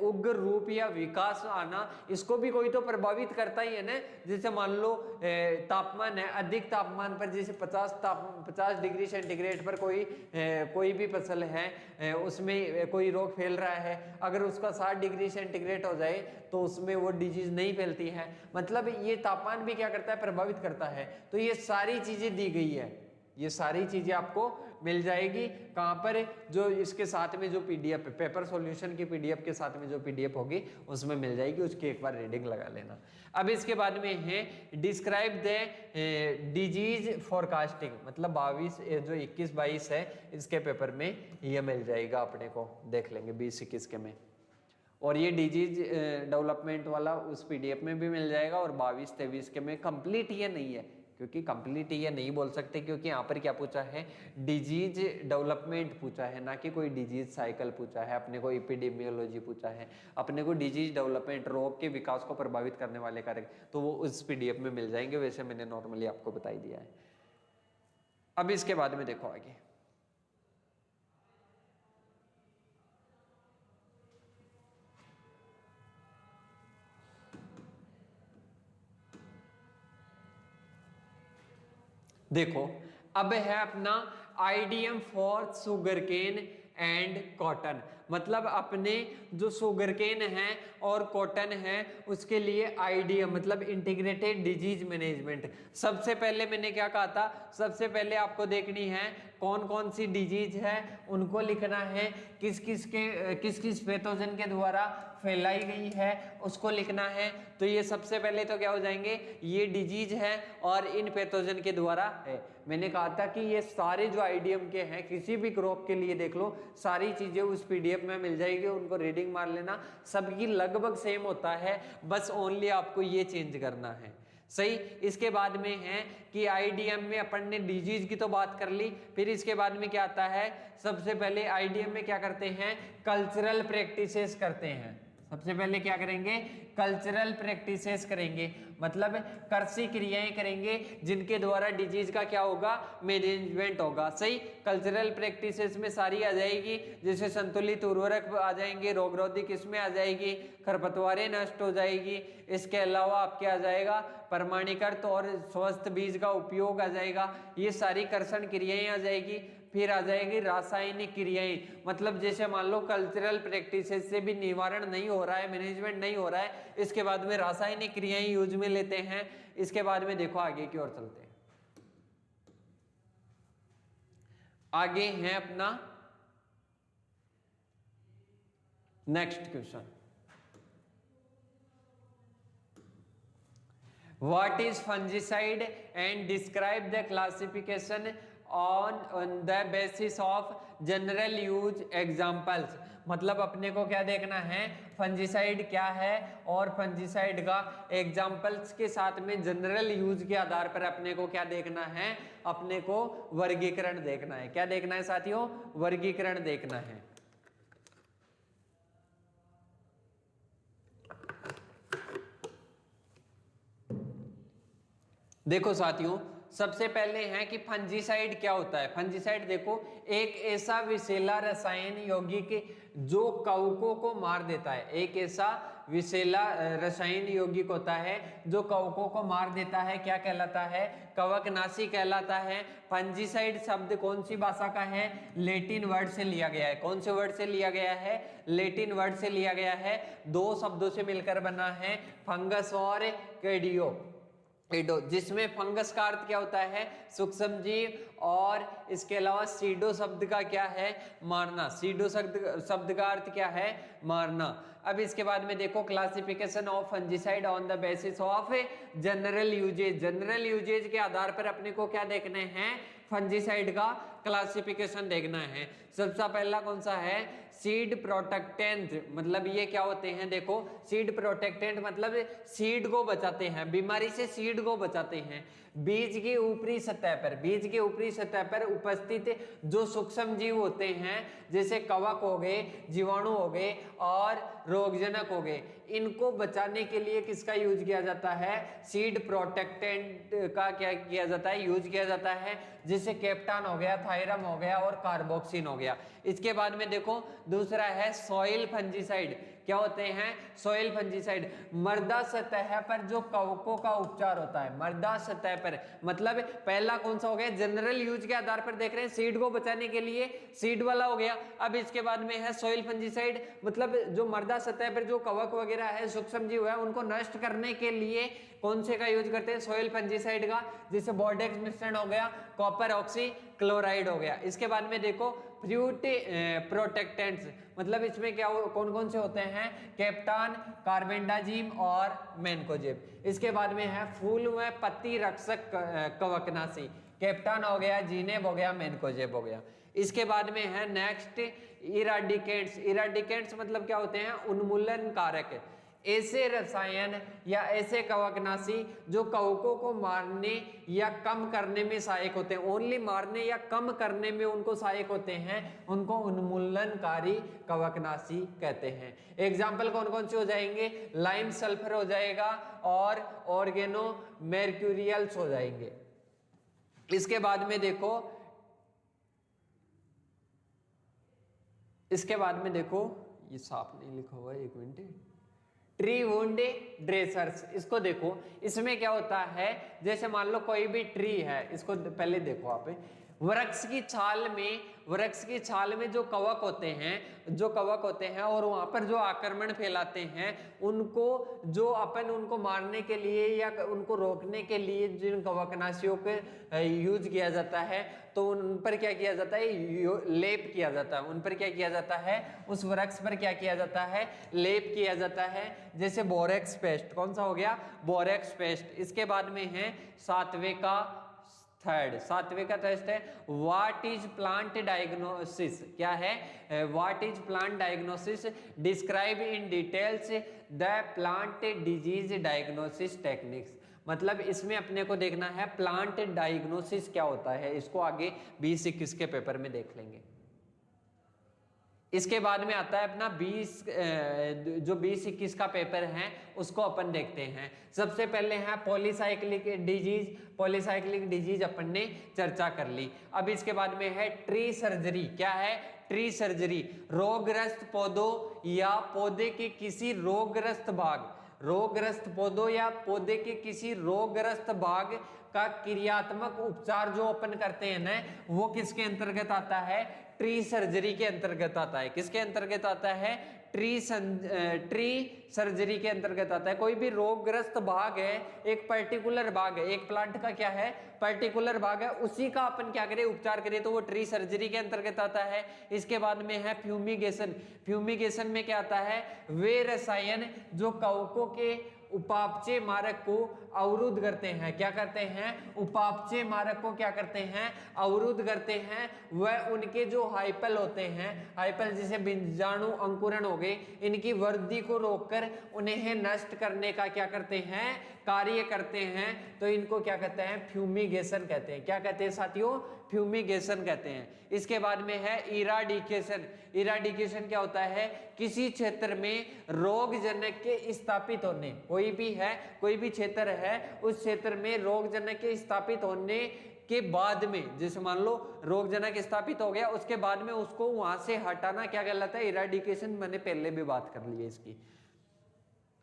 उग्र रूप या विकास आना, इसको भी कोई तो प्रभावित करता ही है ना। जैसे मान लो तापमान है, अधिक तापमान पर जैसे 50 डिग्री सेंटीग्रेड पर कोई भी फसल है, उसमें कोई रोग फैल रहा है, अगर उसका 60 डिग्री सेंटीग्रेड हो जाए तो उसमें वो डिजीज नहीं फैलती है। मतलब ये तापमान भी क्या करता है, प्रभावित करता है। तो ये सारी चीजें दी गई है, ये सारी चीजें आपको मिल जाएगी कहाँ पर, जो इसके साथ में जो पीडीएफ पेपर सॉल्यूशन की पीडीएफ के साथ में जो पीडीएफ होगी उसमें मिल जाएगी, उसकी एक बार रीडिंग लगा लेना। अब इसके बाद में है डिस्क्राइब द डिजीज फोरकास्टिंग, मतलब 22 जो 21-22 है इसके पेपर में ये मिल जाएगा अपने को, देख लेंगे 20-21 के में। और ये डिजीज डेवलपमेंट वाला उस पीडीएफ में भी मिल जाएगा, और 22-23 के में कंप्लीट ये नहीं है, क्योंकि कंप्लीट ये नहीं बोल सकते, क्योंकि यहाँ पर क्या पूछा है, डिजीज डेवलपमेंट पूछा है, ना कि कोई डिजीज साइकिल पूछा है, अपने को एपिडेमियोलॉजी पूछा है, अपने को डिजीज डेवलपमेंट, रोग के विकास को प्रभावित करने वाले कारक, तो वो उस पीडीएफ में मिल जाएंगे। वैसे मैंने नॉर्मली आपको बता ही दिया है। अब इसके बाद में देखो आगे, देखो अब है अपना IDM for sugarcane and cotton. मतलब अपने जो सुगरकेन है और कॉटन है उसके लिए आईडीएम मतलब इंटीग्रेटेड डिजीज मैनेजमेंट। सबसे पहले मैंने क्या कहा था, सबसे पहले आपको देखनी है कौन कौन सी डिजीज है, उनको लिखना है, किस किस पैथोजन के द्वारा फैलाई गई है उसको लिखना है। तो ये सबसे पहले तो क्या हो जाएंगे, ये डिजीज है और इन पैथोजन के द्वारा है। मैंने कहा था कि ये सारे जो आईडीएम के हैं किसी भी क्रॉप के लिए देख लो, सारी चीजें उस पीडीएफ में मिल जाएगी, उनको रीडिंग मार लेना। सबकी लगभग सेम होता है, बस ओनली आपको ये चेंज करना है। सही। इसके बाद में है कि आईडीएम में अपन ने डिजीज की तो बात कर ली, फिर इसके बाद में क्या आता है, सबसे पहले आईडीएम में क्या करते हैं, कल्चरल प्रैक्टिसेस करते हैं। सबसे पहले क्या करेंगे, कल्चरल प्रैक्टिसेस करेंगे, मतलब कृषि क्रियाएं करेंगे जिनके द्वारा डिजीज का क्या होगा, मैनेजमेंट होगा। सही। कल्चरल प्रैक्टिसेस में सारी आ जाएगी, जैसे संतुलित उर्वरक आ जाएंगे, रोगरोधी किस्में आ जाएगी, खरपतवारें नष्ट हो जाएगी। इसके अलावा आपके आ जाएगा प्रमाणीकृत और स्वस्थ बीज का उपयोग आ जाएगा, ये सारी कर्षण क्रियाएं आ जाएगी। फिर आ जाएगी रासायनिक क्रियाएं, मतलब जैसे मान लो कल्चरल प्रैक्टिसेस से भी निवारण नहीं हो रहा है, मैनेजमेंट नहीं हो रहा है, इसके बाद में रासायनिक क्रियाएं यूज में लेते हैं। इसके बाद में देखो आगे की ओर चलते हैं। आगे है अपना next question, what is fungicide and describe the classification on the basis of general use examples। मतलब अपने को क्या देखना है, फंजीसाइड क्या है और फंजीसाइड का एग्जाम्पल्स के साथ में जनरल यूज के आधार पर अपने को क्या देखना है, अपने को वर्गीकरण देखना है। क्या देखना है साथियों, वर्गीकरण देखना है। देखो साथियों, सबसे पहले है कि फंजीसाइड क्या होता है। फंजीसाइड देखो एक ऐसा विषैला रसायन यौगिक जो कवकों को मार देता है, एक ऐसा विषैला रसायन यौगिक होता है जो कवकों को मार देता है, क्या कहलाता है, कवकनाशी कहलाता है। फंजीसाइड शब्द कौन सी भाषा का है, लैटिन वर्ड से लिया गया है। कौन से वर्ड से लिया गया है, लैटिन वर्ड से लिया गया है। दो शब्दों से मिलकर बना है, फंगस और कैडियो, जिसमें फंगस का अर्थ क्या होता है, सूक्ष्म जीव, और इसके अलावा सीडो शब्द का क्या है, मारना। सीडो शब्द का अर्थ क्या है, मारना। अब इसके बाद में देखो classification of fungicide on the basis of general uses. General uses के आधार पर अपने को क्या देखने हैं, फंजीसाइड का क्लासिफिकेशन देखना है। सबसे पहला कौन सा है, सीड प्रोटेक्टेंट, मतलब ये क्या होते हैं, देखो सीड प्रोटेक्टेंट मतलब सीड को बचाते हैं, बीमारी से सीड को बचाते हैं। बीज की ऊपरी सतह पर, बीज की ऊपरी सतह पर उपस्थित जो सूक्ष्म जीव होते हैं, जैसे कवक हो गए, जीवाणु हो गए और रोगजनक हो गए, इनको बचाने के लिए किसका यूज किया जाता है, सीड प्रोटेक्टेंट का क्या किया जाता है, यूज किया जाता है, जैसे कैप्टान हो गया, थायरम हो गया और कार्बोक्सिन हो गया। इसके बाद में देखो दूसरा है सॉइल फंजीसाइड। क्या होते हैं, सॉइल फंजीसाइड, मृदा सतह पर जो कवकों का उपचार होता है, मृदा सतह पर, मतलब पहला कौन सा हो गया, जनरल यूज के आधार पर देख रहे हैं, सीड को बचाने के लिए सीड वाला हो गया। अब इसके बाद में है सॉइल फंजीसाइड, मतलब जो मृदा सतह पर जो कवक वगैरह है, सूक्ष्म जीव है, उनको नष्ट करने के लिए कौन से का यूज करते हैं, सॉइल फंजीसाइड का, जैसे बोर्डेक्स मिश्रण हो गया, कॉपर ऑक्सी क्लोराइड हो गया। इसके बाद में देखो फ्रूट प्रोटेक्टेंट्स, मतलब इसमें क्या कौन कौन से होते हैं, कैप्टान, कार्बेंडाजिम और मैनकोजेब। इसके बाद में है फूल में पत्ती रक्षक कवकनाशी, कैप्टान हो गया, जीनेब हो गया, मैनकोजेब हो गया। इसके बाद में है नेक्स्ट इराडिकेंट्स, इराडिकेंट्स मतलब क्या होते हैं, उन्मूलन कारक, ऐसे रसायन या ऐसे कवकनाशी जो कवकों को मारने या कम करने में सहायक होते हैं, ओनली मारने या कम करने में उनको सहायक होते हैं, उनको उन्मूलनकारी कवकनाशी कहते हैं। एग्जाम्पल कौन कौन से हो जाएंगे, लाइम सल्फर हो जाएगा और ऑर्गेनो मेर्क्यूरियल्स हो जाएंगे। इसके बाद में देखो, इसके बाद में देखो, ये साफ नहीं लिखा हुआ है, एक मिनट, ट्री वुंड ड्रेसर्स, इसको देखो, इसमें क्या होता है, जैसे मान लो कोई भी ट्री है, इसको पहले देखो आप, वृक्ष की छाल में, वृक्ष की छाल में जो कवक होते हैं, जो कवक होते हैं और वहां पर जो आक्रमण फैलाते हैं, उनको जो अपन उनको मारने के लिए या उनको रोकने के लिए जिन कवकनाशियों के यूज किया जाता है, तो उन पर क्या किया जाता है, लेप किया जाता है, उन पर क्या किया जाता है, उस वृक्ष पर क्या किया जाता है, लेप किया जाता है। जैसे बोरेक्स पेस्ट, कौन सा हो गया, बोरेक्स पेस्ट। इसके बाद में है सातवें का थर्ड, सातवें का टेस्ट है व्हाट इज प्लांट डायग्नोसिस, क्या है, what is plant diagnosis, describe in details the plant disease diagnosis techniques, मतलब इसमें अपने को देखना है प्लांट डायग्नोसिस क्या होता है, इसको आगे 20-21 के पेपर में देख लेंगे। इसके बाद में आता है अपना 20-21 का पेपर है, उसको अपन देखते हैं। सबसे पहले है पॉलीसाइक्लिक डिजीज, पॉलीसाइक्लिक डिजीज अपन ने चर्चा कर ली। अब इसके बाद में है ट्री सर्जरी, क्या है, ट्री सर्जरी, रोगग्रस्त पौधों या पौधे के किसी रोगग्रस्त भाग, रोगग्रस्त पौधों या पौधे के किसी रोगग्रस्त भाग का क्रियात्मक उपचार जो अपन करते हैं ना, वो किसके अंतर्गत आता है, ट्री सर्जरी के अंतर्गत आता है। किसके अंतर्गत आता है, ट्री सर्जरी के अंतर्गत आता है। कोई भी रोगग्रस्त भाग है, एक पर्टिकुलर भाग है, एक प्लांट का क्या है, पर्टिकुलर भाग है, उसी का अपन क्या करें, उपचार करें, तो वो ट्री सर्जरी के अंतर्गत आता है। इसके बाद में है फ्यूमिगेशन, फ्यूमिगेशन में क्या आता है, वे रसायन जो कवकों के उपापचय मारक को अवरुद्ध करते हैं, क्या करते हैं, उपापचय मारक को क्या करते हैं, अवरुद्ध करते हैं, वह उनके जो हाइपल होते हैं, हाइपल जैसे बीजाणु अंकुरण हो गए, इनकी वृद्धि को रोककर उन्हें नष्ट करने का क्या करते हैं, कार्य करते हैं, तो इनको क्या कहते हैं, फ्यूमिगेशन कहते हैं। क्या कहते हैं साथियों, फ्यूमिगेशन कहते हैं। इसके बाद में है इराडिकेशन, इराडिकेशन क्या होता है, किसी क्षेत्र में रोगजनक के स्थापित होने, कोई भी है, कोई भी क्षेत्र है, उस क्षेत्र में रोगजनक के स्थापित होने के बाद में, जैसे मान लो रोगजनक स्थापित हो गया, उसके बाद में उसको वहां से हटाना क्या कहलाता है, इराडिकेशन। मैंने पहले भी बात कर ली है इसकी।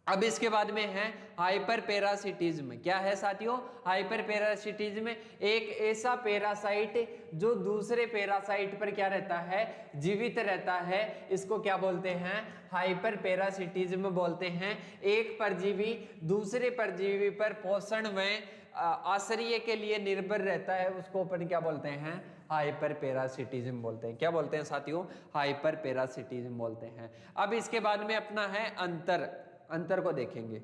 अब इसके बाद में है हाइपर पैरासिटिज्म, क्या है साथियों, हाइपर पैरासिटिज्म, एक ऐसा पैरासाइट जो दूसरे पैरासाइट पर क्या रहता है, जीवित रहता है, इसको क्या बोलते हैं, हाइपर पैरासिटिज्म बोलते हैं। एक परजीवी दूसरे परजीवी पर पोषण में आश्रय के लिए निर्भर रहता है, उसको अपन क्या बोलते हैं, हाइपर पैरासिटिज्म बोलते हैं। क्या बोलते हैं साथियों, हाइपर पैरासिटिज्म बोलते हैं। अब इसके बाद में अपना है अंतर को देखेंगे।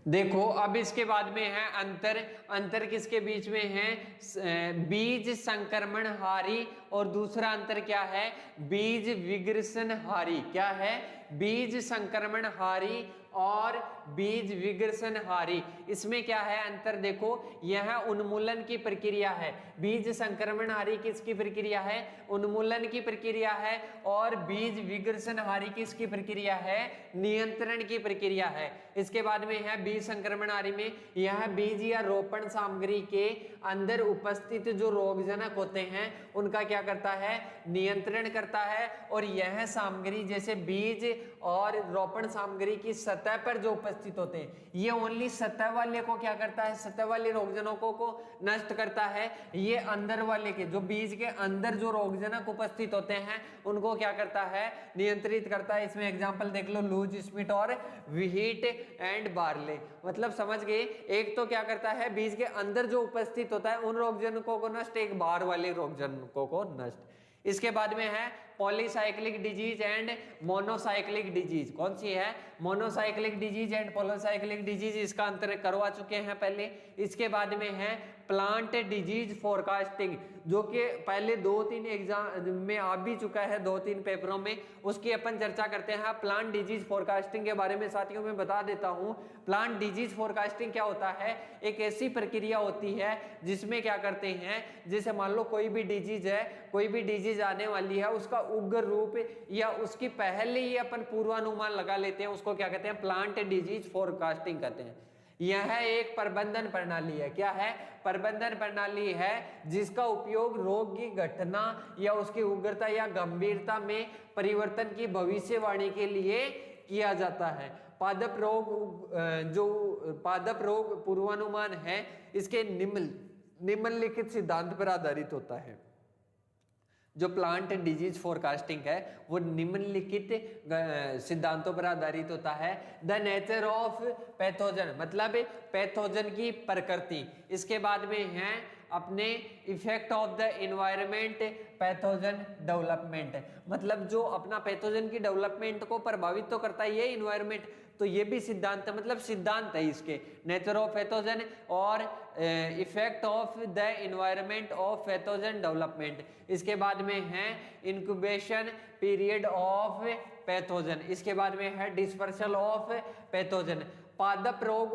देखो अब इसके बाद में है अंतर किसके बीच में है, बीज संक्रमणहारी और दूसरा अंतर क्या है, बीज विग्रसनहारी। क्या है, बीज संक्रमणहारी और बीज विग्रसनहारी। इसमें क्या है अंतर, देखो यह उन्मूलन की प्रक्रिया है, बीज संक्रमणहारी किसकी प्रक्रिया है, उन्मूलन की प्रक्रिया है, और बीज विग्रसनहारी किसकी प्रक्रिया है, नियंत्रण की प्रक्रिया है। इसके बाद में है बीज संक्रमणहारी में यह बीज या रोपण सामग्री के अंदर उपस्थित जो रोगजनक होते हैं उनका क्या करता है, नियंत्रण करता है, और यह सामग्री जैसे बीज और रोपण सामग्री की सतह पर जो उपस्थित होते हैं ये ओनली सतह वाले को क्या करता है, सतह वाले रोगजनकों को नष्ट करता है, ये अंदर वाले के जो बीज के अंदर जो रोगजनक उपस्थित होते हैं उनको क्या करता है, नियंत्रित करता है। इसमें एग्जांपल देख लो, लूज स्मिट और व्हीट एंड बार्ले। मतलब समझ गए, एक तो क्या करता है बीज के अंदर जो उपस्थित होता है उन रोगजनकों को नष्ट, एक बाहर वाले रोगजनकों को नष्ट। इसके बाद में है polycyclic disease and monocyclic disease. कौन सी है, monocyclic disease and polycyclic disease, इसका अंतर करवा चुके हैं पहले। इसके बाद में है प्लांट डिजीज फोरकास्टिंग, जो कि पहले 2-3 एग्जाम में आ भी चुका है, 2-3 पेपरों में, उसकी अपन चर्चा करते हैं। प्लांट डिजीज फोरकास्टिंग के बारे में साथियों में बता देता हूं। प्लांट डिजीज फोरकास्टिंग क्या होता है, एक ऐसी प्रक्रिया होती है जिसमें क्या करते हैं, जैसे मान लो कोई भी डिजीज है, कोई भी डिजीज आने वाली है, उसका उग्र रूप या उसकी पहले ही अपन पूर्वानुमान लगा लेते हैं, उसको क्या कहते हैं, प्लांट डिजीज फोरकास्टिंग कहते हैं। यह एक प्रबंधन प्रणाली है। क्या है, प्रबंधन प्रणाली है जिसका उपयोग रोग की घटना या उसकी उग्रता या गंभीरता में परिवर्तन की भविष्यवाणी के लिए किया जाता है। पादप रोग, जो पादप रोग पूर्वानुमान है, इसके निम्नलिखित सिद्धांत पर आधारित होता है। जो प्लांट डिजीज फोरकास्टिंग है वो निम्नलिखित सिद्धांतों पर आधारित होता है। द नेचर ऑफ पैथोजन, मतलब पैथोजन की प्रकृति। इसके बाद में है अपने effect of the environment pathogen development, मतलब जो अपना पैथोजन की डेवलपमेंट को प्रभावित तो करता है ये एनवायरनमेंट, तो ये भी सिद्धांत है, मतलब सिद्धांत है इसके, नेचर ऑफ पैथोजन और effect of the environment of pathogen development. इसके बाद में है इंक्यूबेशन पीरियड ऑफ पैथोजन। इसके बाद में है डिस्पर्सल ऑफ पैथोजन। पादप रोग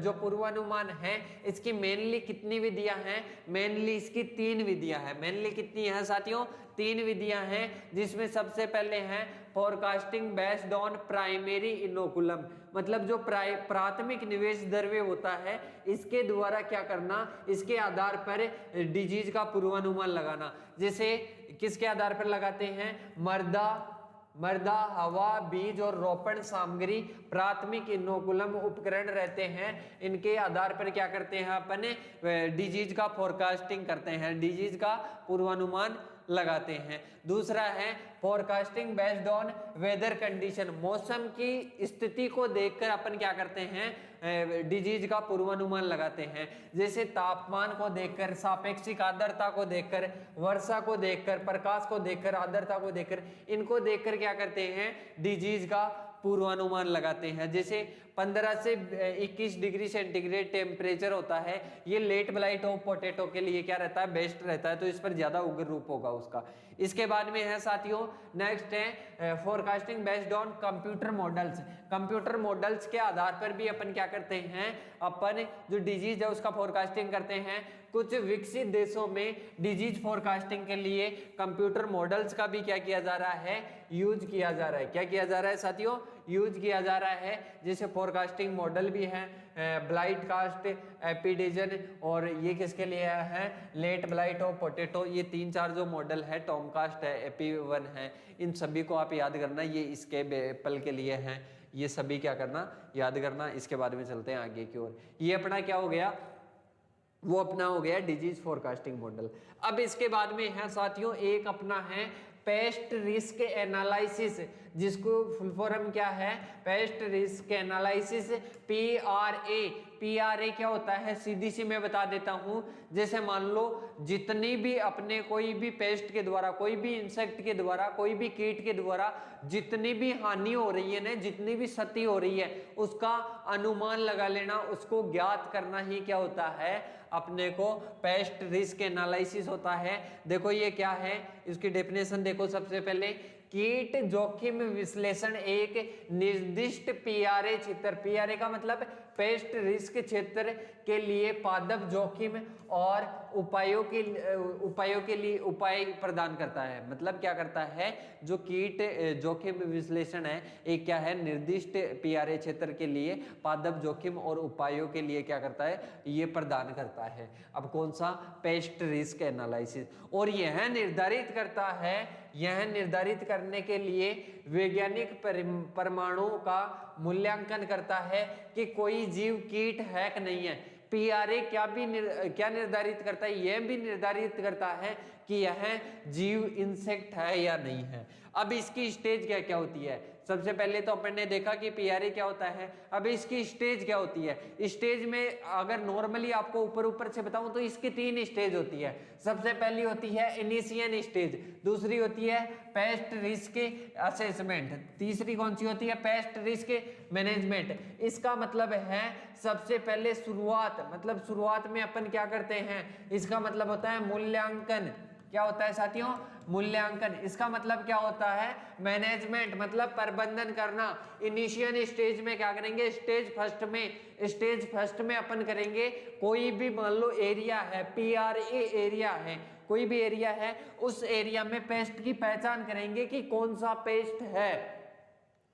जो पूर्वानुमान है इसकी मेनली कितनी विधियां हैं, मेनली इसकी 3 विधियां हैं। मेनली कितनी है साथियों, 3 विधियां हैं, जिसमें सबसे पहले है forecasting based on primary inoculum, मतलब जो प्राथमिक निवेश द्रव्य होता है इसके द्वारा क्या करना, इसके आधार पर डिजीज का पूर्वानुमान लगाना। जैसे किसके आधार पर लगाते हैं, मर्दा, हवा, बीज और रोपण सामग्री प्राथमिक इनोकुलम उपकरण रहते हैं, इनके आधार पर क्या करते हैं अपन डिजीज का फोरकास्टिंग करते हैं, डिजीज का पूर्वानुमान लगाते हैं। दूसरा है forecasting based on whether condition, मौसम की स्थिति को देखकर अपन क्या करते हैं डिजीज का पूर्वानुमान लगाते हैं। जैसे तापमान को देखकर, सापेक्षिक आर्द्रता को देखकर, वर्षा को देखकर, प्रकाश को देखकर, आर्द्रता को देखकर, इनको देखकर क्या करते हैं डिजीज का पूर्वानुमान लगाते हैं। जैसे 15 से 21 डिग्री सेंटीग्रेड टेम्परेचर होता है, ये लेट ब्लाइट ऑफ पोटैटो के लिए क्या रहता है, बेस्ट रहता है, तो इस पर ज्यादा उग्र रूप होगा उसका। इसके बाद में है साथियों नेक्स्ट है forecasting based on computer models. Computer models के आधार पर भी अपन क्या करते हैं, अपन जो डिजीज है उसका फोरकास्टिंग करते हैं। कुछ विकसित देशों में डिजीज फोरकास्टिंग के लिए कंप्यूटर मॉडल्स का भी क्या किया जा रहा है, यूज किया जा रहा है। क्या किया जा रहा है साथियों, यूज किया जा रहा है। जैसे फोरकास्टिंग मॉडल भी है ब्लाइट कास्ट, एपिडेजन, और ये किसके लिए है, लेट ब्लाइट ऑफ पोटैटो। ये 3-4 जो मॉडल है, टॉमकास्ट है, एपी1 है, इन सभी को आप याद करना, ये इसके एप्पल के लिए हैं, ये सभी क्या करना, याद करना। इसके बाद में चलते हैं आगे की ओर। ये अपना क्या हो गया, वो अपना हो गया डिजीज फोरकास्टिंग मॉडल। अब इसके बाद में है साथियों एक अपना है पेस्ट रिस्क एनालिसिस, जिसको फुल फॉर्म क्या है, पेस्ट रिस्क एनालिसिस, PRA क्या होता है, सीधी सी मैं बता देता हूं। जैसे मान लो जितनी भी अपने कोई भी पेस्ट के द्वारा, कोई भी इंसेक्ट के द्वारा, कोई भी कीट के द्वारा जितनी भी हानि हो रही है ना, जितनी भी क्षति हो रही है, उसका अनुमान लगा लेना, उसको ज्ञात करना ही क्या होता है, अपने को पेस्ट रिस्क एनालिसिस होता है। देखो ये क्या है, इसकी डेफिनेशन देखो। सबसे पहले कीट जोखिम विश्लेषण एक निर्दिष्ट पीआरए क्षेत्र, पीआरए का मतलब पेस्ट रिस्क क्षेत्र के लिए पादप जोखिम और उपायों के लिए उपाय प्रदान करता है। मतलब क्या करता है, जो कीट जोखिम विश्लेषण है एक क्या है, निर्दिष्ट पीआरए क्षेत्र के लिए पादप जोखिम और उपायों के लिए क्या करता है, ये प्रदान करता है। अब कौन सा, पेस्ट रिस्क एनालिसिस। और यह निर्धारित करता है, यह निर्धारित करने के लिए वैज्ञानिक परमाणुओं का मूल्यांकन करता है कि कोई जीव कीट है कि नहीं है। पीआरए क्या निर्धारित करता है, यह भी निर्धारित करता है कि यह जीव इंसेक्ट है या नहीं है। अब इसकी स्टेज क्या क्या होती है, सबसे पहले तो अपन ने देखा कि पीआरए क्या होता है। अब इसकी स्टेज क्या होती है, स्टेज में अगर नॉर्मली आपको ऊपर से बताऊं तो इसकी 3 स्टेज होती है। सबसे पहली होती है इनिशियल स्टेज, दूसरी होती है पेस्ट रिस्क असेसमेंट, तीसरी कौन सी होती है, पेस्ट रिस्क मैनेजमेंट। इसका मतलब है सबसे पहले शुरुआत, मतलब शुरुआत में अपन क्या करते हैं, इसका मतलब होता है मूल्यांकन। क्या होता है साथियों, मूल्यांकन। इसका मतलब क्या होता है, मैनेजमेंट, मतलब प्रबंधन करना। इनिशियल स्टेज में क्या करेंगे, स्टेज फर्स्ट में अपन करेंगे, कोई भी मान लो एरिया है, पीआरए एरिया है, कोई भी एरिया है, उस एरिया में पेस्ट की पहचान करेंगे कि कौन सा पेस्ट है,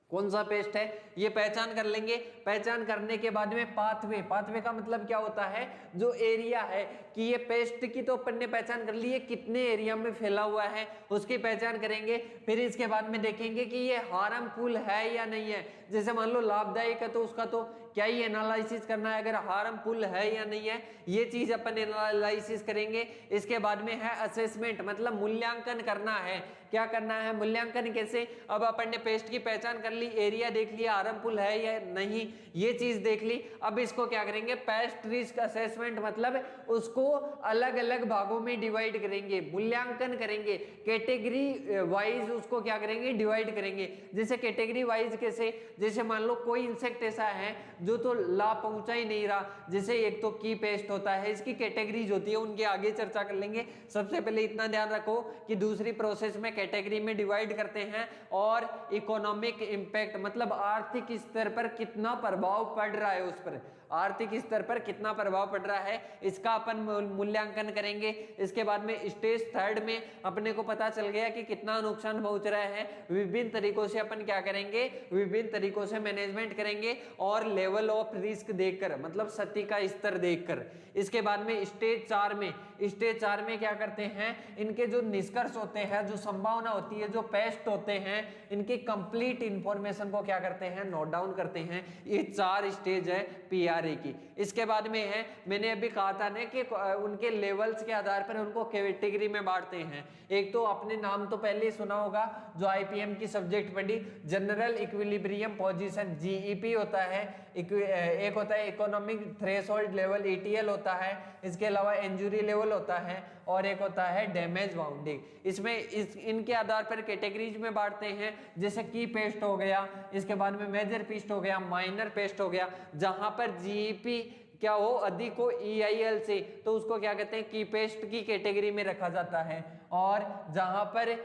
कौन सा पेस्ट है, ये पहचान कर लेंगे। पहचान करने के बाद में पाथवे का मतलब क्या होता है, जो एरिया है कि ये पेस्ट की तो अपन ने पहचान कर ली है, कितने एरिया में फैला हुआ है उसकी पहचान करेंगे। फिर इसके बाद में देखेंगे कि ये हार्मफुल है या नहीं है। जैसे मान लो लाभदायक है तो उसका तो क्या ही एनालिसिस करना है, अगर हार्मफुल है या नहीं है ये चीज अपन एनालिसिस करेंगे। इसके बाद में है असेसमेंट, मतलब मूल्यांकन करना है। क्या करना है, मूल्यांकन कैसे, अब अपन ने पेस्ट की पहचान कर ली, एरिया देख लिया, हार्मफुल है या नहीं ये चीज देख ली। अब इसको क्या करेंगे, पेस्ट रिस्क असेसमेंट, मतलब उसको अलग अलग भागों में डिवाइड करेंगे, मूल्यांकन करेंगे, कैटेगरी वाइज उसको क्या करेंगे, डिवाइड करेंगे। जैसे कैटेगरी वाइज कैसे, जैसे मान लो कोई इंसेक्ट ऐसा है जो तो लाभ पहुंचा ही नहीं रहा, जैसे एक तो की पेस्ट होता है, इसकी कैटेगरीज होती है, उनके आगे चर्चा कर लेंगे। सबसे पहले इतना ध्यान रखो कि दूसरी प्रोसेस में कैटेगरी में डिवाइड करते हैं, और इकोनॉमिक इंपैक्ट, मतलब आर्थिक स्तर पर कितना प्रभाव पड़ रहा है, उस पर आर्थिक स्तर पर कितना प्रभाव पड़ रहा है, इसका अपन मूल्यांकन करेंगे। इसके बाद में स्टेज थर्ड में अपने को पता चल गया कि कितना नुकसान पहुंच रहा है, विभिन्न तरीकों से अपन क्या करेंगे, विभिन्न तरीकों से मैनेजमेंट करेंगे और लेवल ऑफ रिस्क देखकर, मतलब क्षति का स्तर देखकर। इसके बाद में स्टेज चार में क्या करते हैं, इनके जो निष्कर्ष होते हैं, जो संभावना होती है, जो पेस्ट होते हैं, इनकी कंप्लीट इंफॉर्मेशन को क्या करते हैं, नोट डाउन करते हैं। ये 4 स्टेज है पीआरए की। इसके बाद में है, मैंने अभी कहा था ना कि उनके लेवल्स के आधार पर उनको कैटेगरी में बांटते हैं। एक तो आपने नाम तो पहले ही सुना होगा, जो आईपीएम की सब्जेक्ट पढ़ी, जनरल इक्विलिब्रियम पोजीशन, जीईपी होता है, एक होता है इकोनॉमिक थ्रेशोल्ड लेवल, ईटीएल होता है, इसके अलावा इंजुरी लेवल होता है, और एक होता है डैमेज बाउंडिंग। इसमें इनके आधार पर कैटेगरीज में बांटते हैं, जैसे की पेस्ट हो गया, इसके बाद में मेजर पेस्ट हो गया, माइनर पेस्ट हो गया। जहां पर जीईपी क्या हो, अधिक हो ईआईएल से, तो उसको क्या कहते हैं, की पेस्ट की कैटेगरी में रखा जाता है। और जहां पर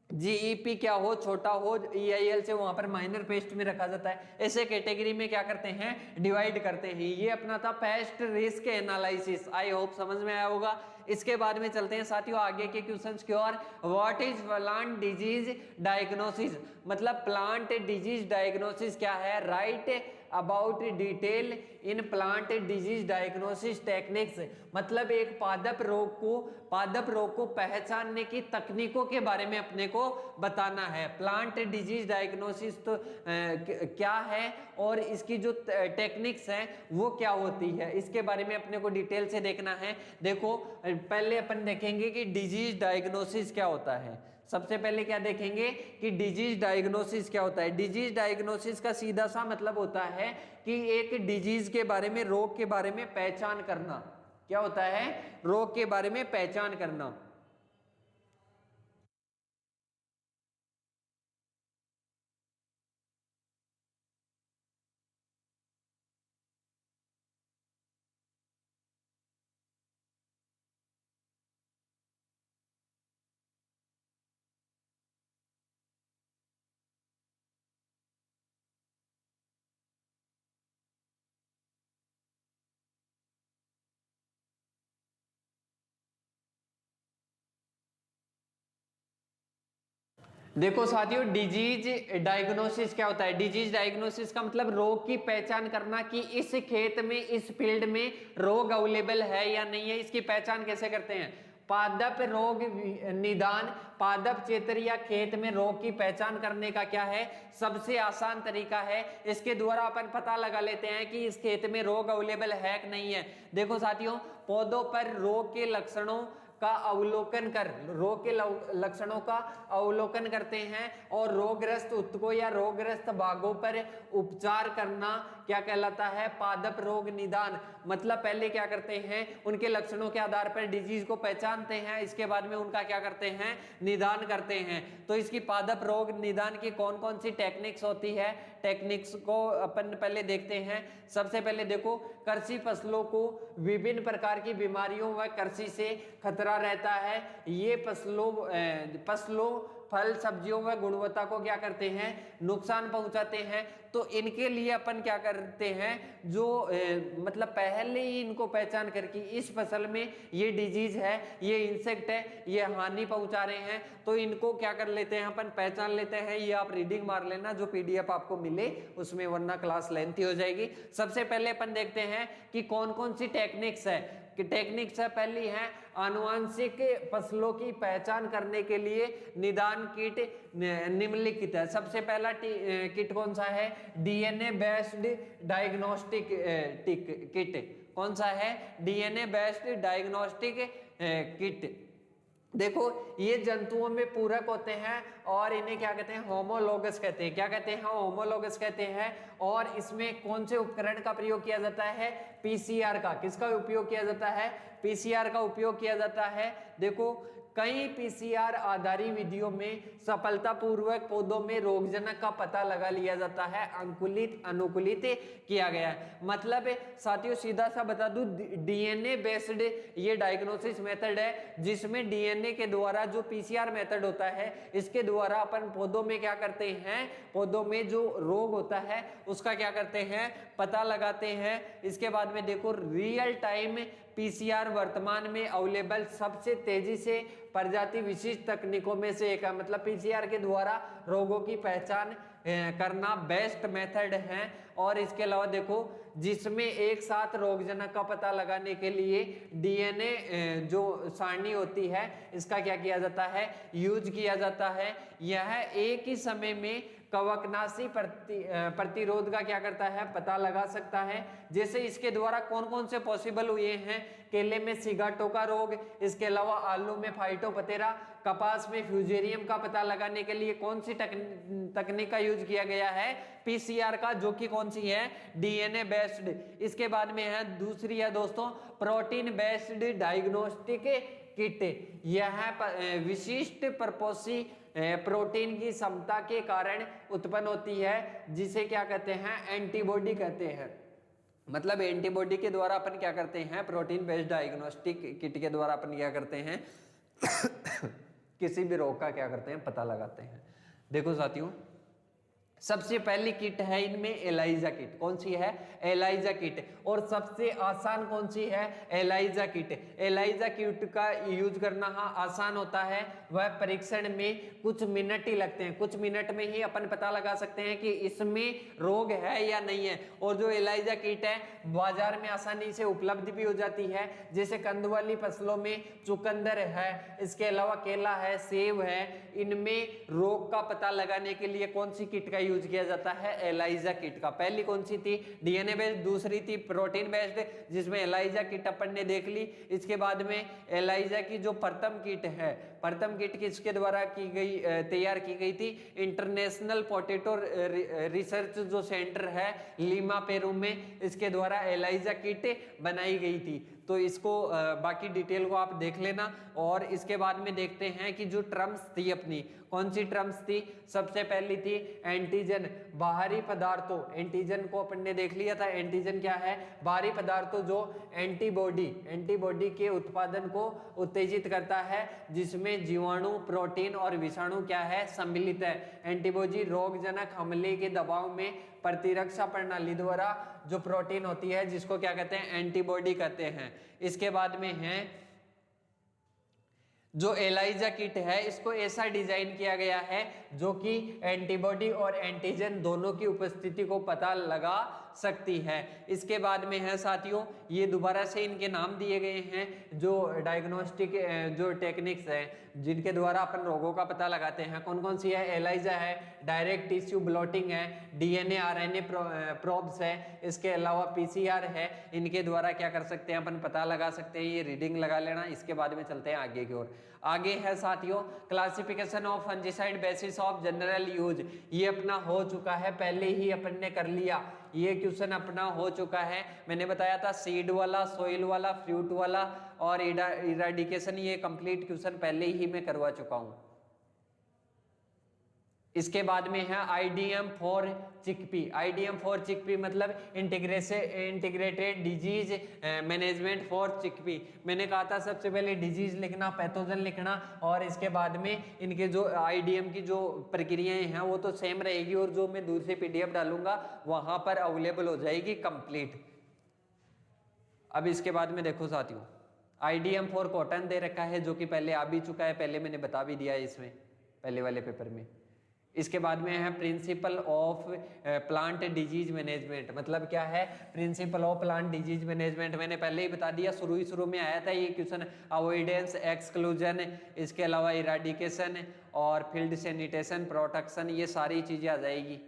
जीईपी क्या हो, छोटा हो ईआईएल से, वहां पर माइनर पेस्ट में रखा जाता है। ऐसे कैटेगरी में क्या करते हैं, डिवाइड करते हैं। ये अपना था paste risk analysis, I hope समझ में आया होगा। इसके बाद में चलते हैं साथियों आगे के क्वेश्चंस की ओर। What is plant disease diagnosis, मतलब प्लांट डिजीज डायग्नोसिस क्या है, right about detail in plant disease diagnosis techniques, मतलब एक पादप रोग को पहचानने की तकनीकों के बारे में अपने को बताना है। प्लांट डिजीज डायग्नोसिस तो क्या है और इसकी जो टेक्निक्स हैं वो क्या होती है, इसके बारे में अपने को डिटेल से देखना है। देखो पहले अपन देखेंगे कि डिजीज डायग्नोसिस क्या होता है। सबसे पहले क्या देखेंगे कि डिजीज डायग्नोसिस क्या होता है। डिजीज डायग्नोसिस का सीधा सा मतलब होता है कि एक डिजीज के बारे में, रोग के बारे में पहचान करना। क्या होता है? रोग के बारे में पहचान करना। देखो साथियों, डिजीज डायग्नोसिस क्या होता है? डिजीज डायग्नोसिस का मतलब रोग की पहचान करना कि इस खेत में, इस फील्ड में रोग अवेलेबल है या नहीं है। इसकी पहचान कैसे करते हैं? पादप रोग निदान। पादप क्षेत्र या खेत में रोग की पहचान करने का क्या है? सबसे आसान तरीका है। इसके द्वारा अपन पता लगा लेते हैं कि इस खेत में रोग अवेलेबल है कि नहीं है। देखो साथियों, पौधों पर रोग के लक्षणों का अवलोकन कर, रोग के लक्षणों का अवलोकन करते हैं और रोगग्रस्त ऊतकों या रोगग्रस्त भागों पर उपचार करना क्या कहलाता है? पादप रोग निदान। मतलब पहले क्या करते हैं? उनके लक्षणों के आधार पर डिजीज को पहचानते हैं, इसके बाद में उनका क्या करते हैं? निदान करते हैं। तो इसकी पादप रोग निदान की कौन कौन सी टेक्निक्स होती है? टेक्निक्स को अपन पहले देखते हैं। सबसे पहले देखो, कृषि फसलों को विभिन्न प्रकार की बीमारियों व कृषि से खतरा रहता है। ये फसलों फल सब्जियों व गुणवत्ता को क्या करते हैं? नुकसान पहुंचाते हैं। तो इनके लिए अपन क्या करते हैं? जो मतलब पहले ही इनको पहचान करके इस फसल में ये डिजीज है, ये इंसेक्ट है, ये हानि पहुंचा रहे हैं, तो इनको क्या कर लेते हैं? अपन पहचान लेते हैं। ये आप रीडिंग मार लेना जो पीडीएफ आपको मिले उसमें, वरना क्लास लेंथी हो जाएगी। सबसे पहले अपन देखते हैं कि कौन कौन सी टेक्निक्स है। कि टेक्निक्स है, पहली है आनुवांशिक फसलों की पहचान करने के लिए निदान किट निम्नलिखित है। सबसे पहला किट कौन सा है? DNA based diagnostic kit. कौन सा है? DNA based diagnostic kit. देखो, ये जंतुओं में पूरक होते हैं और इन्हें क्या कहते हैं? होमोलोगस कहते हैं। क्या कहते हैं? होमोलोगस कहते हैं। और इसमें कौन से उपकरण का प्रयोग किया जाता है? पीसीआर का। किसका उपयोग किया जाता है? पीसीआर का उपयोग किया जाता है। देखो, कई पीसीआर आधारित विधियों में सफलतापूर्वक पौधों में रोगजनक का पता लगा लिया जाता है, अनुकूलित किया गया है। मतलब साथियों सीधा सा बता दूं, डीएनए बेस्ड ये डायग्नोसिस मेथड है, जिसमें डीएनए के द्वारा, जो पीसीआर मेथड होता है, इसके द्वारा अपन पौधों में क्या करते हैं? पौधों में जो रोग होता है उसका क्या करते हैं? पता लगाते हैं। इसके बाद में देखो, रियल टाइम पीसीआर वर्तमान में अवेलेबल सबसे तेजी से प्रजाति विशिष्ट तकनीकों में से एक है। मतलब पीसीआर के द्वारा रोगों की पहचान करना बेस्ट मेथड है। और इसके अलावा देखो, जिसमें एक साथ रोगजनक का पता लगाने के लिए डीएनए जो सारणी होती है इसका क्या किया जाता है? यूज किया जाता है। यह एक ही समय में कवकनाशी प्रतिरोध का क्या करता है? पता लगा सकता है। जैसे इसके द्वारा कौन कौन से पॉसिबल हुए हैं? केले में सिगाटोका रोग, इसके अलावा आलू में फाइटोपतेरा, कपास में फ्यूजेरियम का पता लगाने के लिए कौन सी तकनीक का यूज किया गया है? पीसीआर का, जो कि कौन सी है? DNA based. इसके बाद में है दूसरी है दोस्तों, प्रोटीन बेस्ड डायग्नोस्टिक किट। यह विशिष्ट प्रपोषी प्रोटीन की क्षमता के कारण उत्पन्न होती है, जिसे क्या कहते हैं? एंटीबॉडी कहते हैं। मतलब एंटीबॉडी के द्वारा अपन क्या करते हैं? प्रोटीन बेस्ड डायग्नोस्टिक किट के द्वारा अपन क्या करते हैं? किसी भी रोग का क्या करते हैं? पता लगाते हैं। देखो साथियों, सबसे पहली किट है इनमें एलाइजा किट। कौन सी है? ELISA kit. और सबसे आसान कौन सी है? ELISA kit. एलाइजा किट का यूज करना आसान होता है। वह परीक्षण में कुछ मिनट ही लगते हैं। कुछ मिनट में ही अपन पता लगा सकते हैं कि इसमें रोग है या नहीं है। और जो एलाइजा किट है बाजार में आसानी से उपलब्ध भी हो जाती है। जैसे कंद वाली फसलों में चुकंदर है, इसके अलावा केला है, सेब है, इनमें रोग का पता लगाने के लिए कौन सी किट का यूज किया जाता है? एलाइजा किट का। पहली कौन सी थी? DNA based. दूसरी थी प्रोटीन बेस्ड, जिसमें एलाइजा किट अपन ने देख ली। इसके बाद में एलाइजा की जो प्रथम किट है, प्रथम किट किसके द्वारा की गई, तैयार की गई थी? इंटरनेशनल पोटैटो रिसर्च जो सेंटर है लीमा पेरू में, इसके द्वारा एलाइजा किट बनाई गई थी। तो इसको बाकी डिटेल को आप देख लेना। और इसके बाद में देखते हैं कि जो टर्म्स थी अपनी, कौन सी टर्म्स थी? सबसे पहली थी एंटीजन, बाहरी पदार्थों। एंटीजन को अपन ने देख लिया था, एंटीजन क्या है? बाहरी पदार्थों जो एंटीबॉडी के उत्पादन को उत्तेजित करता है, जिसमें जीवाणु, प्रोटीन और विषाणु क्या है? सम्मिलित है। एंटीबॉडी रोगजनक हमले के दबाव में प्रतिरक्षा प्रणाली द्वारा जो प्रोटीन होती है, जिसको क्या कहते हैं? एंटीबॉडी कहते हैं। इसके बाद में है जो एलाइजा किट है, इसको ऐसा डिजाइन किया गया है जो कि एंटीबॉडी और एंटीजन दोनों की उपस्थिति को पता लगा सकती है। इसके बाद में है साथियों, ये दोबारा से इनके नाम दिए गए हैं जो डायग्नोस्टिक जो टेक्निक्स हैं जिनके द्वारा अपन रोगों का पता लगाते हैं। कौन कौन सी है? एलाइजा है, डायरेक्ट टिश्यू ब्लॉटिंग है, डीएनए आरएनए प्रोब्स है, इसके अलावा पीसीआर है। इनके द्वारा क्या कर सकते हैं अपन? पता लगा सकते हैं। ये रीडिंग लगा लेना। इसके बाद में चलते हैं आगे की ओर। आगे है साथियों classification of fungicide basis of general use. ये अपना हो चुका है, पहले ही अपन ने कर लिया। ये क्वेश्चन अपना हो चुका है। मैंने बताया था सीड वाला, सोइल वाला, फ्रूट वाला और इराडिकेशन, ये कंप्लीट क्वेश्चन पहले ही मैं करवा चुका हूं। इसके बाद में है IDM for chickpea. IDM for chickpea मतलब integrated disease management for chickpea. मैंने कहा था सबसे पहले डिजीज लिखना, पैथोजन लिखना, और इसके बाद में इनके जो आईडीएम की जो प्रक्रियाएं हैं वो तो सेम रहेगी, और जो मैं दूर से पीडीएफ डालूंगा वहां पर अवेलेबल हो जाएगी कंप्लीट। अब इसके बाद में देखो साथियों, आईडीएम फॉर कॉटन दे रखा है जो कि पहले आ भी चुका है, पहले मैंने बता भी दिया है इसमें पहले वाले पेपर में। इसके बाद में है principle of plant disease management. मतलब क्या है? Principle of plant disease management मैंने पहले ही बता दिया, शुरू में आया था ये क्वेश्चन। अवॉइडेंस, एक्सक्लूजन, इसके अलावा इराडिकेशन और फील्ड सैनिटेशन, प्रोटेक्शन, ये सारी चीजें आ जाएगी।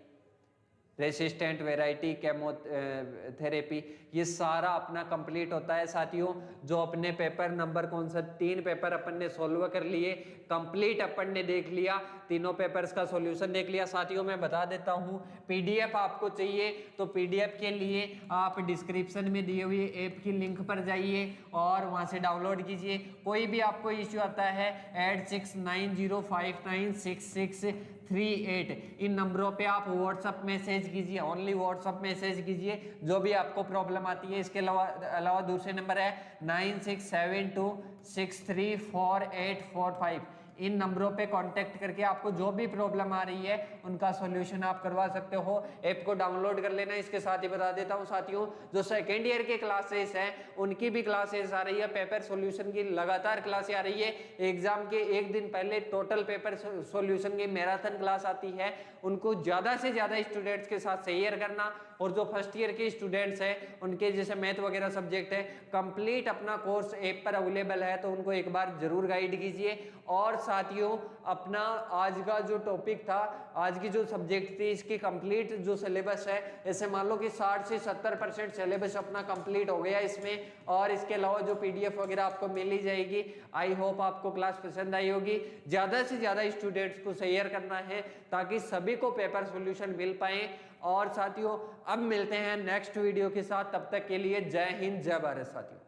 रेसिस्टेंट वेराइटी, केमोथेरेपी, ये सारा अपना कंप्लीट होता है साथियों। जो अपने पेपर नंबर कौन सा? 3 पेपर अपन ने सोल्व कर लिए, कंप्लीट अपन ने देख लिया, तीनों पेपर्स का सॉल्यूशन देख लिया। साथियों मैं बता देता हूँ, पीडीएफ आपको चाहिए तो पीडीएफ के लिए आप डिस्क्रिप्शन में दिए हुए ऐप की लिंक पर जाइए और वहाँ से डाउनलोड कीजिए। कोई भी आपको इश्यू आता है 8690596638, इन नंबरों पे आप व्हाट्सअप मैसेज कीजिए, ओनली व्हाट्सअप मैसेज कीजिए जो भी आपको प्रॉब्लम आती है। इसके अलावा दूसरे नंबर है 9672634845। इन नंबरों पे कांटेक्ट करके आपको जो भी प्रॉब्लम आ रही है उनका सॉल्यूशन आप करवा सकते हो। ऐप को डाउनलोड कर लेना। इसके साथ ही बता देता हूं साथियों, जो सेकेंड ईयर के क्लासेस हैं उनकी भी क्लासेस आ रही है, पेपर सॉल्यूशन की लगातार क्लासें आ रही है। एग्जाम के एक दिन पहले टोटल पेपर सॉल्यूशन की मैराथन क्लास आती है, उनको ज्यादा से ज्यादा स्टूडेंट्स के साथ शेयर करना। और जो फर्स्ट ईयर के स्टूडेंट्स हैं उनके जैसे मैथ वगैरह सब्जेक्ट है, कंप्लीट अपना कोर्स ऐप पर अवेलेबल है, तो उनको एक बार जरूर गाइड कीजिए। और साथियों अपना आज का जो टॉपिक था, आज की जो सब्जेक्ट थी, इसकी कंप्लीट जो सिलेबस है, ऐसे मान लो कि 60 से 70% सिलेबस अपना कंप्लीट हो गया इसमें। और इसके अलावा जो पीडीएफ वगैरह आपको मिल ही जाएगी। आई होप आपको क्लास पसंद आई होगी। ज्यादा से ज्यादा स्टूडेंट्स को शेयर करना है ताकि सभी को पेपर सॉल्यूशन मिल पाए। और साथियों अब मिलते हैं नेक्स्ट वीडियो के साथ, तब तक के लिए जय हिंद जय भारत साथियों।